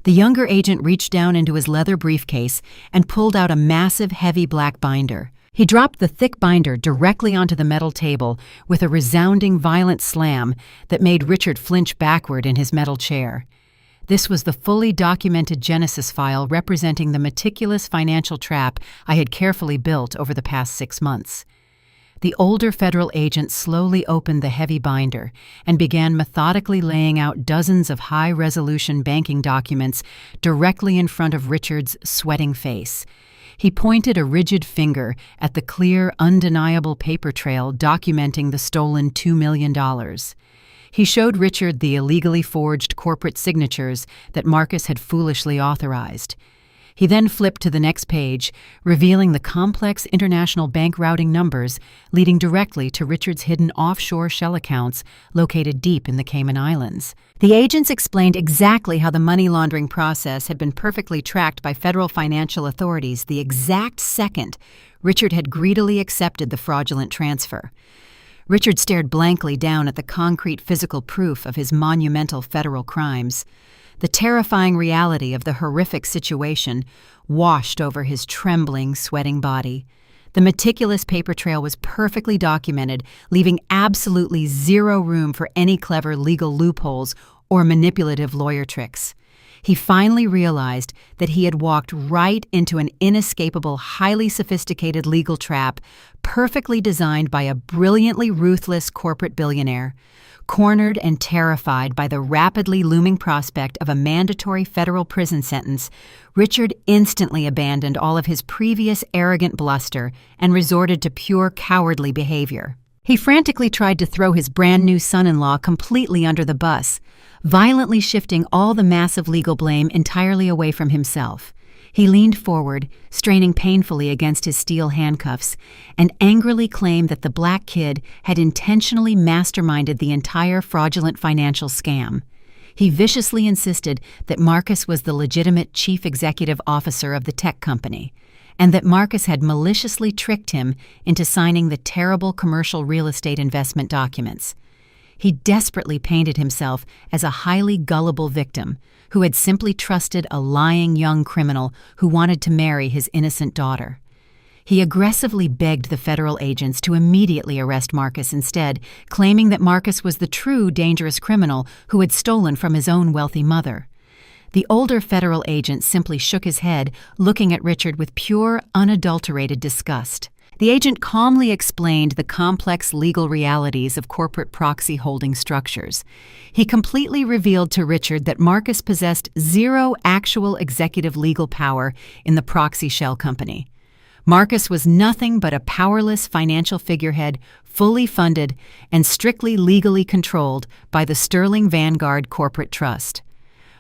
The younger agent reached down into his leather briefcase and pulled out a massive, heavy black binder. He dropped the thick binder directly onto the metal table with a resounding, violent slam that made Richard flinch backward in his metal chair. This was the fully documented Genesis file representing the meticulous financial trap I had carefully built over the past 6 months. The older federal agent slowly opened the heavy binder and began methodically laying out dozens of high-resolution banking documents directly in front of Richard's sweating face. He pointed a rigid finger at the clear, undeniable paper trail documenting the stolen $2 million. He showed Richard the illegally forged corporate signatures that Marcus had foolishly authorized. He then flipped to the next page, revealing the complex international bank routing numbers leading directly to Richard's hidden offshore shell accounts located deep in the Cayman Islands. The agents explained exactly how the money laundering process had been perfectly tracked by federal financial authorities the exact second Richard had greedily accepted the fraudulent transfer. Richard stared blankly down at the concrete physical proof of his monumental federal crimes. The terrifying reality of the horrific situation washed over his trembling, sweating body. The meticulous paper trail was perfectly documented, leaving absolutely zero room for any clever legal loopholes or manipulative lawyer tricks. He finally realized that he had walked right into an inescapable, highly sophisticated legal trap, perfectly designed by a brilliantly ruthless corporate billionaire. Cornered and terrified by the rapidly looming prospect of a mandatory federal prison sentence, Richard instantly abandoned all of his previous arrogant bluster and resorted to pure cowardly behavior. He frantically tried to throw his brand-new son-in-law completely under the bus, violently shifting all the massive legal blame entirely away from himself. He leaned forward, straining painfully against his steel handcuffs, and angrily claimed that the black kid had intentionally masterminded the entire fraudulent financial scam. He viciously insisted that Marcus was the legitimate chief executive officer of the tech company, and that Marcus had maliciously tricked him into signing the terrible commercial real estate investment documents. He desperately painted himself as a highly gullible victim who had simply trusted a lying young criminal who wanted to marry his innocent daughter. He aggressively begged the federal agents to immediately arrest Marcus instead, claiming that Marcus was the true dangerous criminal who had stolen from his own wealthy mother. The older federal agent simply shook his head, looking at Richard with pure, unadulterated disgust. The agent calmly explained the complex legal realities of corporate proxy holding structures. He completely revealed to Richard that Marcus possessed zero actual executive legal power in the proxy shell company. Marcus was nothing but a powerless financial figurehead, fully funded and strictly legally controlled by the Sterling Vanguard Corporate Trust.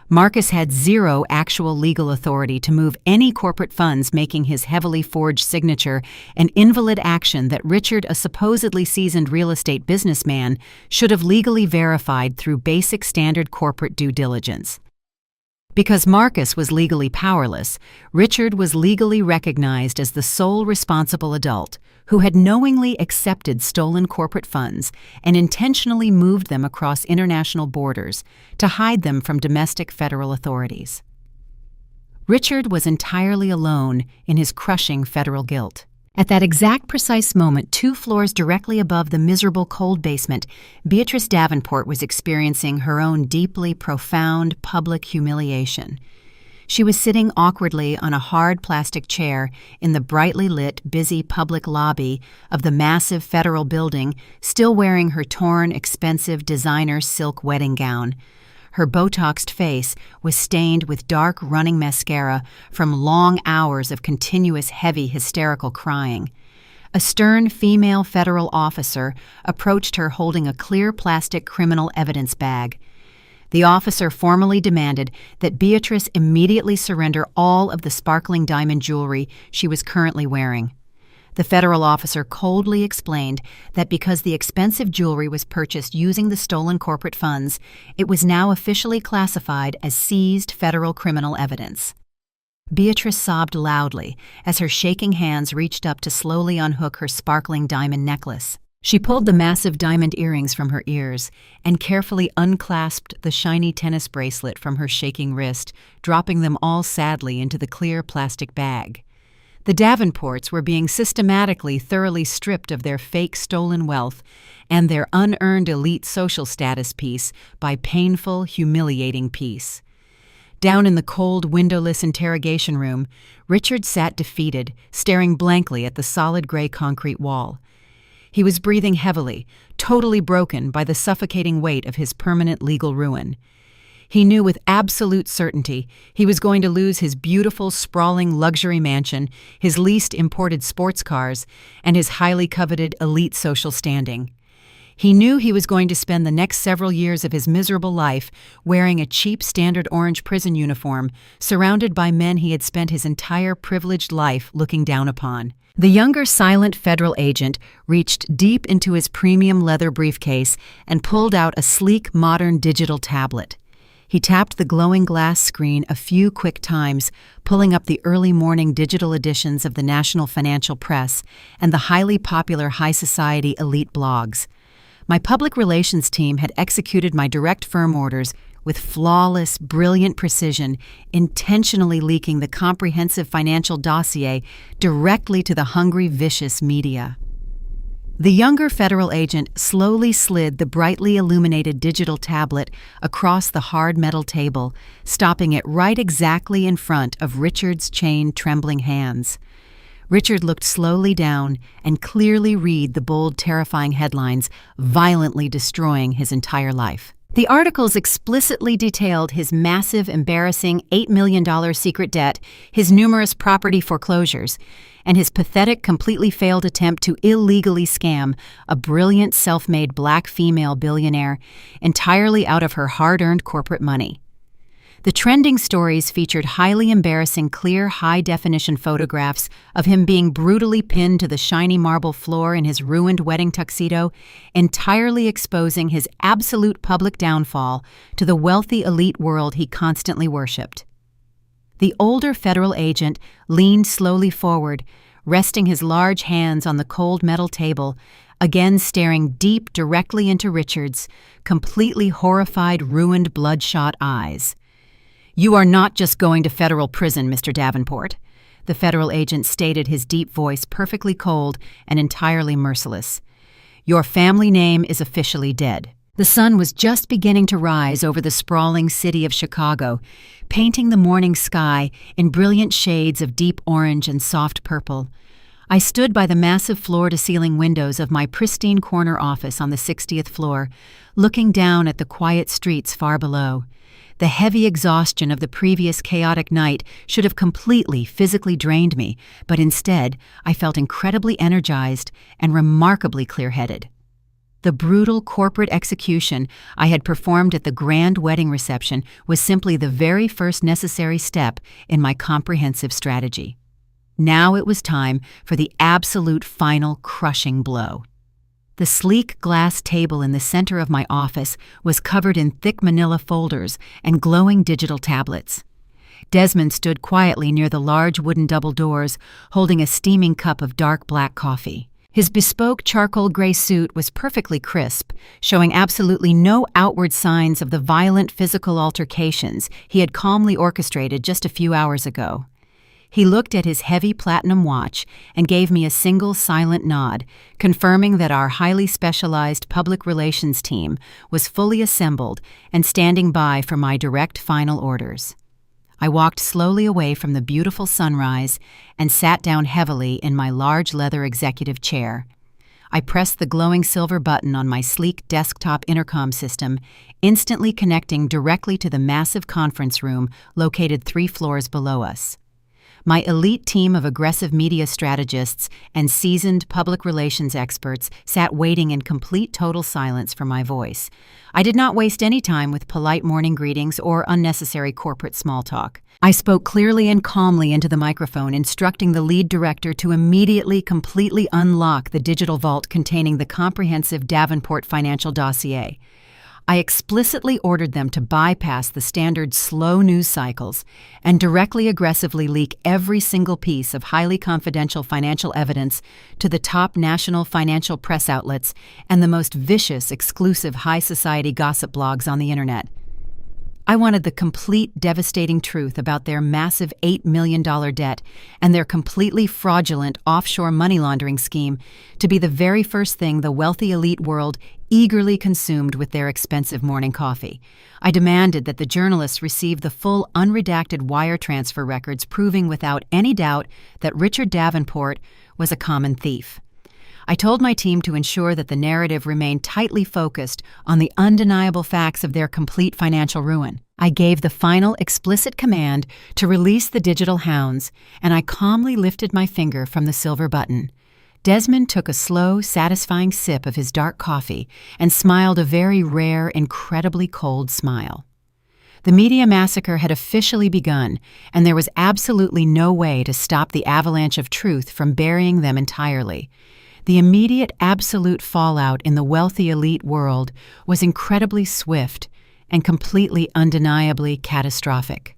Marcus had zero actual legal authority to move any corporate funds, making his heavily forged signature an invalid action that Richard, a supposedly seasoned real estate businessman, should have legally verified through basic standard corporate due diligence. Because Marcus was legally powerless, Richard was legally recognized as the sole responsible adult who had knowingly accepted stolen corporate funds and intentionally moved them across international borders to hide them from domestic federal authorities. Richard was entirely alone in his crushing federal guilt. At that exact precise moment, 2 floors directly above the miserable cold basement, Beatrice Davenport was experiencing her own deeply profound public humiliation. She was sitting awkwardly on a hard plastic chair in the brightly lit, busy public lobby of the massive federal building, still wearing her torn, expensive designer silk wedding gown. Her Botoxed face was stained with dark running mascara from long hours of continuous heavy hysterical crying. A stern female federal officer approached her holding a clear plastic criminal evidence bag. The officer formally demanded that Beatrice immediately surrender all of the sparkling diamond jewelry she was currently wearing. The federal officer coldly explained that because the expensive jewelry was purchased using the stolen corporate funds, it was now officially classified as seized federal criminal evidence. Beatrice sobbed loudly as her shaking hands reached up to slowly unhook her sparkling diamond necklace. She pulled the massive diamond earrings from her ears and carefully unclasped the shiny tennis bracelet from her shaking wrist, dropping them all sadly into the clear plastic bag. The Davenports were being systematically thoroughly stripped of their fake stolen wealth and their unearned elite social status piece by painful, humiliating piece. Down in the cold, windowless interrogation room, Richard sat defeated, staring blankly at the solid gray concrete wall. He was breathing heavily, totally broken by the suffocating weight of his permanent legal ruin. He knew with absolute certainty he was going to lose his beautiful, sprawling luxury mansion, his leased imported sports cars, and his highly coveted elite social standing. He knew he was going to spend the next several years of his miserable life wearing a cheap standard orange prison uniform, surrounded by men he had spent his entire privileged life looking down upon. The younger, silent federal agent reached deep into his premium leather briefcase and pulled out a sleek, modern digital tablet. He tapped the glowing glass screen a few quick times, pulling up the early morning digital editions of the National Financial Press and the highly popular high society elite blogs. My public relations team had executed my direct firm orders with flawless, brilliant precision, intentionally leaking the comprehensive financial dossier directly to the hungry, vicious media. The younger federal agent slowly slid the brightly illuminated digital tablet across the hard metal table, stopping it right exactly in front of Richard's chained, trembling hands. Richard looked slowly down and clearly read the bold, terrifying headlines, violently destroying his entire life. The articles explicitly detailed his massive, embarrassing $8 million secret debt, his numerous property foreclosures, and his pathetic, completely failed attempt to illegally scam a brilliant, self-made black female billionaire entirely out of her hard-earned corporate money. The trending stories featured highly embarrassing, clear, high-definition photographs of him being brutally pinned to the shiny marble floor in his ruined wedding tuxedo, entirely exposing his absolute public downfall to the wealthy elite world he constantly worshipped. The older federal agent leaned slowly forward, resting his large hands on the cold metal table, again staring deep directly into Richard's completely horrified, ruined, bloodshot eyes. "You are not just going to federal prison, Mr. Davenport," the federal agent stated, his deep voice perfectly cold and entirely merciless. "Your family name is officially dead." The sun was just beginning to rise over the sprawling city of Chicago, painting the morning sky in brilliant shades of deep orange and soft purple. I stood by the massive floor-to-ceiling windows of my pristine corner office on the 60th floor, looking down at the quiet streets far below. The heavy exhaustion of the previous chaotic night should have completely physically drained me, but instead, I felt incredibly energized and remarkably clear-headed. The brutal corporate execution I had performed at the grand wedding reception was simply the very first necessary step in my comprehensive strategy. Now it was time for the absolute final crushing blow. The sleek glass table in the center of my office was covered in thick manila folders and glowing digital tablets. Desmond stood quietly near the large wooden double doors, holding a steaming cup of dark black coffee. His bespoke charcoal gray suit was perfectly crisp, showing absolutely no outward signs of the violent physical altercations he had calmly orchestrated just a few hours ago. He looked at his heavy platinum watch and gave me a single silent nod, confirming that our highly specialized public relations team was fully assembled and standing by for my direct final orders. I walked slowly away from the beautiful sunrise and sat down heavily in my large leather executive chair. I pressed the glowing silver button on my sleek desktop intercom system, instantly connecting directly to the massive conference room located 3 floors below us. My elite team of aggressive media strategists and seasoned public relations experts sat waiting in complete total silence for my voice. I did not waste any time with polite morning greetings or unnecessary corporate small talk. I spoke clearly and calmly into the microphone, instructing the lead director to immediately completely unlock the digital vault containing the comprehensive Davenport financial dossier. I explicitly ordered them to bypass the standard slow news cycles and directly aggressively leak every single piece of highly confidential financial evidence to the top national financial press outlets and the most vicious exclusive high society gossip blogs on the internet. I wanted the complete devastating truth about their massive $8 million debt and their completely fraudulent offshore money laundering scheme to be the very first thing the wealthy elite world eagerly consumed with their expensive morning coffee. I demanded that the journalists receive the full unredacted wire transfer records proving without any doubt that Richard Davenport was a common thief. I told my team to ensure that the narrative remained tightly focused on the undeniable facts of their complete financial ruin. I gave the final explicit command to release the digital hounds, and I calmly lifted my finger from the silver button. Desmond took a slow, satisfying sip of his dark coffee and smiled a very rare, incredibly cold smile. The media massacre had officially begun, and there was absolutely no way to stop the avalanche of truth from burying them entirely. The immediate absolute fallout in the wealthy elite world was incredibly swift and completely undeniably catastrophic.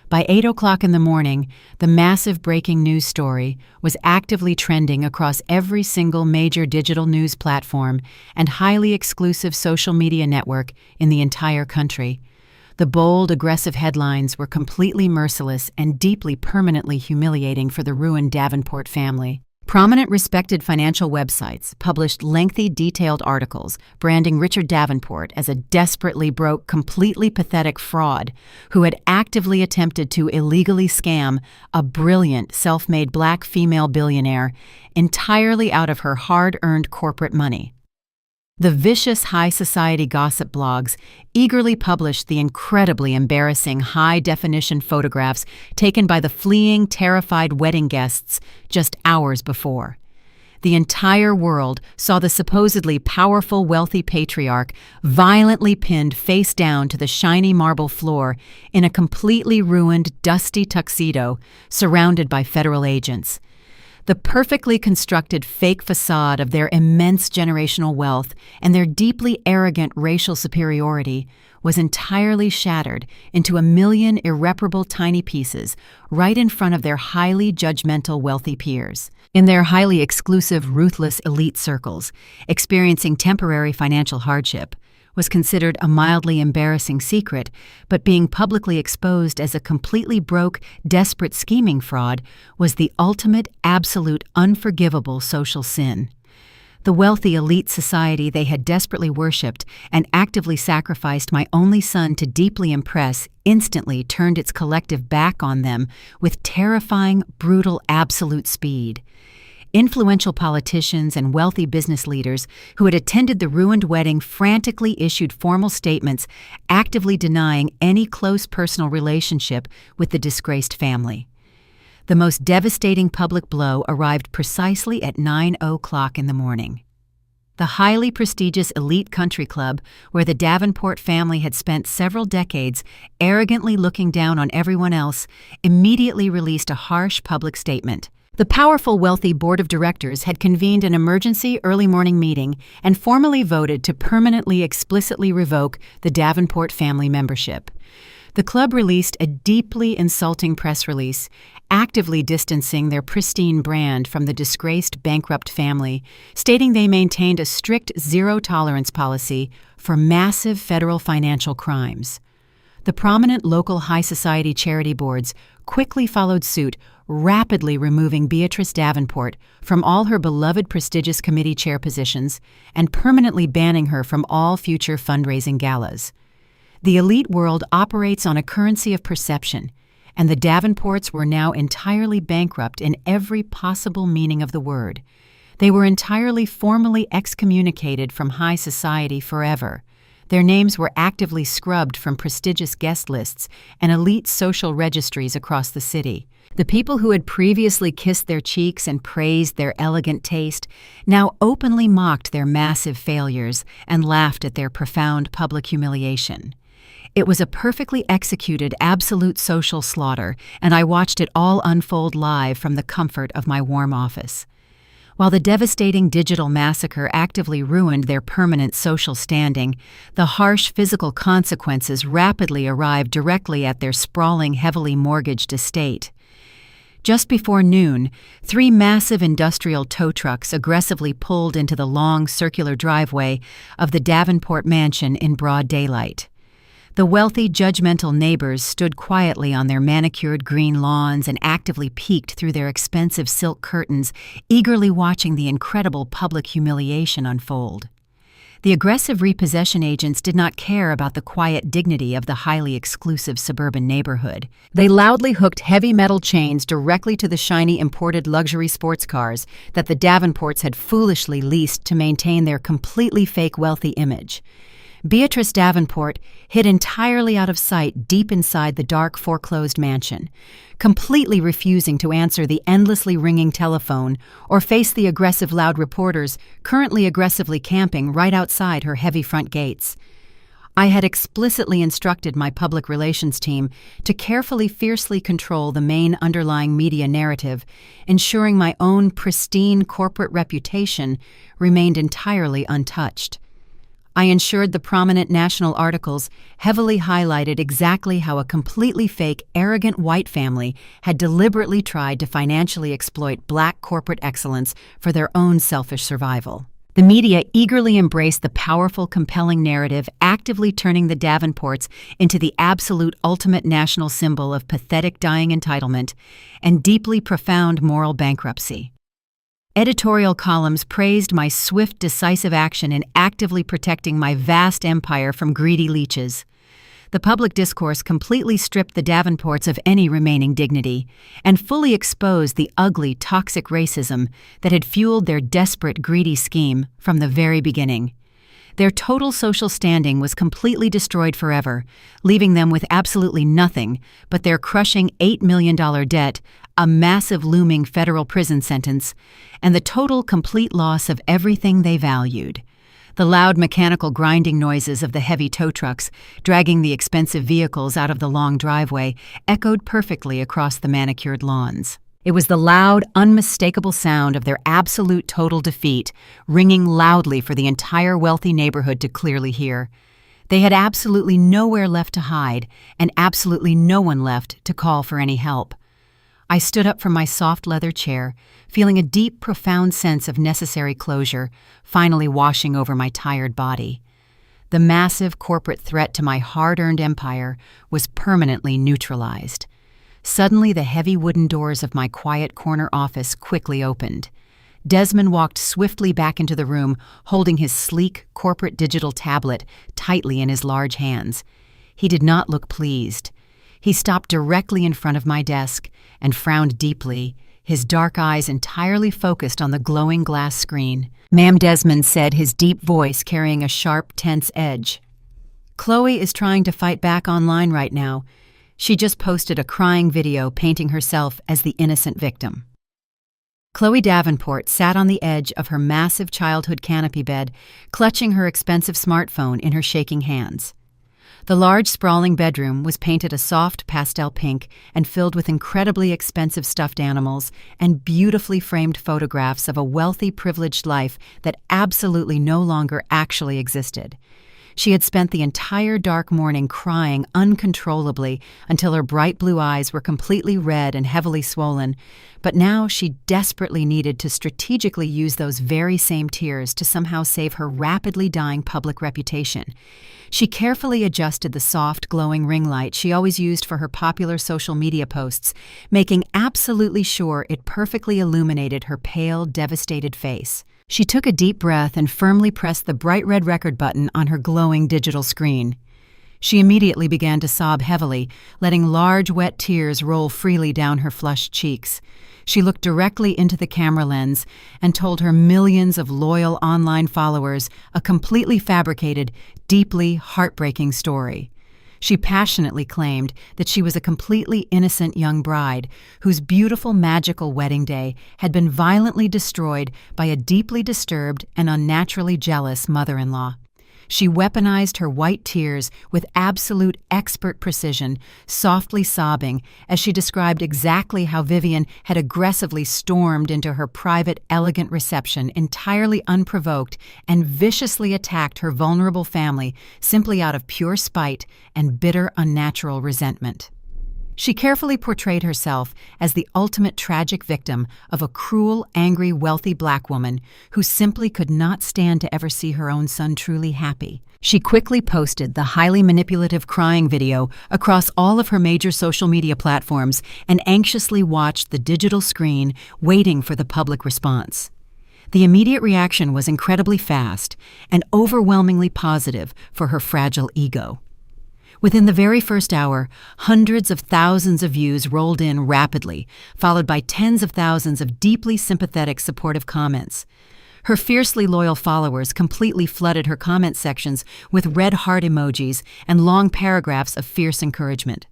By 8 o'clock in the morning, the massive breaking news story was actively trending across every single major digital news platform and highly exclusive social media network in the entire country. The bold, aggressive headlines were completely merciless and deeply permanently humiliating for the ruined Davenport family. Prominent respected financial websites published lengthy, detailed articles branding Richard Davenport as a desperately broke, completely pathetic fraud who had actively attempted to illegally scam a brilliant, self-made black female billionaire entirely out of her hard-earned corporate money. The vicious high society gossip blogs eagerly published the incredibly embarrassing high-definition photographs taken by the fleeing, terrified wedding guests just hours before. The entire world saw the supposedly powerful, wealthy patriarch violently pinned face down to the shiny marble floor in a completely ruined, dusty tuxedo surrounded by federal agents. The perfectly constructed fake facade of their immense generational wealth and their deeply arrogant racial superiority was entirely shattered into a million irreparable tiny pieces right in front of their highly judgmental wealthy peers. In their highly exclusive, ruthless elite circles, experiencing temporary financial hardship was considered a mildly embarrassing secret, but being publicly exposed as a completely broke, desperate scheming fraud was the ultimate, absolute, unforgivable social sin. The wealthy elite society they had desperately worshipped and actively sacrificed my only son to deeply impress instantly turned its collective back on them with terrifying, brutal, absolute speed. Influential politicians and wealthy business leaders who had attended the ruined wedding frantically issued formal statements actively denying any close personal relationship with the disgraced family. The most devastating public blow arrived precisely at 9:00 in the morning. The highly prestigious elite country club, where the Davenport family had spent several decades arrogantly looking down on everyone else, immediately released a harsh public statement. The powerful, wealthy board of directors had convened an emergency early morning meeting and formally voted to permanently explicitly revoke the Davenport family membership. The club released a deeply insulting press release, actively distancing their pristine brand from the disgraced bankrupt family, stating they maintained a strict zero-tolerance policy for massive federal financial crimes. The prominent local high society charity boards quickly followed suit, rapidly removing Beatrice Davenport from all her beloved prestigious committee chair positions and permanently banning her from all future fundraising galas. The elite world operates on a currency of perception, and the Davenports were now entirely bankrupt in every possible meaning of the word. They were entirely formally excommunicated from high society forever. Their names were actively scrubbed from prestigious guest lists and elite social registries across the city. The people who had previously kissed their cheeks and praised their elegant taste now openly mocked their massive failures and laughed at their profound public humiliation. It was a perfectly executed absolute social slaughter, and I watched it all unfold live from the comfort of my warm office. While the devastating digital massacre actively ruined their permanent social standing, the harsh physical consequences rapidly arrived directly at their sprawling, heavily mortgaged estate. Just before noon, 3 massive industrial tow trucks aggressively pulled into the long, circular driveway of the Davenport mansion in broad daylight. The wealthy, judgmental neighbors stood quietly on their manicured green lawns and actively peeked through their expensive silk curtains, eagerly watching the incredible public humiliation unfold. The aggressive repossession agents did not care about the quiet dignity of the highly exclusive suburban neighborhood. They loudly hooked heavy metal chains directly to the shiny imported luxury sports cars that the Davenports had foolishly leased to maintain their completely fake wealthy image. Beatrice Davenport hid entirely out of sight deep inside the dark foreclosed mansion, completely refusing to answer the endlessly ringing telephone or face the aggressive loud reporters currently aggressively camping right outside her heavy front gates. I had explicitly instructed my public relations team to carefully, fiercely control the main underlying media narrative, ensuring my own pristine corporate reputation remained entirely untouched. I ensured the prominent national articles heavily highlighted exactly how a completely fake, arrogant white family had deliberately tried to financially exploit black corporate excellence for their own selfish survival. The media eagerly embraced the powerful, compelling narrative, actively turning the Davenports into the absolute ultimate national symbol of pathetic dying entitlement and deeply profound moral bankruptcy. Editorial columns praised my swift, decisive action in actively protecting my vast empire from greedy leeches. The public discourse completely stripped the Davenports of any remaining dignity and fully exposed the ugly, toxic racism that had fueled their desperate, greedy scheme from the very beginning. Their total social standing was completely destroyed forever, leaving them with absolutely nothing but their crushing $8 million debt, a massive looming federal prison sentence, and the total complete loss of everything they valued. The loud mechanical grinding noises of the heavy tow trucks dragging the expensive vehicles out of the long driveway echoed perfectly across the manicured lawns. It was the loud, unmistakable sound of their absolute total defeat, ringing loudly for the entire wealthy neighborhood to clearly hear. They had absolutely nowhere left to hide, and absolutely no one left to call for any help. I stood up from my soft leather chair, feeling a deep, profound sense of necessary closure finally washing over my tired body. The massive corporate threat to my hard-earned empire was permanently neutralized. Suddenly, the heavy wooden doors of my quiet corner office quickly opened. Desmond walked swiftly back into the room, holding his sleek, corporate digital tablet tightly in his large hands. He did not look pleased. He stopped directly in front of my desk and frowned deeply, his dark eyes entirely focused on the glowing glass screen. "Ma'am," Desmond said, his deep voice carrying a sharp, tense edge. "Chloe is trying to fight back online right now. She just posted a crying video painting herself as the innocent victim." Chloe Davenport sat on the edge of her massive childhood canopy bed, clutching her expensive smartphone in her shaking hands. The large, sprawling bedroom was painted a soft pastel pink and filled with incredibly expensive stuffed animals and beautifully framed photographs of a wealthy, privileged life that absolutely no longer actually existed. She had spent the entire dark morning crying uncontrollably until her bright blue eyes were completely red and heavily swollen, but now she desperately needed to strategically use those very same tears to somehow save her rapidly dying public reputation. She carefully adjusted the soft, glowing ring light she always used for her popular social media posts, making absolutely sure it perfectly illuminated her pale, devastated face. She took a deep breath and firmly pressed the bright red record button on her glowing digital screen. She immediately began to sob heavily, letting large, wet tears roll freely down her flushed cheeks. She looked directly into the camera lens and told her millions of loyal online followers a completely fabricated, deeply heartbreaking story. She passionately claimed that she was a completely innocent young bride whose beautiful, magical wedding day had been violently destroyed by a deeply disturbed and unnaturally jealous mother-in-law. She weaponized her white tears with absolute expert precision, softly sobbing as she described exactly how Vivian had aggressively stormed into her private, elegant reception entirely unprovoked and viciously attacked her vulnerable family simply out of pure spite and bitter, unnatural resentment. She carefully portrayed herself as the ultimate tragic victim of a cruel, angry, wealthy black woman who simply could not stand to ever see her own son truly happy. She quickly posted the highly manipulative crying video across all of her major social media platforms and anxiously watched the digital screen, waiting for the public response. The immediate reaction was incredibly fast and overwhelmingly positive for her fragile ego. Within the very first hour, hundreds of thousands of views rolled in rapidly, followed by tens of thousands of deeply sympathetic, supportive comments. Her fiercely loyal followers completely flooded her comment sections with red heart emojis and long paragraphs of fierce encouragement.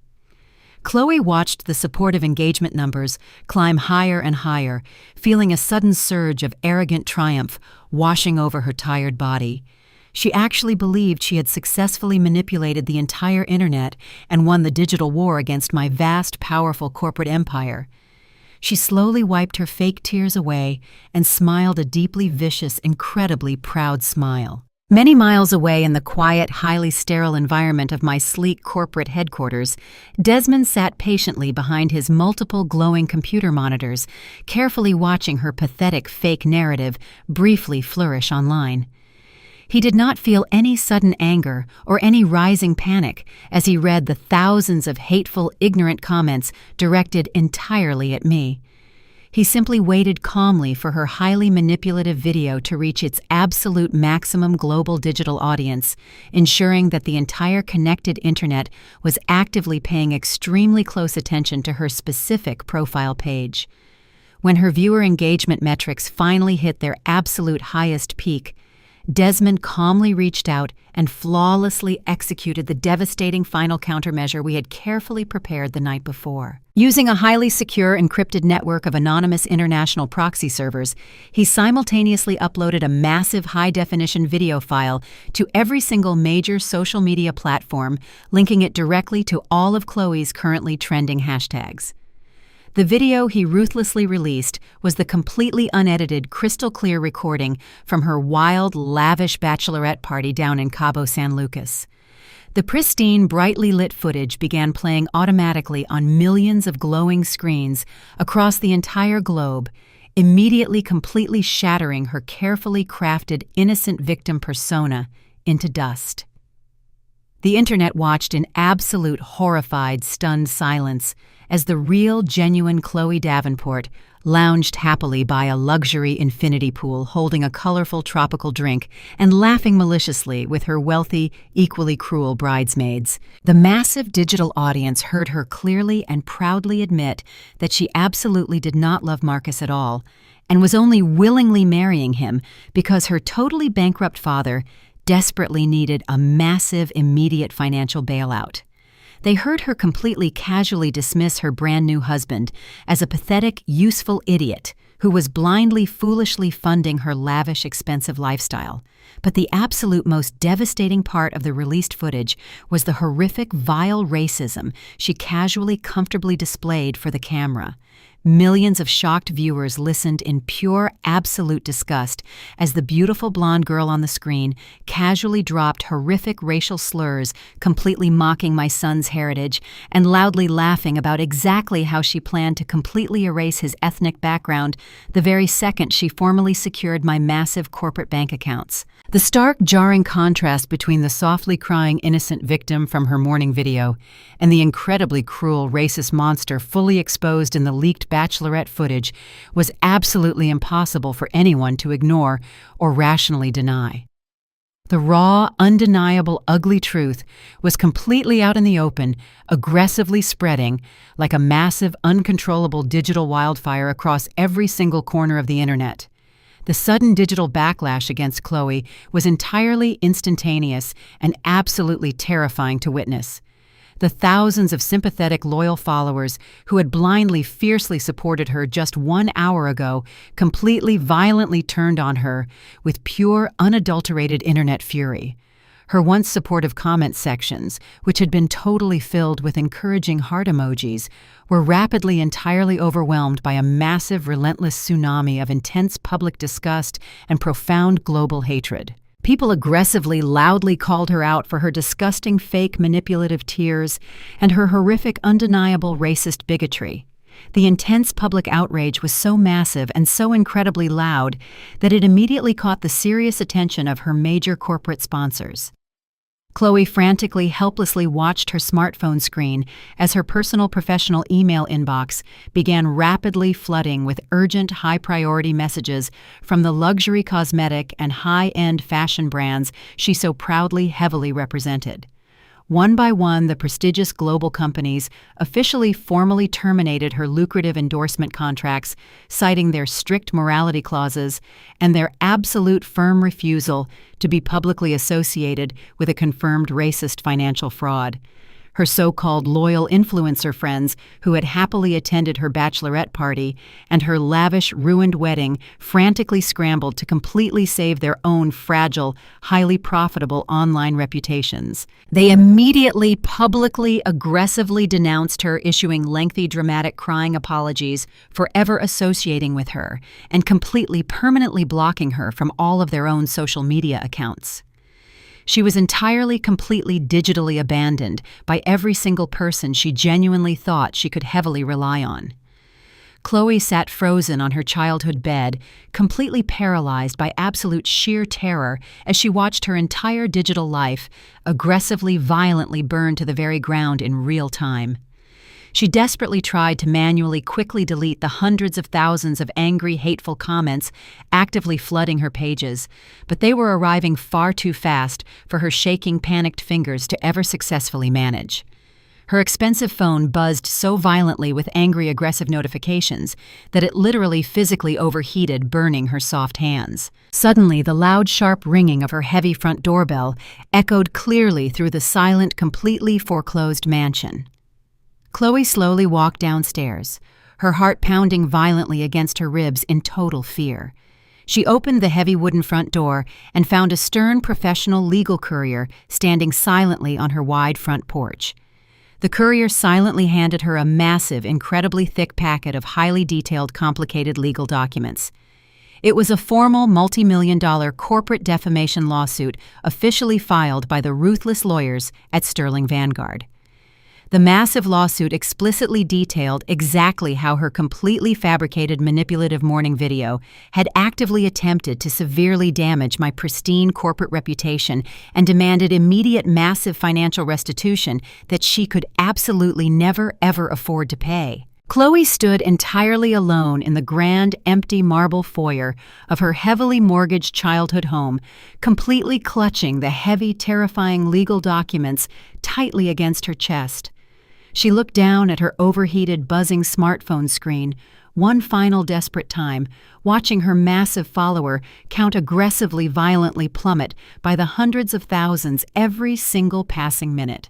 Chloe watched the supportive engagement numbers climb higher and higher, feeling a sudden surge of arrogant triumph washing over her tired body. She actually believed she had successfully manipulated the entire internet and won the digital war against my vast, powerful corporate empire. She slowly wiped her fake tears away and smiled a deeply vicious, incredibly proud smile. Many miles away in the quiet, highly sterile environment of my sleek corporate headquarters, Desmond sat patiently behind his multiple glowing computer monitors, carefully watching her pathetic fake narrative briefly flourish online. He did not feel any sudden anger or any rising panic as he read the thousands of hateful, ignorant comments directed entirely at me. He simply waited calmly for her highly manipulative video to reach its absolute maximum global digital audience, ensuring that the entire connected internet was actively paying extremely close attention to her specific profile page. When her viewer engagement metrics finally hit their absolute highest peak, Desmond calmly reached out and flawlessly executed the devastating final countermeasure we had carefully prepared the night before. Using a highly secure encrypted network of anonymous international proxy servers, he simultaneously uploaded a massive high-definition video file to every single major social media platform, linking it directly to all of Chloe's currently trending hashtags. The video he ruthlessly released was the completely unedited, crystal-clear recording from her wild, lavish bachelorette party down in Cabo San Lucas. The pristine, brightly lit footage began playing automatically on millions of glowing screens across the entire globe, immediately completely shattering her carefully crafted innocent victim persona into dust. The internet watched in absolute horrified, stunned silence as the real, genuine Chloe Davenport lounged happily by a luxury infinity pool holding a colorful tropical drink and laughing maliciously with her wealthy, equally cruel bridesmaids. The massive digital audience heard her clearly and proudly admit that she absolutely did not love Marcus at all, and was only willingly marrying him because her totally bankrupt father desperately needed a massive, immediate financial bailout. They heard her completely casually dismiss her brand-new husband as a pathetic, useful idiot who was blindly, foolishly funding her lavish, expensive lifestyle. But the absolute most devastating part of the released footage was the horrific, vile racism she casually, comfortably displayed for the camera. Millions of shocked viewers listened in pure, absolute disgust as the beautiful blonde girl on the screen casually dropped horrific racial slurs, completely mocking my son's heritage and loudly laughing about exactly how she planned to completely erase his ethnic background the very second she formally secured my massive corporate bank accounts. The stark, jarring contrast between the softly crying innocent victim from her morning video and the incredibly cruel racist monster fully exposed in the leaked Bachelorette footage was absolutely impossible for anyone to ignore or rationally deny. The raw, undeniable, ugly truth was completely out in the open, aggressively spreading like a massive, uncontrollable digital wildfire across every single corner of the internet. The sudden digital backlash against Chloe was entirely instantaneous and absolutely terrifying to witness. The thousands of sympathetic, loyal followers who had blindly, fiercely supported her just 1 hour ago completely, violently turned on her with pure, unadulterated internet fury. Her once supportive comment sections, which had been totally filled with encouraging heart emojis, were rapidly entirely overwhelmed by a massive, relentless tsunami of intense public disgust and profound global hatred. People aggressively, loudly called her out for her disgusting, fake, manipulative tears and her horrific, undeniable racist bigotry. The intense public outrage was so massive and so incredibly loud that it immediately caught the serious attention of her major corporate sponsors. Chloe frantically, helplessly watched her smartphone screen as her personal professional email inbox began rapidly flooding with urgent, high-priority messages from the luxury cosmetic and high-end fashion brands she so proudly, heavily represented. One by one, the prestigious global companies officially formally terminated her lucrative endorsement contracts, citing their strict morality clauses and their absolute firm refusal to be publicly associated with a confirmed racist financial fraud. Her so-called loyal influencer friends who had happily attended her bachelorette party and her lavish, ruined wedding frantically scrambled to completely save their own fragile, highly profitable online reputations. They immediately, publicly, aggressively denounced her, issuing lengthy, dramatic, crying apologies for ever associating with her and completely, permanently blocking her from all of their own social media accounts. She was entirely, completely digitally abandoned by every single person she genuinely thought she could heavily rely on. Chloe sat frozen on her childhood bed, completely paralyzed by absolute sheer terror as she watched her entire digital life aggressively, violently burn to the very ground in real time. She desperately tried to manually, quickly delete the hundreds of thousands of angry, hateful comments actively flooding her pages, but they were arriving far too fast for her shaking, panicked fingers to ever successfully manage. Her expensive phone buzzed so violently with angry, aggressive notifications that it literally physically overheated, burning her soft hands. Suddenly, the loud, sharp ringing of her heavy front doorbell echoed clearly through the silent, completely foreclosed mansion. Chloe slowly walked downstairs, her heart pounding violently against her ribs in total fear. She opened the heavy wooden front door and found a stern, professional legal courier standing silently on her wide front porch. The courier silently handed her a massive, incredibly thick packet of highly detailed, complicated legal documents. It was a formal, multi-million-dollar corporate defamation lawsuit officially filed by the ruthless lawyers at Sterling Vanguard. The massive lawsuit explicitly detailed exactly how her completely fabricated, manipulative morning video had actively attempted to severely damage my pristine corporate reputation and demanded immediate, massive financial restitution that she could absolutely never, ever afford to pay. Chloe stood entirely alone in the grand, empty marble foyer of her heavily mortgaged childhood home, completely clutching the heavy, terrifying legal documents tightly against her chest. She looked down at her overheated, buzzing smartphone screen, one final desperate time, watching her massive follower count aggressively, violently plummet by the hundreds of thousands every single passing minute.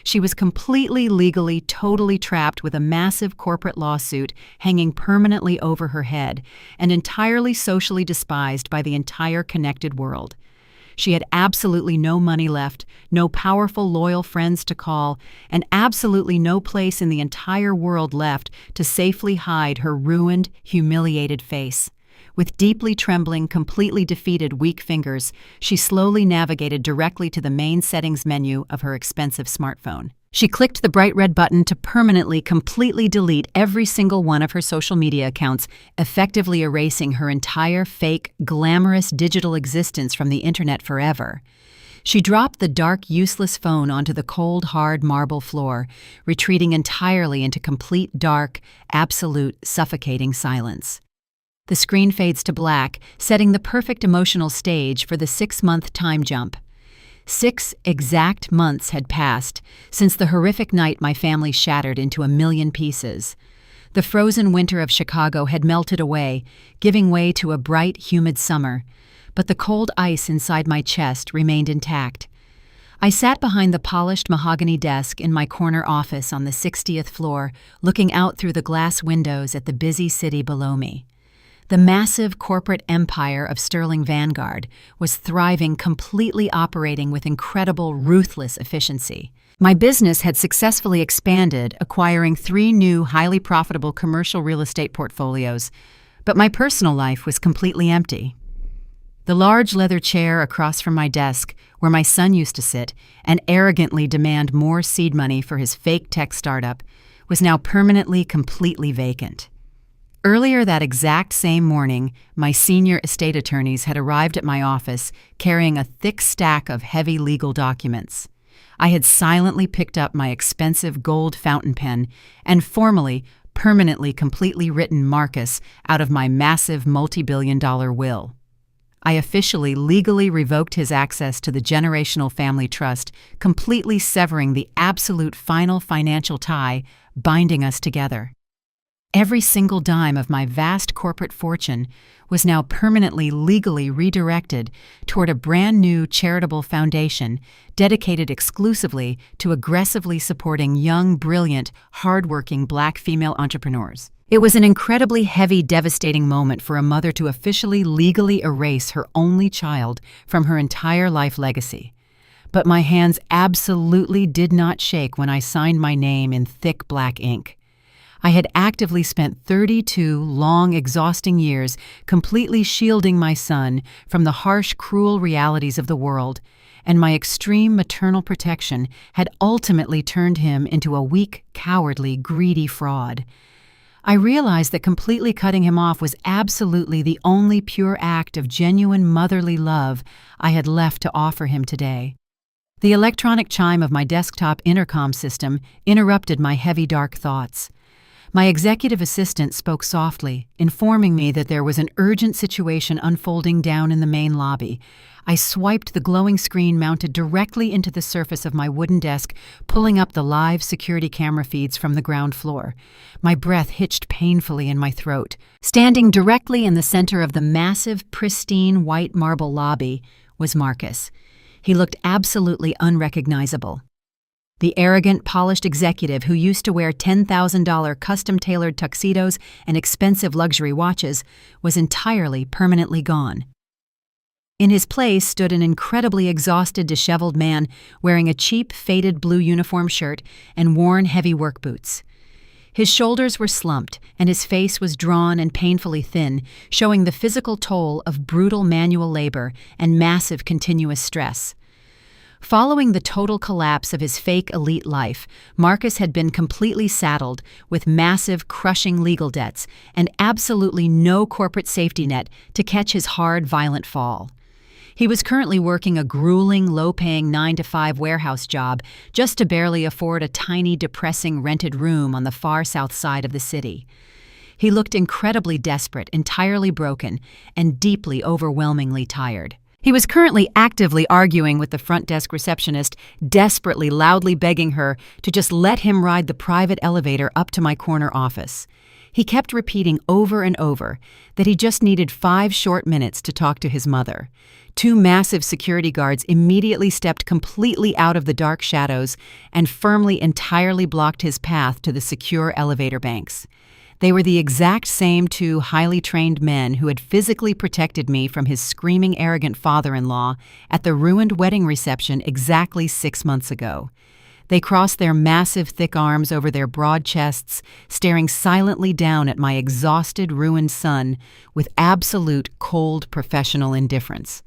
She was completely, legally, totally trapped with a massive corporate lawsuit hanging permanently over her head and entirely socially despised by the entire connected world. She had absolutely no money left, no powerful, loyal friends to call, and absolutely no place in the entire world left to safely hide her ruined, humiliated face. With deeply trembling, completely defeated, weak fingers, she slowly navigated directly to the main settings menu of her expensive smartphone. She clicked the bright red button to permanently, completely delete every single one of her social media accounts, effectively erasing her entire fake, glamorous digital existence from the internet forever. She dropped the dark, useless phone onto the cold, hard marble floor, retreating entirely into complete, dark, absolute, suffocating silence. The screen fades to black, setting the perfect emotional stage for the 6-month time jump. 6 exact months had passed since the horrific night my family shattered into a million pieces. The frozen winter of Chicago had melted away, giving way to a bright, humid summer, but the cold ice inside my chest remained intact. I sat behind the polished mahogany desk in my corner office on the 60th floor, looking out through the glass windows at the busy city below me. The massive corporate empire of Sterling Vanguard was thriving, completely operating with incredible, ruthless efficiency. My business had successfully expanded, acquiring 3 new, highly profitable commercial real estate portfolios, but my personal life was completely empty. The large leather chair across from my desk, where my son used to sit and arrogantly demand more seed money for his fake tech startup, was now permanently, completely vacant. Earlier that exact same morning, my senior estate attorneys had arrived at my office carrying a thick stack of heavy legal documents. I had silently picked up my expensive gold fountain pen and formally, permanently, completely written Marcus out of my massive multi-billion-dollar will. I officially, legally revoked his access to the generational family trust, completely severing the absolute final financial tie binding us together. Every single dime of my vast corporate fortune was now permanently, legally redirected toward a brand new charitable foundation dedicated exclusively to aggressively supporting young, brilliant, hardworking Black female entrepreneurs. It was an incredibly heavy, devastating moment for a mother to officially, legally erase her only child from her entire life legacy. But my hands absolutely did not shake when I signed my name in thick black ink. I had actively spent 32 long, exhausting years completely shielding my son from the harsh, cruel realities of the world, and my extreme maternal protection had ultimately turned him into a weak, cowardly, greedy fraud. I realized that completely cutting him off was absolutely the only pure act of genuine motherly love I had left to offer him today. The electronic chime of my desktop intercom system interrupted my heavy, dark thoughts. My executive assistant spoke softly, informing me that there was an urgent situation unfolding down in the main lobby. I swiped the glowing screen mounted directly into the surface of my wooden desk, pulling up the live security camera feeds from the ground floor. My breath hitched painfully in my throat. Standing directly in the center of the massive, pristine white marble lobby was Marcus. He looked absolutely unrecognizable. The arrogant, polished executive who used to wear $10,000 custom-tailored tuxedos and expensive luxury watches was entirely, permanently gone. In his place stood an incredibly exhausted, disheveled man wearing a cheap, faded blue uniform shirt and worn, heavy work boots. His shoulders were slumped, and his face was drawn and painfully thin, showing the physical toll of brutal manual labor and massive continuous stress. Following the total collapse of his fake elite life, Marcus had been completely saddled with massive, crushing legal debts and absolutely no corporate safety net to catch his hard, violent fall. He was currently working a grueling, low-paying 9-to-5 warehouse job just to barely afford a tiny, depressing rented room on the far south side of the city. He looked incredibly desperate, entirely broken, and deeply, overwhelmingly tired. He was currently actively arguing with the front desk receptionist, desperately, loudly begging her to just let him ride the private elevator up to my corner office. He kept repeating over and over that he just needed 5 short minutes to talk to his mother. 2 massive security guards immediately stepped completely out of the dark shadows and firmly, entirely blocked his path to the secure elevator banks. They were the exact same 2 highly trained men who had physically protected me from his screaming, arrogant father-in-law at the ruined wedding reception exactly 6 months ago. They crossed their massive, thick arms over their broad chests, staring silently down at my exhausted, ruined son with absolute, cold, professional indifference.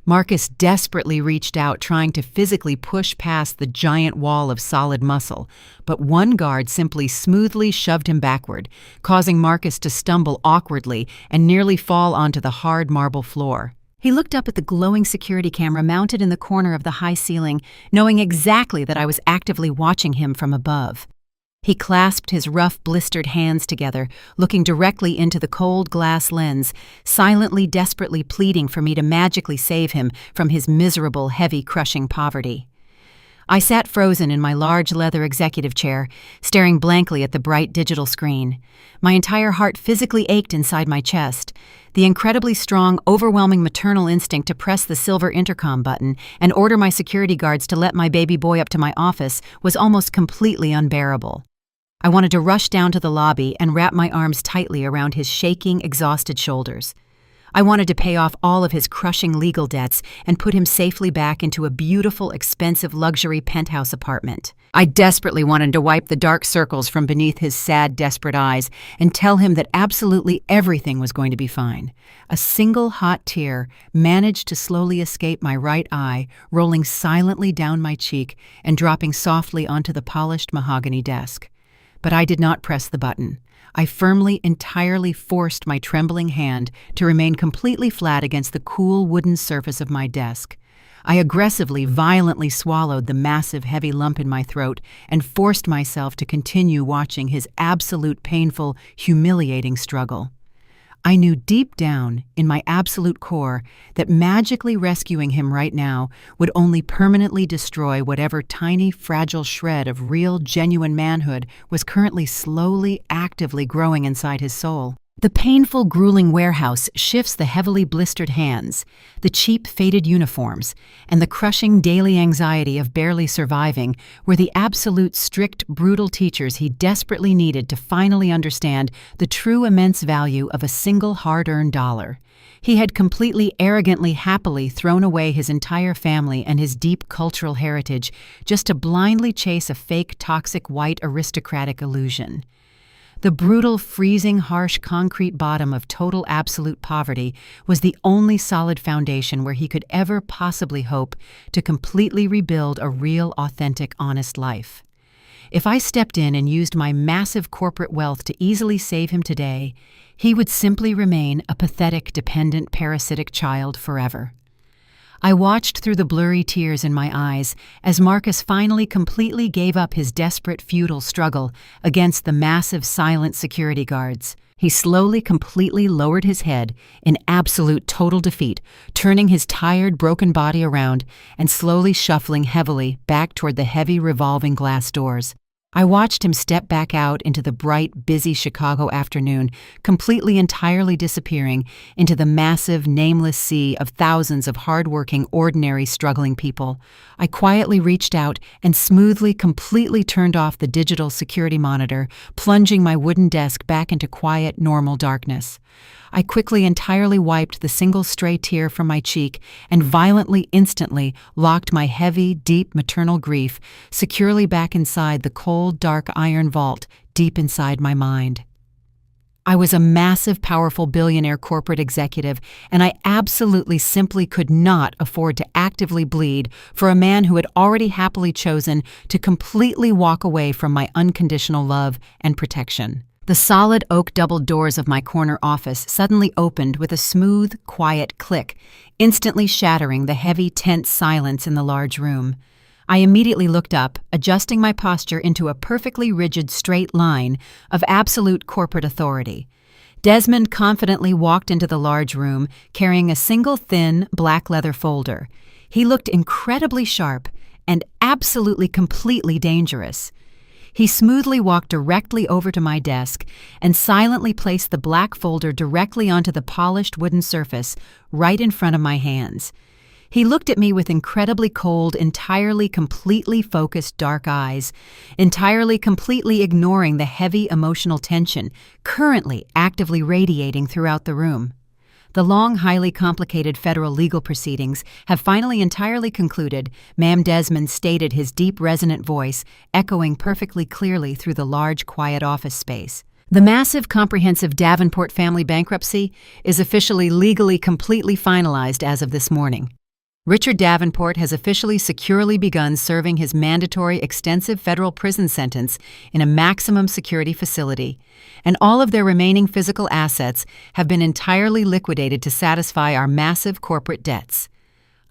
Marcus desperately reached out, trying to physically push past the giant wall of solid muscle, but one guard simply smoothly shoved him backward, causing Marcus to stumble awkwardly and nearly fall onto the hard marble floor. He looked up at the glowing security camera mounted in the corner of the high ceiling, knowing exactly that I was actively watching him from above. He clasped his rough, blistered hands together, looking directly into the cold glass lens, silently, desperately pleading for me to magically save him from his miserable, heavy, crushing poverty. I sat frozen in my large leather executive chair, staring blankly at the bright digital screen. My entire heart physically ached inside my chest. The incredibly strong, overwhelming maternal instinct to press the silver intercom button and order my security guards to let my baby boy up to my office was almost completely unbearable. I wanted to rush down to the lobby and wrap my arms tightly around his shaking, exhausted shoulders. I wanted to pay off all of his crushing legal debts and put him safely back into a beautiful, expensive luxury penthouse apartment. I desperately wanted to wipe the dark circles from beneath his sad, desperate eyes and tell him that absolutely everything was going to be fine. A single hot tear managed to slowly escape my right eye, rolling silently down my cheek and dropping softly onto the polished mahogany desk. But I did not press the button. I firmly, entirely forced my trembling hand to remain completely flat against the cool wooden surface of my desk. I aggressively, violently swallowed the massive, heavy lump in my throat and forced myself to continue watching his absolute, painful, humiliating struggle. I knew deep down, in my absolute core, that magically rescuing him right now would only permanently destroy whatever tiny, fragile shred of real, genuine manhood was currently slowly, actively growing inside his soul. The painful, grueling warehouse shifts the heavily blistered hands, the cheap, faded uniforms, and the crushing daily anxiety of barely surviving were the absolute, strict, brutal teachers he desperately needed to finally understand the true immense value of a single hard-earned dollar. He had completely, arrogantly, happily thrown away his entire family and his deep cultural heritage just to blindly chase a fake, toxic, white, aristocratic illusion. The brutal, freezing, harsh concrete bottom of total absolute poverty was the only solid foundation where he could ever possibly hope to completely rebuild a real, authentic, honest life. If I stepped in and used my massive corporate wealth to easily save him today, he would simply remain a pathetic, dependent, parasitic child forever. I watched through the blurry tears in my eyes as Marcus finally completely gave up his desperate, futile struggle against the massive, silent security guards. He slowly, completely lowered his head in absolute, total defeat, turning his tired, broken body around and slowly shuffling heavily back toward the heavy, revolving glass doors. I watched him step back out into the bright, busy Chicago afternoon, completely, entirely disappearing into the massive, nameless sea of thousands of hard-working, ordinary, struggling people. I quietly reached out and smoothly, completely turned off the digital security monitor, plunging my wooden desk back into quiet, normal darkness. I quickly, entirely wiped the single stray tear from my cheek and violently, instantly locked my heavy, deep maternal grief securely back inside the cold, dark iron vault deep inside my mind. I was a massive, powerful billionaire corporate executive, and I absolutely simply could not afford to actively bleed for a man who had already happily chosen to completely walk away from my unconditional love and protection. The solid oak double doors of my corner office suddenly opened with a smooth, quiet click, instantly shattering the heavy, tense silence in the large room. I immediately looked up, adjusting my posture into a perfectly rigid straight line of absolute corporate authority. Desmond confidently walked into the large room, carrying a single thin, black leather folder. He looked incredibly sharp and absolutely completely dangerous. He smoothly walked directly over to my desk and silently placed the black folder directly onto the polished wooden surface right in front of my hands. He looked at me with incredibly cold, entirely completely focused dark eyes, entirely completely ignoring the heavy emotional tension currently actively radiating throughout the room. The long, highly complicated federal legal proceedings have finally entirely concluded, Ma'am Desmond stated, his deep, resonant voice echoing perfectly clearly through the large, quiet office space. The massive, comprehensive Davenport family bankruptcy is officially legally completely finalized as of this morning. Richard Davenport has officially securely begun serving his mandatory extensive federal prison sentence in a maximum security facility, and all of their remaining physical assets have been entirely liquidated to satisfy our massive corporate debts.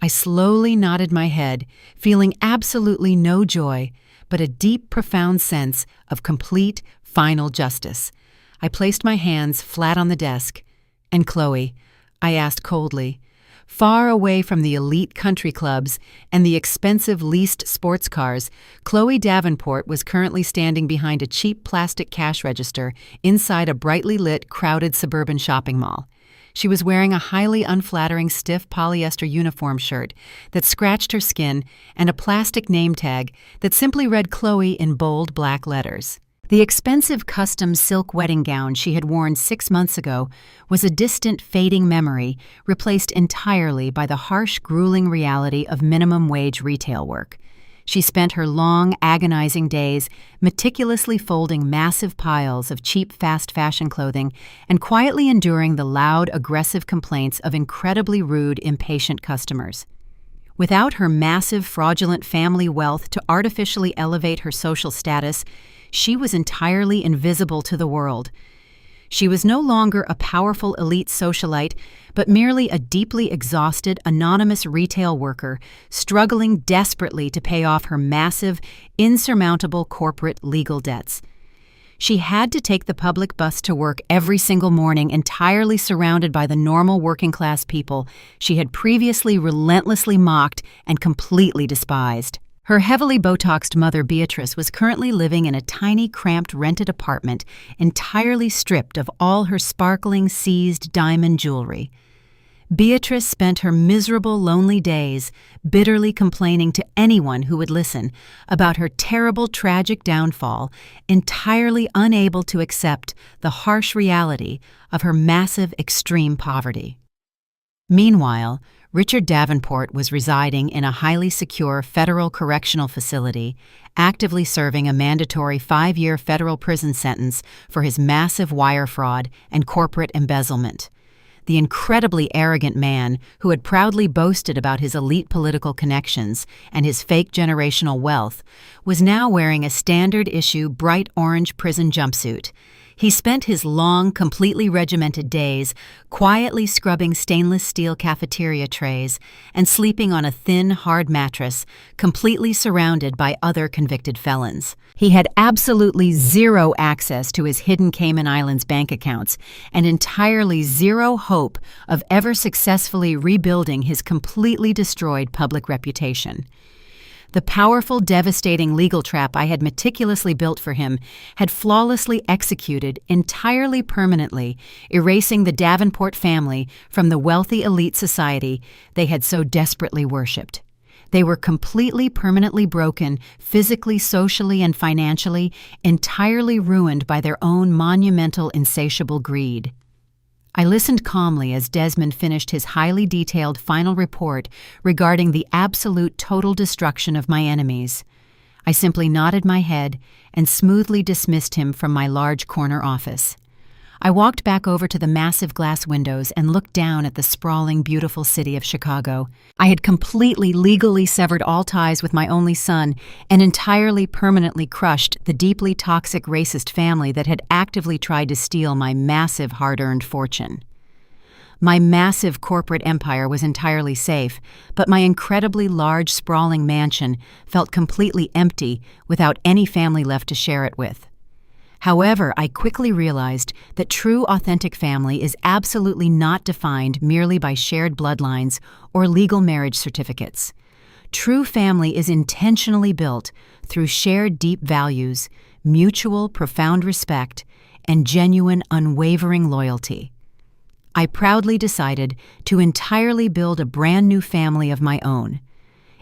I slowly nodded my head, feeling absolutely no joy, but a deep, profound sense of complete, final justice. I placed my hands flat on the desk. "And Chloe?" I asked coldly. Far away from the elite country clubs and the expensive leased sports cars, Chloe Davenport was currently standing behind a cheap plastic cash register inside a brightly lit, crowded suburban shopping mall. She was wearing a highly unflattering stiff polyester uniform shirt that scratched her skin and a plastic name tag that simply read Chloe in bold black letters. The expensive custom silk wedding gown she had worn 6 months ago was a distant, fading memory, replaced entirely by the harsh, grueling reality of minimum wage retail work. She spent her long, agonizing days meticulously folding massive piles of cheap, fast fashion clothing and quietly enduring the loud, aggressive complaints of incredibly rude, impatient customers. Without her massive, fraudulent family wealth to artificially elevate her social status, she was entirely invisible to the world. She was no longer a powerful elite socialite, but merely a deeply exhausted, anonymous retail worker struggling desperately to pay off her massive, insurmountable corporate legal debts. She had to take the public bus to work every single morning, entirely surrounded by the normal working-class people she had previously relentlessly mocked and completely despised. Her heavily Botoxed mother, Beatrice, was currently living in a tiny, cramped, rented apartment, entirely stripped of all her sparkling, seized diamond jewelry. Beatrice spent her miserable, lonely days bitterly complaining to anyone who would listen about her terrible, tragic downfall, entirely unable to accept the harsh reality of her massive, extreme poverty. Meanwhile, Richard Davenport was residing in a highly secure federal correctional facility, actively serving a mandatory 5-year federal prison sentence for his massive wire fraud and corporate embezzlement. The incredibly arrogant man who had proudly boasted about his elite political connections and his fake generational wealth was now wearing a standard-issue bright orange prison jumpsuit. He spent his long, completely regimented days quietly scrubbing stainless steel cafeteria trays and sleeping on a thin, hard mattress, completely surrounded by other convicted felons. He had absolutely zero access to his hidden Cayman Islands bank accounts and entirely zero hope of ever successfully rebuilding his completely destroyed public reputation. The powerful, devastating legal trap I had meticulously built for him had flawlessly executed entirely permanently, erasing the Davenport family from the wealthy elite society they had so desperately worshipped. They were completely, permanently broken, physically, socially, and financially, entirely ruined by their own monumental, insatiable greed. I listened calmly as Desmond finished his highly detailed final report regarding the absolute total destruction of my enemies. I simply nodded my head and smoothly dismissed him from my large corner office. I walked back over to the massive glass windows and looked down at the sprawling, beautiful city of Chicago. I had completely legally severed all ties with my only son and entirely permanently crushed the deeply toxic racist family that had actively tried to steal my massive hard-earned fortune. My massive corporate empire was entirely safe, but my incredibly large, sprawling mansion felt completely empty without any family left to share it with. However, I quickly realized that true, authentic family is absolutely not defined merely by shared bloodlines or legal marriage certificates. True family is intentionally built through shared deep values, mutual profound respect, and genuine unwavering loyalty. I proudly decided to entirely build a brand new family of my own.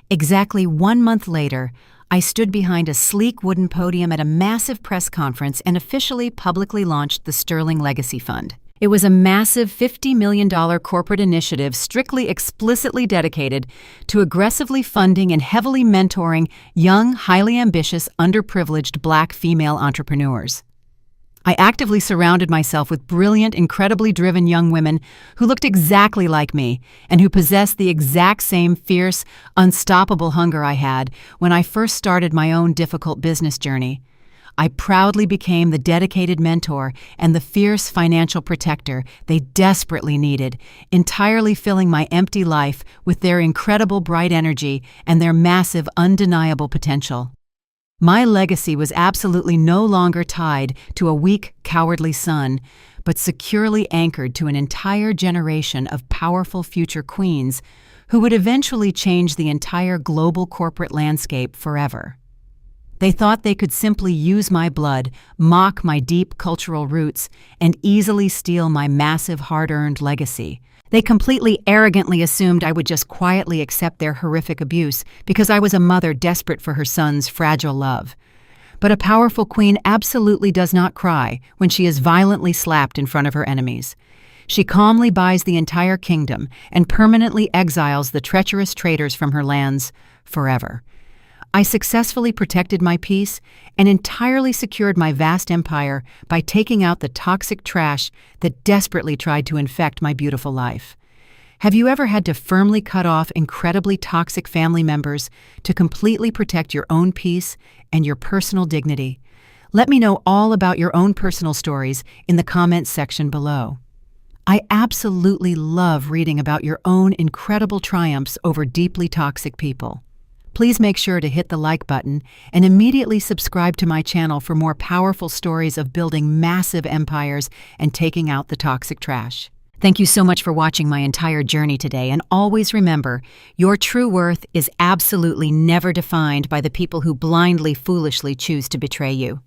Exactly 1 month later, I stood behind a sleek wooden podium at a massive press conference and officially publicly launched the Sterling Legacy Fund. It was a massive $50 million corporate initiative explicitly dedicated to aggressively funding and heavily mentoring young, highly ambitious, underprivileged Black female entrepreneurs. I actively surrounded myself with brilliant, incredibly driven young women who looked exactly like me and who possessed the exact same fierce, unstoppable hunger I had when I first started my own difficult business journey. I proudly became the dedicated mentor and the fierce financial protector they desperately needed, entirely filling my empty life with their incredible bright energy and their massive, undeniable potential. My legacy was absolutely no longer tied to a weak, cowardly son, but securely anchored to an entire generation of powerful future queens who would eventually change the entire global corporate landscape forever. They thought they could simply use my blood, mock my deep cultural roots, and easily steal my massive hard-earned legacy. They completely arrogantly assumed I would just quietly accept their horrific abuse because I was a mother desperate for her son's fragile love. But a powerful queen absolutely does not cry when she is violently slapped in front of her enemies. She calmly buys the entire kingdom and permanently exiles the treacherous traitors from her lands forever. I successfully protected my peace and entirely secured my vast empire by taking out the toxic trash that desperately tried to infect my beautiful life. Have you ever had to firmly cut off incredibly toxic family members to completely protect your own peace and your personal dignity? Let me know all about your own personal stories in the comments section below. I absolutely love reading about your own incredible triumphs over deeply toxic people. Please make sure to hit the like button and immediately subscribe to my channel for more powerful stories of building massive empires and taking out the toxic trash. Thank you so much for watching my entire journey today, and always remember, your true worth is absolutely never defined by the people who blindly, foolishly choose to betray you.